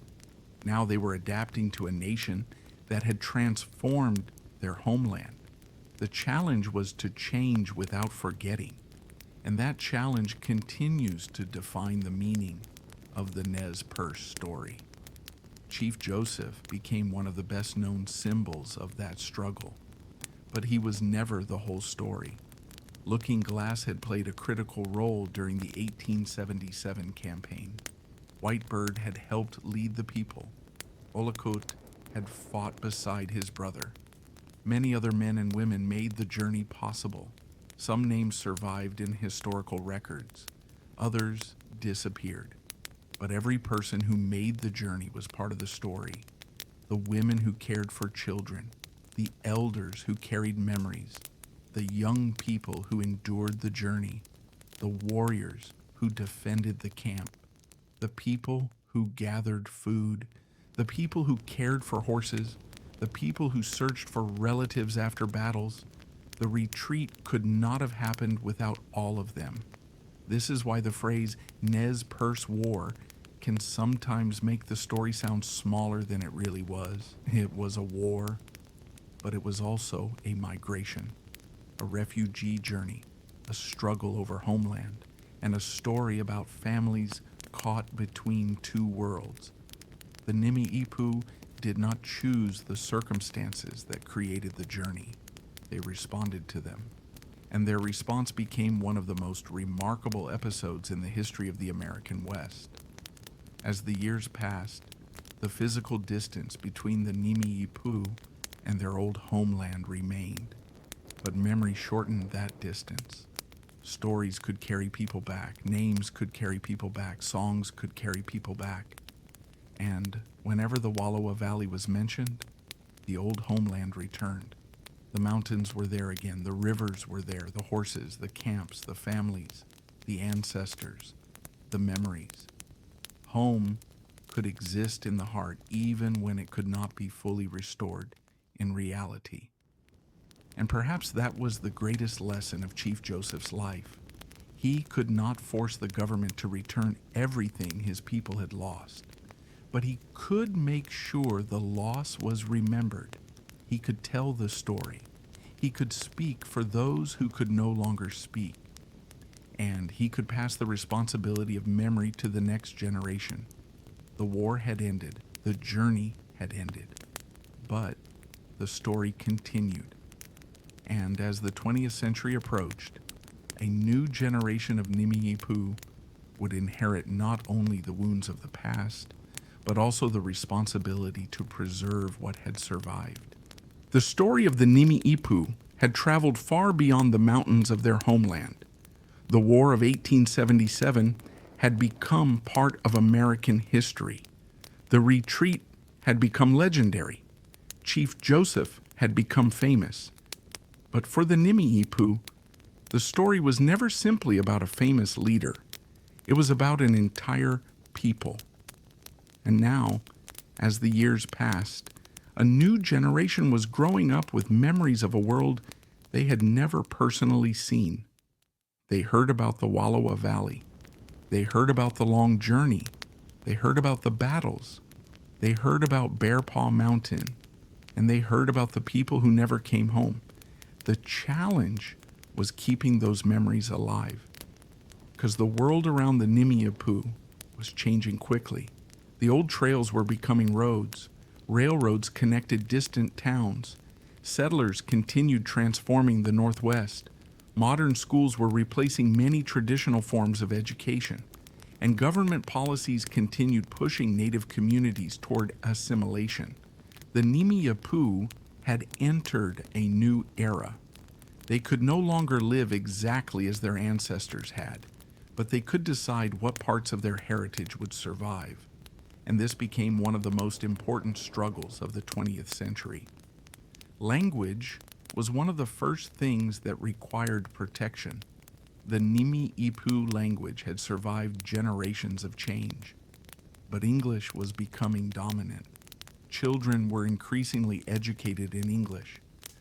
Now they were adapting to a nation that had transformed their homeland. The challenge was to change without forgetting, and that challenge continues to define the meaning of the Nez Perce story. Chief Joseph became one of the best-known symbols of that struggle, but he was never the whole story. Looking Glass had played a critical role during the 1877 campaign. Whitebird had helped lead the people. Olakut had fought beside his brother. Many other men and women made the journey possible. Some names survived in historical records. Others disappeared. But every person who made the journey was part of the story. The women who cared for children, the elders who carried memories, the young people who endured the journey, the warriors who defended the camp, the people who gathered food, the people who cared for horses, the people who searched for relatives after battles. The retreat could not have happened without all of them. This is why the phrase Nez Perce War can sometimes make the story sound smaller than it really was. It was a war, but it was also a migration, a refugee journey, a struggle over homeland, and a story about families caught between two worlds. The Nimi'ipuu did not choose the circumstances that created the journey. They responded to them, and their response became one of the most remarkable episodes in the history of the American West. As the years passed, the physical distance between the Nimi'ipuu and their old homeland remained, but memory shortened that distance. Stories could carry people back, names could carry people back, songs could carry people back. And whenever the Wallowa Valley was mentioned, the old homeland returned. The mountains were there again, the rivers were there, the horses, the camps, the families, the ancestors, the memories. Home could exist in the heart even when it could not be fully restored in reality. And perhaps that was the greatest lesson of Chief Joseph's life. He could not force the government to return everything his people had lost, but he could make sure the loss was remembered. He could tell the story. He could speak for those who could no longer speak. And he could pass the responsibility of memory to the next generation. The war had ended. The journey had ended. But the story continued. And as the 20th century approached, a new generation of Nimi'ipuu would inherit not only the wounds of the past, but also the responsibility to preserve what had survived. The story of the Nimi'ipuu had traveled far beyond the mountains of their homeland. The War of 1877 had become part of American history. The retreat had become legendary. Chief Joseph had become famous. But for the Nimi'ipuu, the story was never simply about a famous leader. It was about an entire people. And now, as the years passed, a new generation was growing up with memories of a world they had never personally seen. They heard about the Wallowa Valley. They heard about the long journey. They heard about the battles. They heard about Bear Paw Mountain. And they heard about the people who never came home. The challenge was keeping those memories alive, because the world around the Nimi'ipuu was changing quickly. The old trails were becoming roads. Railroads connected distant towns. Settlers continued transforming the Northwest. Modern schools were replacing many traditional forms of education, and government policies continued pushing Native communities toward assimilation. The Nimi'ipuu had entered a new era. They could no longer live exactly as their ancestors had, but they could decide what parts of their heritage would survive. And this became one of the most important struggles of the 20th century. Language was one of the first things that required protection. The Nimi'ipuu language had survived generations of change, but English was becoming dominant. Children were increasingly educated in English.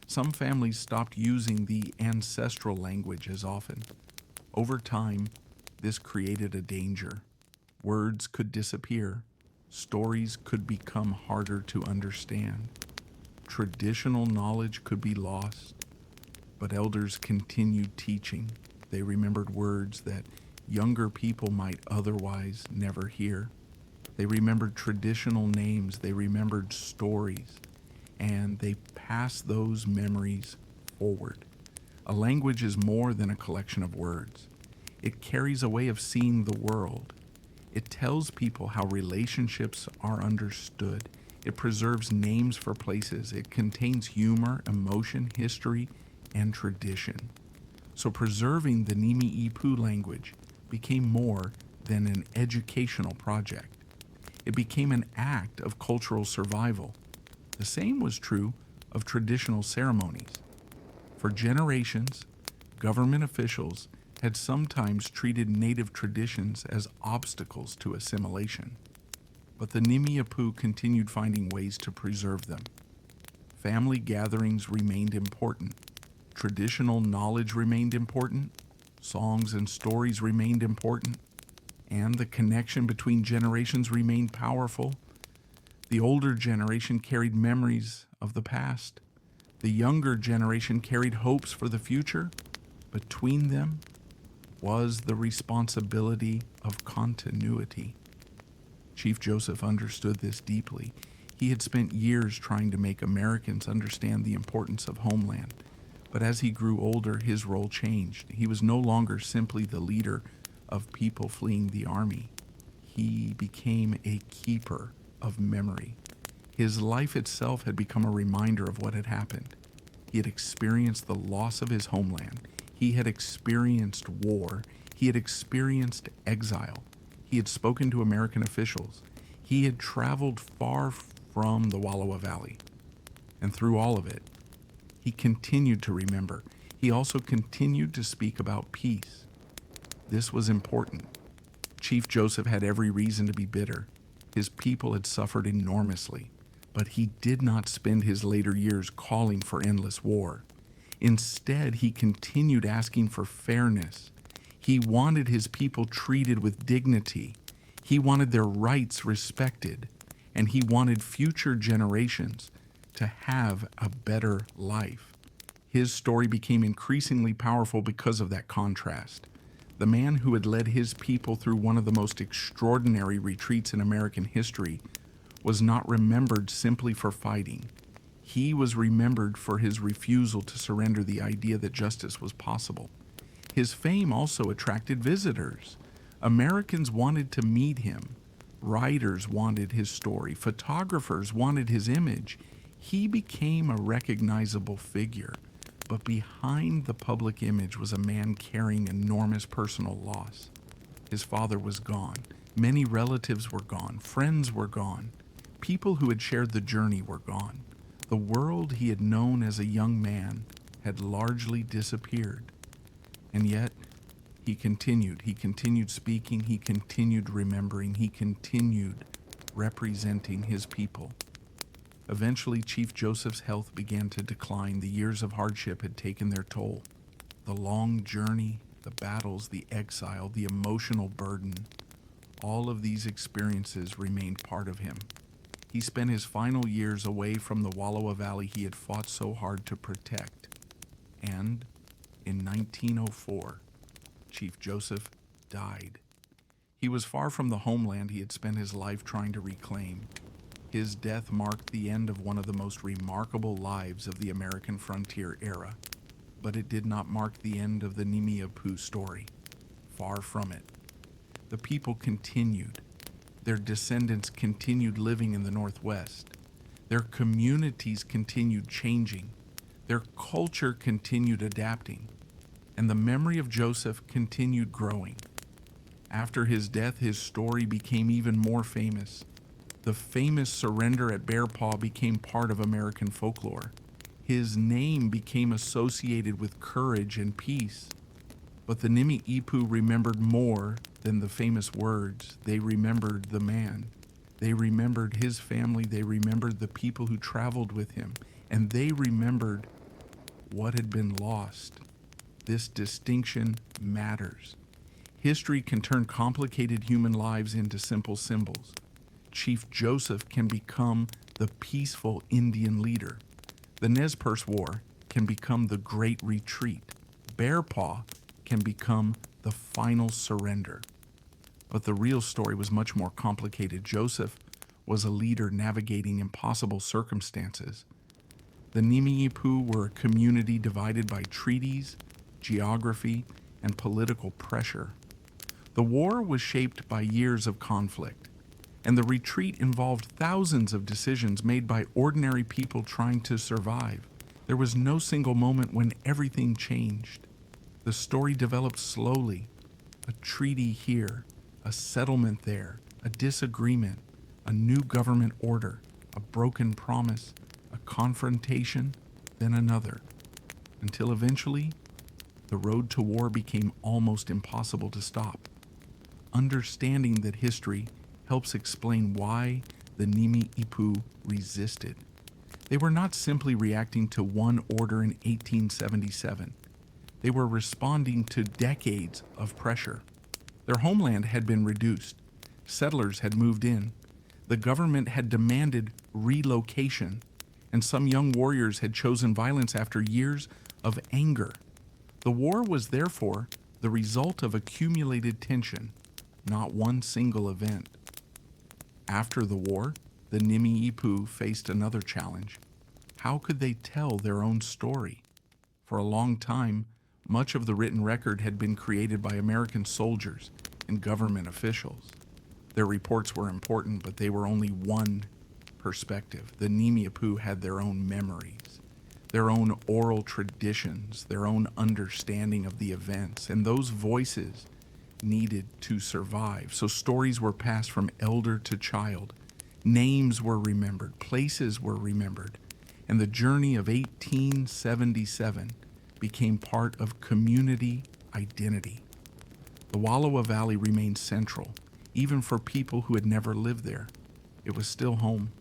Some families stopped using the ancestral language as often. Over time, this created a danger. Words could disappear. Stories could become harder to understand. Traditional knowledge could be lost, but elders continued teaching. They remembered words that younger people might otherwise never hear. They remembered traditional names, they remembered stories, and they passed those memories forward. A language is more than a collection of words. It carries a way of seeing the world. It tells people how relationships are understood. It preserves names for places. It contains humor, emotion, history, and tradition. So preserving the Nimi'ipuu language became more than an educational project. It became an act of cultural survival. The same was true of traditional ceremonies. For generations, government officials had sometimes treated native traditions as obstacles to assimilation. But the Nimi'ipuu continued finding ways to preserve them. Family gatherings remained important. Traditional knowledge remained important. Songs and stories remained important. And the connection between generations remained powerful. The older generation carried memories of the past. The younger generation carried hopes for the future. Between them was the responsibility of continuity. Chief Joseph understood this deeply. He had spent years trying to make Americans understand the importance of homeland. But as he grew older, his role changed. He was no longer simply the leader of people fleeing the army. He became a keeper of memory. His life itself had become a reminder of what had happened. He had experienced the loss of his homeland. He had experienced war. He had experienced exile. He had spoken to American officials. He had traveled far from the Wallowa Valley. And through all of it, he continued to remember. He also continued to speak about peace. This was important. Chief Joseph had every reason to be bitter. His people had suffered enormously, but he did not spend his later years calling for endless war. Instead, he continued asking for fairness. He wanted his people treated with dignity. He wanted their rights respected, and he wanted future generations to have a better life. His story became increasingly powerful because of that contrast. The man who had led his people through one of the most extraordinary retreats in American history was not remembered simply for fighting. He was remembered for his refusal to surrender the idea that justice was possible. His fame also attracted visitors. Americans wanted to meet him. Writers wanted his story. Photographers wanted his image. He became a recognizable figure. But behind the public image was a man carrying enormous personal loss. His father was gone. Many relatives were gone. Friends were gone. People who had shared the journey were gone. The world he had known as a young man had largely disappeared. And yet, he continued speaking, he continued remembering, he continued representing his people. Eventually, Chief Joseph's health began to decline. The years of hardship had taken their toll. The long journey, the battles, the exile, the emotional burden, all of these experiences remained part of him. He spent his final years away from the Wallowa Valley he had fought so hard to protect. And in 1904, Chief Joseph died. He was far from the homeland he had spent his life trying to reclaim. His death marked the end of one of the most remarkable lives of the American frontier era, but it did not mark the end of the Nimi'ipuu story. Far from it. The people continued. Their descendants continued living in the Northwest. Their communities continued changing. Their culture continued adapting. And the memory of Joseph continued growing. After his death, his story became even more famous. The famous surrender at Bear Paw became part of American folklore. His name became associated with courage and peace. But the Nimi'ipuu remembered more than the famous words. They remembered the man. They remembered his family. They remembered the people who traveled with him. And they remembered what had been lost. This distinction matters. History can turn complicated human lives into simple symbols. Chief Joseph can become the peaceful Indian leader. The Nez Perce War can become the Great Retreat. Bear Paw can become the final surrender. But the real story was much more complicated. Joseph was a leader navigating impossible circumstances. The Nimi'ipuu were a community divided by treaties, geography, and political pressure. The war was shaped by years of conflict, and the retreat involved thousands of decisions made by ordinary people trying to survive. There was no single moment when everything changed. The story developed slowly. A treaty here, a settlement there, a disagreement, a new government order, a broken promise, a confrontation, then another, until eventually the road to war became almost impossible to stop. Understanding that history helps explain why the Nimi'ipuu resisted. They were not simply reacting to one order in 1877. They were responding to decades of pressure. Their homeland had been reduced. Settlers had moved in. The government had demanded relocation, and some young warriors had chosen violence after years of anger. The war was therefore the result of accumulated tension, not one single event. After the war, the Nimi'ipuu faced another challenge. How could they tell their own story? For a long time, much of the written record had been created by American soldiers and government officials. Their reports were important, but they were only one perspective. The Nimi'ipuu had their own memories, their own oral traditions, their own understanding of the events, and those voices needed to survive. So stories were passed from elder to child. Names were remembered, places were remembered, and the journey of 1877 became part of community identity. The Wallowa Valley remained central, even for people who had never lived there. it was still home.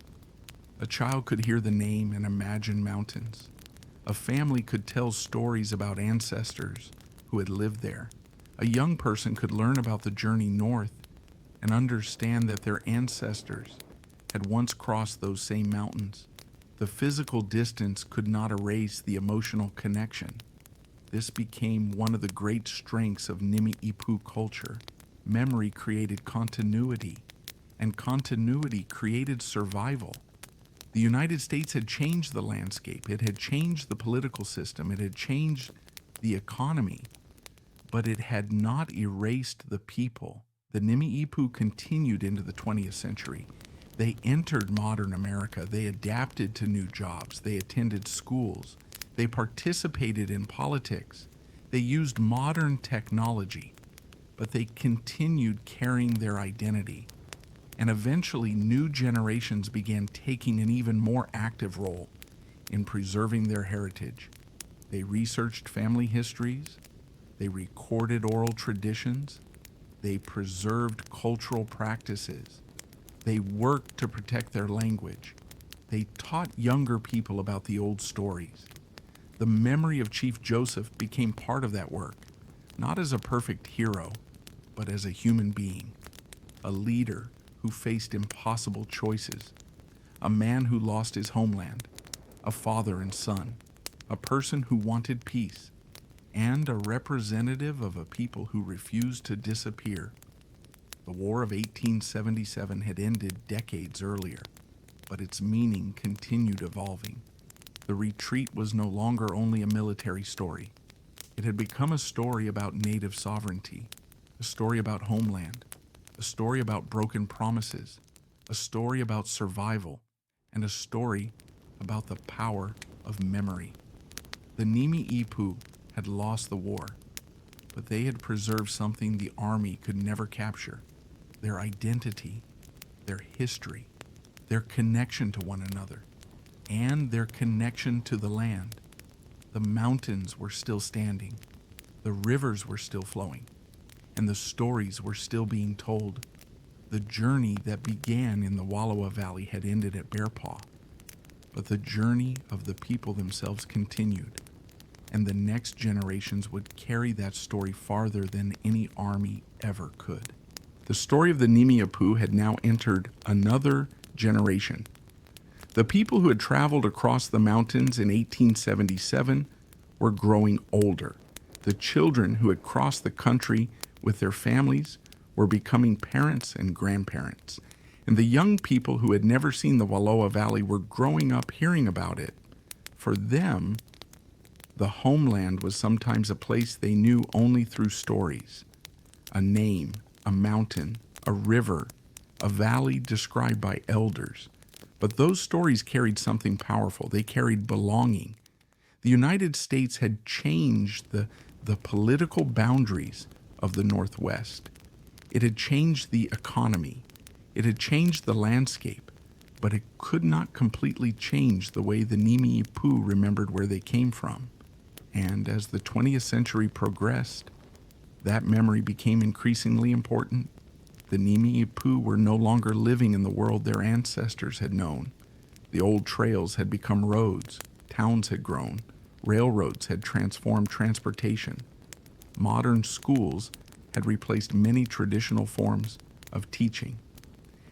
A child could hear the name and imagine mountains. A family could tell stories about ancestors who had lived there. A young person could learn about the journey north and understand that their ancestors had once crossed those same mountains. The physical distance could not erase the emotional connection. This became one of the great strengths of Nimi'ipuu culture. Memory created continuity, and continuity created survival. The United States had changed the landscape. It had changed the political system. It had changed the economy, but it had not erased the people. The Nimi'ipuu continued into the 20th century. They entered modern America. They adapted to new jobs. They attended schools. They participated in politics. They used modern technology, but they continued carrying their identity. And eventually, new generations began taking an even more active role in preserving their heritage. They researched family histories. They recorded oral traditions. They preserved cultural practices. They worked to protect their language. They taught younger people about the old stories. The memory of Chief Joseph became part of that work, not as a perfect hero, but as a human being, a leader who faced impossible choices, a man who lost his homeland, a father and son, a person who wanted peace, and a representative of a people who refused to disappear. The War of 1877 had ended decades earlier, but its meaning continued evolving. The retreat was no longer only a military story. It had become a story about native sovereignty, a story about homeland, a story about broken promises, a story about survival, and a story about the power of memory. The Nimi'ipuu had lost the war, but they had preserved something the Army could never capture: their identity, their history, their connection to one another, and their connection to the land. The mountains were still standing, the rivers were still flowing, and the stories were still being told. The journey that began in the Wallowa Valley had ended at Bear Paw, but the journey of the people themselves continued, and the next generations would carry that story farther than any army ever could. The story of the Nimi'ipuu had now entered another generation. The people who had traveled across the mountains in 1877 were growing older. The children who had crossed the country with their families were becoming parents and grandparents. And the young people who had never seen the Wallowa Valley were growing up hearing about it. For them, the homeland was sometimes a place they knew only through stories. A name, a mountain, a river, a valley described by elders. But those stories carried something powerful. They carried belonging. The United States had changed the political boundaries of the Northwest. It had changed the economy. It had changed the landscape, but it could not completely change the way the Nimi'ipuu remembered where they came from. And as the 20th century progressed, that memory became increasingly important. The Nimi'ipuu were no longer living in the world their ancestors had known. The old trails had become roads, towns had grown, railroads had transformed transportation. Modern schools had replaced many traditional forms of teaching.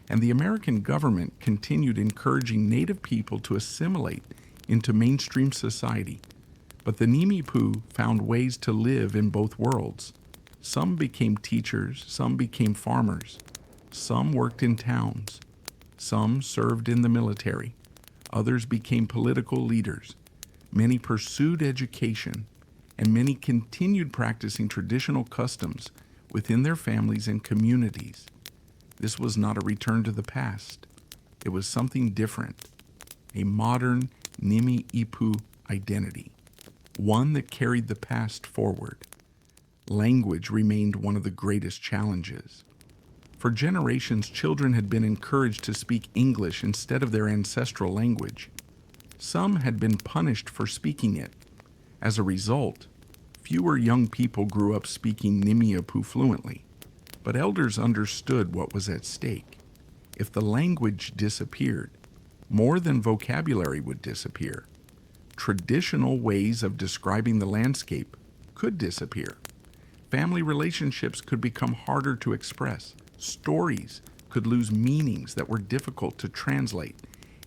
And the American government continued encouraging Native people to assimilate into mainstream society. But the Nimi'ipuu found ways to live in both worlds. Some became teachers, some became farmers, some worked in towns, some served in the military, others became political leaders. Many pursued education, and many continued practicing traditional customs within their families and communities. This was not a return to the past. It was something different, a modern Nimi'ipuu identity, one that carried the past forward. Language remained one of the greatest challenges. For generations, children had been encouraged to speak English instead of their ancestral language. Some had been punished for speaking it. As a result, fewer young people grew up speaking Nimi'ipuu fluently, but elders understood what was at stake. If the language disappeared, more than vocabulary would disappear. Traditional ways of describing the landscape could disappear. Family relationships could become harder to express. Stories could lose meanings that were difficult to translate,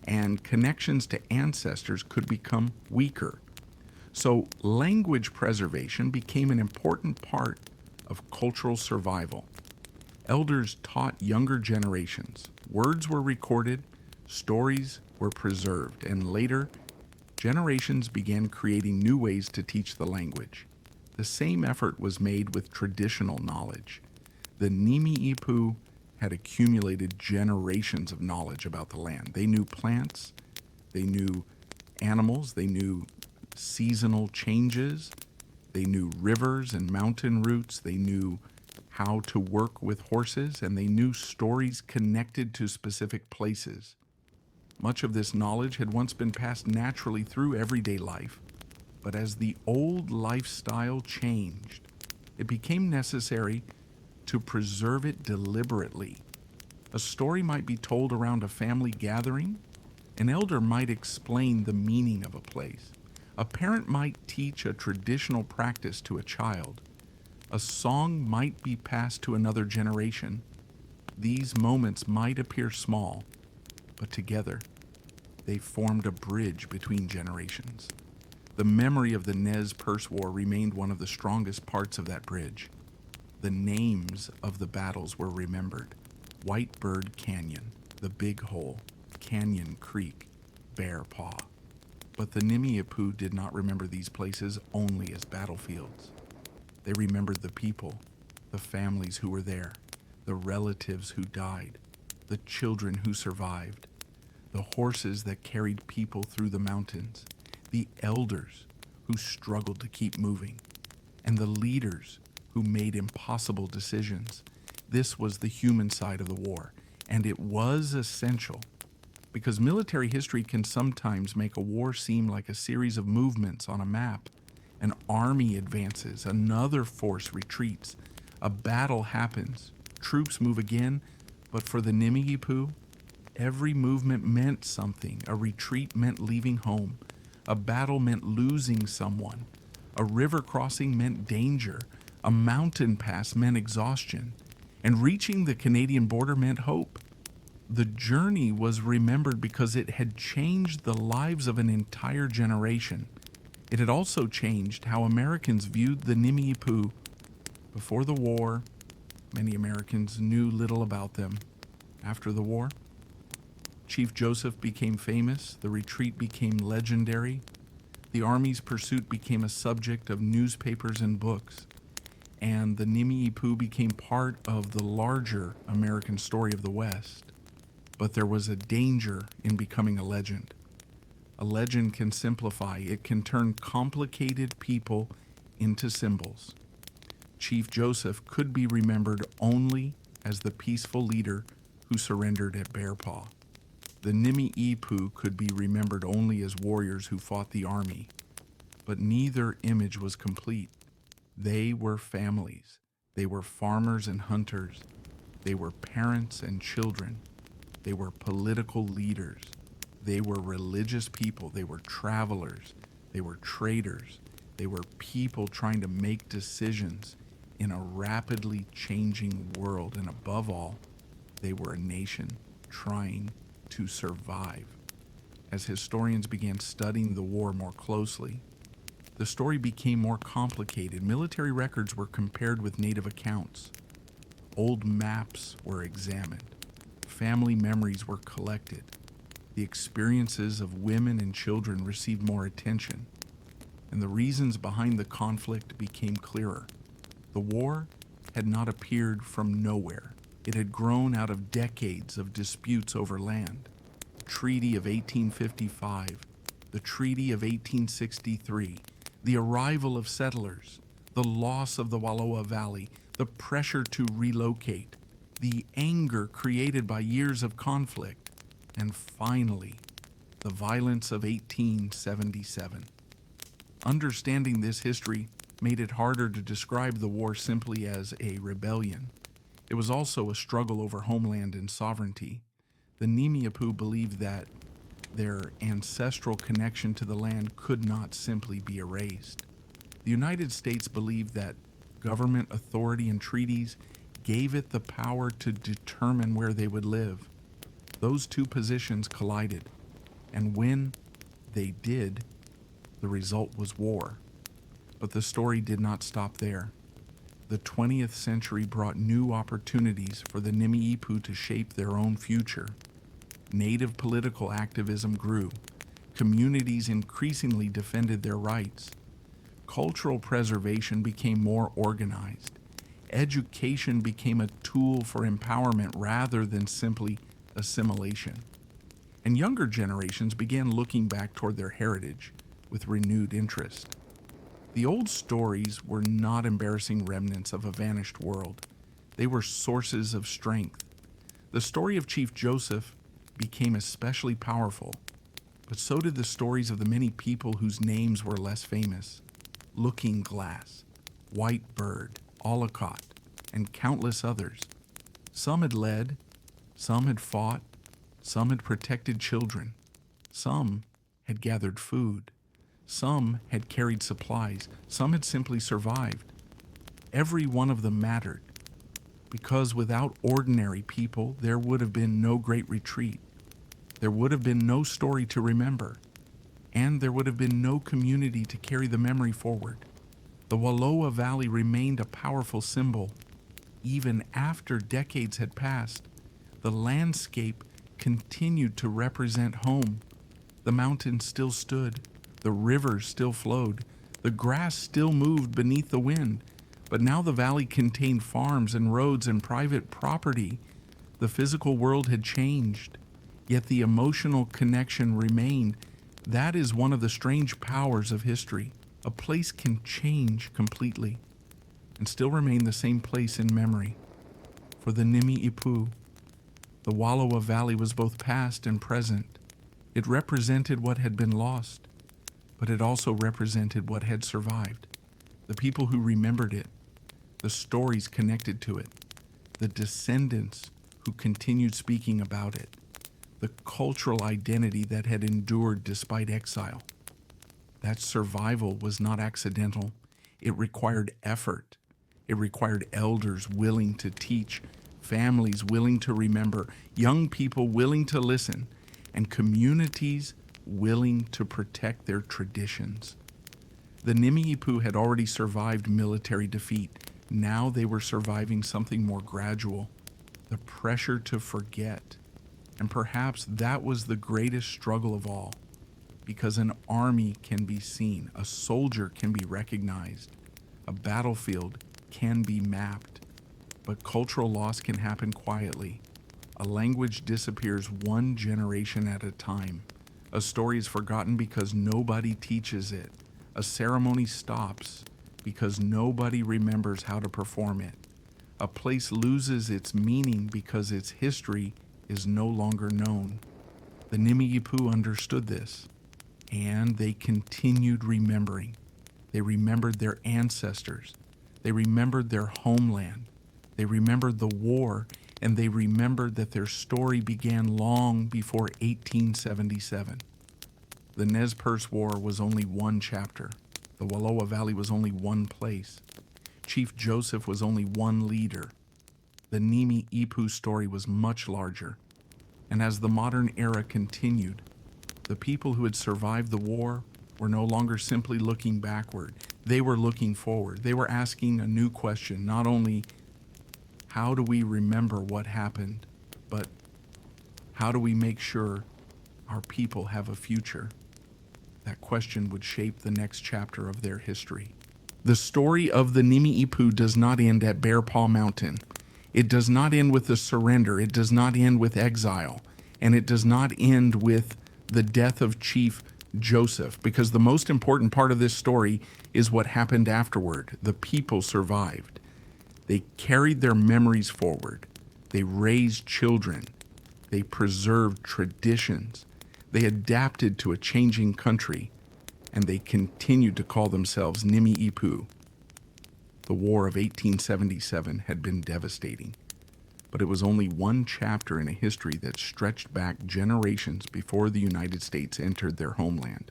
and connections to ancestors could become weaker. So, language preservation became an important part of cultural survival. Elders taught younger generations. Words were recorded, stories were preserved, and later, generations began creating new ways to teach the language. The same effort was made with traditional knowledge. The Nimi'ipuu had accumulated generations of knowledge about the land. They knew plants, they knew animals, they knew seasonal changes, they knew rivers and mountain routes, they knew how to work with horses, and they knew stories connected to specific places. Much of this knowledge had once been passed naturally through everyday life, but as the old lifestyle changed, it became necessary to preserve it deliberately. A story might be told around a family gathering. An elder might explain the meaning of a place. A parent might teach a traditional practice to a child. A song might be passed to another generation. These moments might appear small, but together they formed a bridge between generations. The memory of the Nez Perce War remained one of the strongest parts of that bridge. The names of the battles were remembered. White Bird Canyon, the Big Hole, Canyon Creek, Bear Paw. But the Nimi'ipuu did not remember these places only as battlefields. They remembered the people, the families who were there, the relatives who died, the children who survived, the horses that carried people through the mountains, the elders who struggled to keep moving, and the leaders who made impossible decisions. This was the human side of the war, and it was essential because military history can sometimes make a war seem like a series of movements on a map. An army advances, another force retreats, a battle happens, troops move again, but for the Nimi'ipuu, every movement meant something. A retreat meant leaving home. A battle meant losing someone. A river crossing meant danger. A mountain pass meant exhaustion. And reaching the Canadian border meant hope. The journey was remembered because it had changed the lives of an entire generation. It had also changed how Americans viewed the Nimi'ipuu. Before the war, many Americans knew little about them. After the war, Chief Joseph became famous, the retreat became legendary, the Army's pursuit became a subject of newspapers and books, and the Nimi'ipuu became part of the larger American story of the West. But there was a danger in becoming a legend. A legend can simplify, it can turn complicated people into symbols. Chief Joseph could be remembered only as the peaceful leader who surrendered at Bear Paw. The Nimi'ipuu could be remembered only as warriors who fought the army. But neither image was complete. They were families. They were farmers and hunters. They were parents and children. They were political leaders. They were religious people. They were travelers. They were traders. They were people trying to make decisions in a rapidly changing world. And above all, they were a nation trying to survive. As historians began studying the war more closely, the story became more complicated. Military records were compared with native accounts. Old maps were examined. Family memories were collected. The experiences of women and children received more attention, and the reasons behind the conflict became clearer. The war had not appeared from nowhere. It had grown out of decades of disputes over land. The Treaty of 1855, the Treaty of 1863, the arrival of settlers, the loss of the Wallowa Valley, the pressure to relocate, the anger created by years of conflict, and finally, the violence of 1877. Understanding this history made it harder to describe the war simply as a rebellion. It was also a struggle over homeland and sovereignty. The Nimi'ipuu believed that their ancestral connection to the land could not simply be erased. The United States believed that government authority and treaties gave it the power to determine where they would live. Those two positions collided, and when they did, the result was war. But the story did not stop there. The 20th century brought new opportunities for the Nimi'ipuu to shape their own future. Native political activism grew. Communities increasingly defended their rights. Cultural preservation became more organized. Education became a tool for empowerment rather than simply assimilation. And younger generations began looking back toward their heritage with renewed interest. The old stories were not embarrassing remnants of a vanished world. They were sources of strength. The story of Chief Joseph became especially powerful, but so did the stories of the many people whose names were less famous. Looking Glass, White Bird, Olcott, and countless others. Some had led, some had fought, some had protected children, some had gathered food, some had carried supplies, some had simply survived. Every one of them mattered, because without ordinary people, there would have been no great retreat. There would have been no story to remember, and there would have been no community to carry the memory forward. The Wallowa Valley remained a powerful symbol. Even after decades had passed, the landscape continued to represent home. The mountains still stood, the rivers still flowed, the grass still moved beneath the wind, but now the valley contained farms and roads and private property. The physical world had changed, yet the emotional connection remained. That is one of the strange powers of history. A place can change completely and still remain the same place in memory. For the Nimi'ipuu, the Wallowa Valley was both past and present. It represented what had been lost, but it also represented what had survived. The people who remembered it, the stories connected to it, the descendants who continued speaking about it, the cultural identity that had endured despite exile. That survival was not accidental. It required effort. It required elders willing to teach, families willing to remember, young people willing to listen, and communities willing to protect their traditions. The Nimi'ipuu had already survived military defeat. Now they were surviving something more gradual, the pressure to forget. And perhaps that was the greatest struggle of all, because an army can be seen, a soldier can be recognized, a battlefield can be mapped, but cultural loss can happen quietly. A language disappears one generation at a time. A story is forgotten because nobody teaches it. A ceremony stops because nobody remembers how to perform it. A place loses its meaning because its history is no longer known. The Nimi'ipuu understood this, and they continued remembering. They remembered their ancestors. They remembered their homeland. They remembered the war, and they remembered that their story began long before 1877. The Nez Perce War was only one chapter. The Wallowa Valley was only one place. Chief Joseph was only one leader. The Nimi'ipuu story was much larger. And as the modern era continued, the people who had survived the war were no longer simply looking backward. They were looking forward. They were asking a new question, not only how do we remember what happened, but how do we make sure our people have a future? That question would shape the next chapter of their history. The story of the Nimi'ipuu does not end at Bear Paw Mountain. It does not end with the surrender. It does not end with exile. And it does not end with the death of Chief Joseph, because the most important part of this story is what happened afterward. The people survived. They carried their memories forward. They raised children. They preserved traditions. They adapted to a changing country, and they continued to call themselves Nimi'ipuu. The War of 1877 had been devastating, but it was only one chapter in a history that stretched back generations before the United States entered their homeland.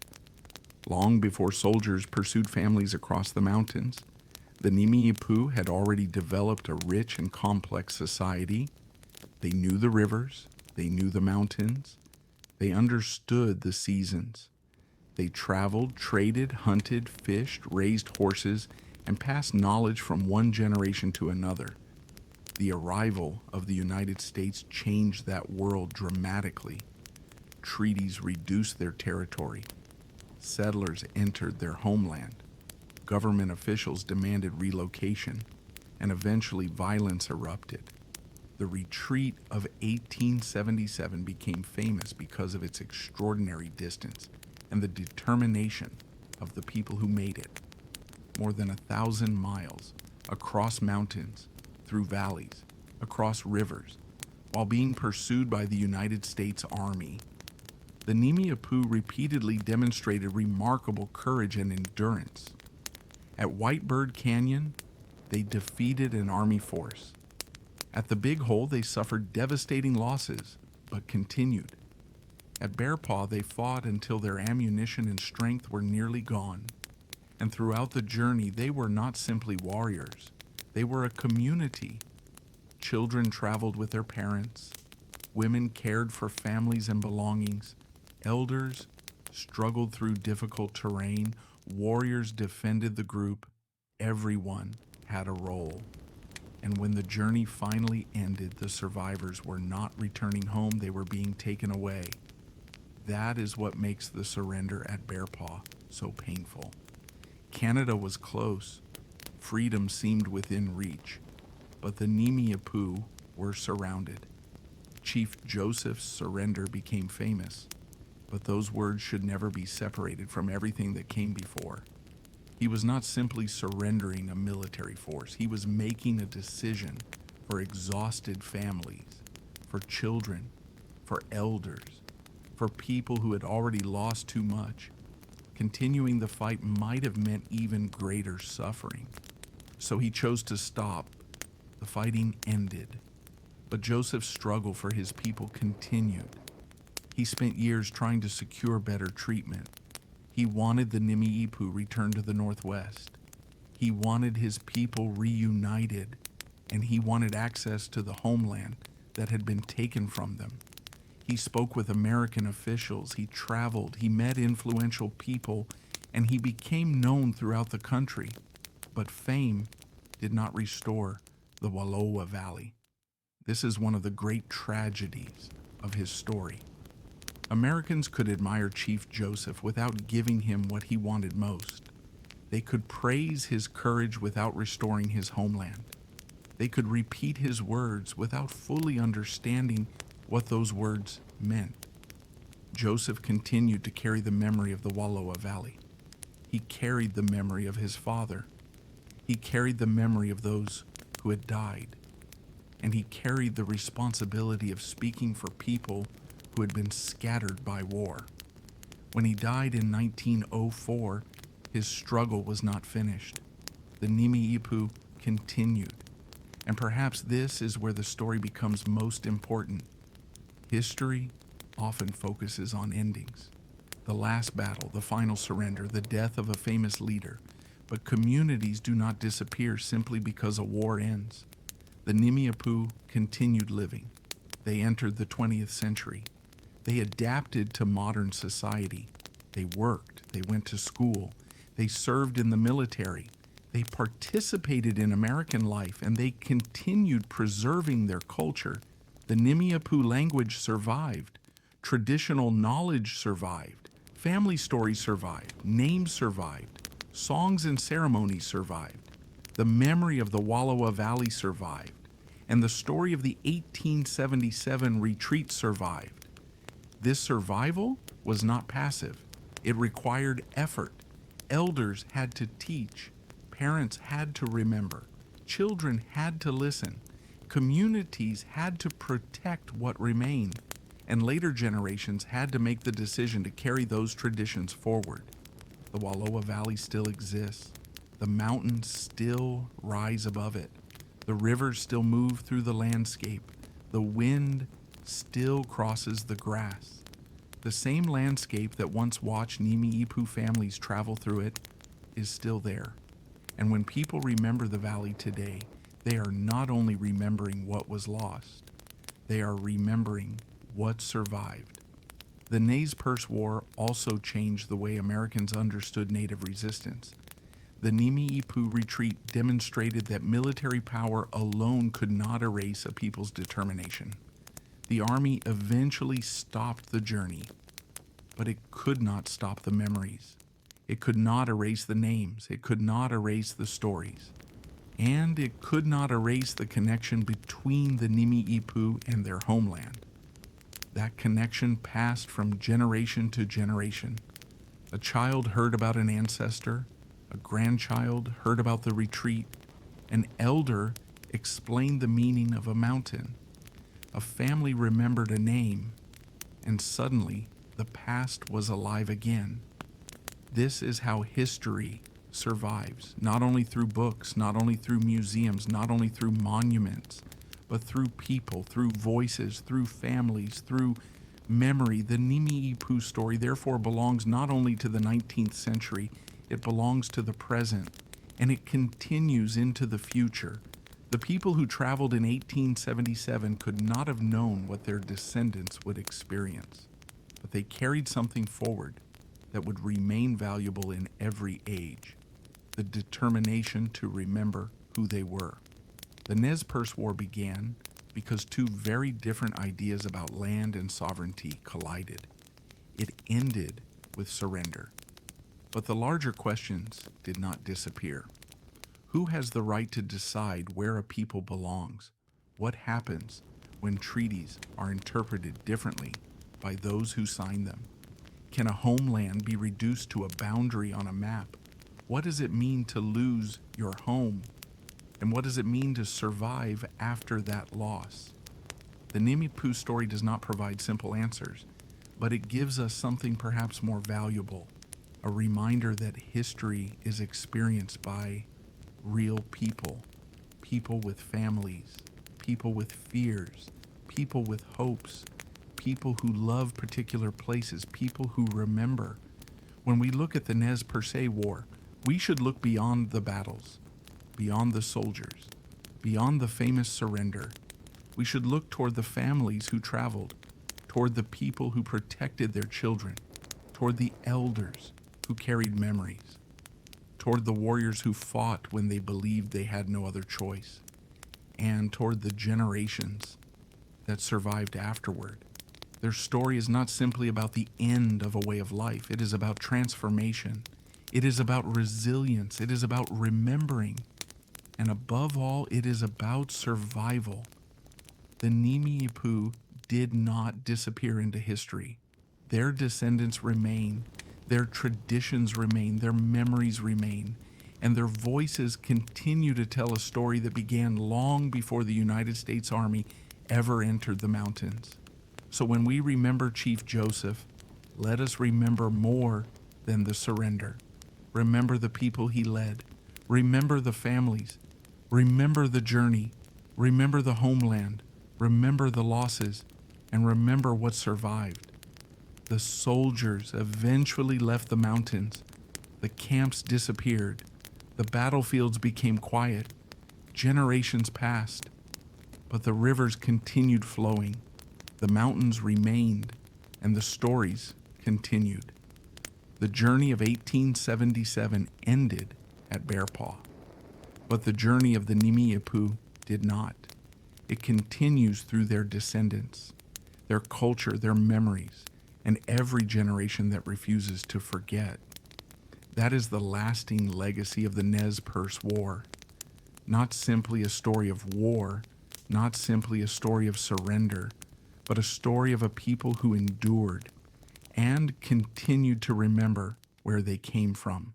Long before soldiers pursued families across the mountains, the Nimi'ipuu had already developed a rich and complex society. They knew the rivers, they knew the mountains, they understood the seasons. They traveled, traded, hunted, fished, raised horses, and passed knowledge from one generation to another. The arrival of the United States changed that world dramatically. Treaties reduced their territory. Settlers entered their homeland. Government officials demanded relocation, and eventually violence erupted. The retreat of 1877 became famous because of its extraordinary distance and the determination of the people who made it. More than 1,000 miles across mountains, through valleys, across rivers, while being pursued by the United States Army. The Nimi'ipuu repeatedly demonstrated remarkable courage and endurance. At Whitebird Canyon, they defeated an army force. At the Big Hole, they suffered devastating losses, but continued. At Bear Paw, they fought until their ammunition and strength were nearly gone. And throughout the journey, they were not simply warriors. They were a community. Children traveled with their parents. Women cared for families and belongings. Elders struggled through difficult terrain. Warriors defended the group. Everyone had a role. And when the journey finally ended, the survivors were not returning home, they were being taken away. That is what makes the surrender at Bear Paw so painful. Canada was close. Freedom seemed within reach. But the Nimi'ipuu were surrounded. Chief Joseph's surrender became famous. But those words should never be separated from everything that came before. He was not simply surrendering a military force. He was making a decision for exhausted families, for children, for elders, for people who had already lost too much. Continuing the fight might have meant even greater suffering. So he chose to stop. The fighting ended. But Joseph's struggle for his people continued. He spent years trying to secure better treatment. He wanted the Nimi'ipuu returned to the Northwest. He wanted his people reunited, and he wanted access to the homeland that had been taken from them. He spoke with American officials, he traveled, he met influential people, and he became known throughout the country. But fame did not restore the Wallowa Valley. This is one of the great tragedies of his story. Americans could admire Chief Joseph without giving him what he wanted most. They could praise his courage without restoring his homeland. They could repeat his words without fully understanding what those words meant. Joseph continued to carry the memory of the Wallowa Valley. He carried the memory of his father. He carried the memory of those who had died. And he carried the responsibility of speaking for people who had been scattered by war. When he died in 1904, his struggle was not finished. The Nimi'ipuu continued. And perhaps this is where the story becomes most important. History often focuses on endings. The last battle, the final surrender, the death of a famous leader. But communities do not disappear simply because a war ends. The Nimi'ipuu continued living. They entered the 20th century. They adapted to modern society. They worked. They went to school. They served in the military. They participated in American life, and they continued preserving their culture. The Nimi'ipuu language survived. Traditional knowledge survived. Family stories survived. Names survived. Songs and ceremonies survived. The memory of the Wallowa Valley survived. And the story of the 1877 retreat survived. This survival was not passive. It required effort. Elders had to teach. Parents had to remember. Children had to listen. Communities had to protect what remained. And later generations had to make the decision to carry those traditions forward. The Wallowa Valley still exists. The mountains still rise above it. The rivers still move through the landscape. The wind still crosses the grass. The same landscape that once watched Nimi'ipuu families travel through it is still there. And when people remember the valley today, they are not only remembering what was lost, they are remembering what survived. The Nez Perce War also changed the way Americans understood Native resistance. The Nimi'ipuu retreat demonstrated that military power alone could not erase a people's determination. The army eventually stopped the journey, but it could not stop the memories. It could not erase the names. It could not erase the stories. And it could not erase the connection between the Nimi'ipuu and their homeland. That connection passed from generation to generation. A child heard about an ancestor. A grandchild heard about the retreat. An elder explained the meaning of a mountain. A family remembered a name, and suddenly the past was alive again. This is how history survives, not only through books, not only through museums, not only through monuments, but through people, through voices, through families, through memory. The Nimi'ipuu story therefore belongs not only to the 19th century, it belongs to the present, and it continues into the future. The people who traveled in 1877 could not have known what their descendants would experience, but they carried something forward that would remain valuable in every age: the determination to remember who they were. The Nez Perce War began because two very different ideas about land and sovereignty collided. It ended with surrender. But the larger questions did not disappear. Who has the right to decide where a people belongs? What happens when treaties are interpreted differently by those who sign them? Can a homeland be reduced to a boundary on a map? What does it mean to lose your home? And what does it mean to survive after that loss? The Nimi'ipuu story does not provide simple answers, but it gives us something perhaps more valuable, a reminder that history is experienced by real people, people with families, people with fears, people with hopes, people who love particular places, people who remember. When we look at the Nez Perce War, we should look beyond the battles, beyond the soldiers, beyond the famous surrender. We should look toward the families who traveled, toward the people who protected their children, toward the elders who carried memories, toward the warriors who fought when they believed they had no other choice, and toward the generations that survived afterward. Their story is not simply about the end of a way of life. It is about transformation. It is about resilience. It is about remembering. And above all, it is about survival. The Nimi'ipuu did not disappear into history. Their descendants remain. Their traditions remain. Their memories remain. And their voices continue to tell a story that began long before the United States Army ever entered the mountains. So when we remember Chief Joseph, let us remember more than the surrender. Remember the people he led. Remember the families. Remember the journey. Remember the homeland. Remember the losses. And remember what survived. The soldiers eventually left the mountains. The camps disappeared. The battlefields became quiet. Generations passed. But the rivers continued flowing. The mountains remained, and the stories continued. The journey of 1877 ended at Bear Paw, but the journey of the Nimi'ipuu did not. It continues through their descendants, their culture, their memories, and every generation that refuses to forget. That is the lasting legacy of the Nez Perce War. Not simply a story of war, not simply a story of surrender, but a story of a people who endured and continued to remember where they came from.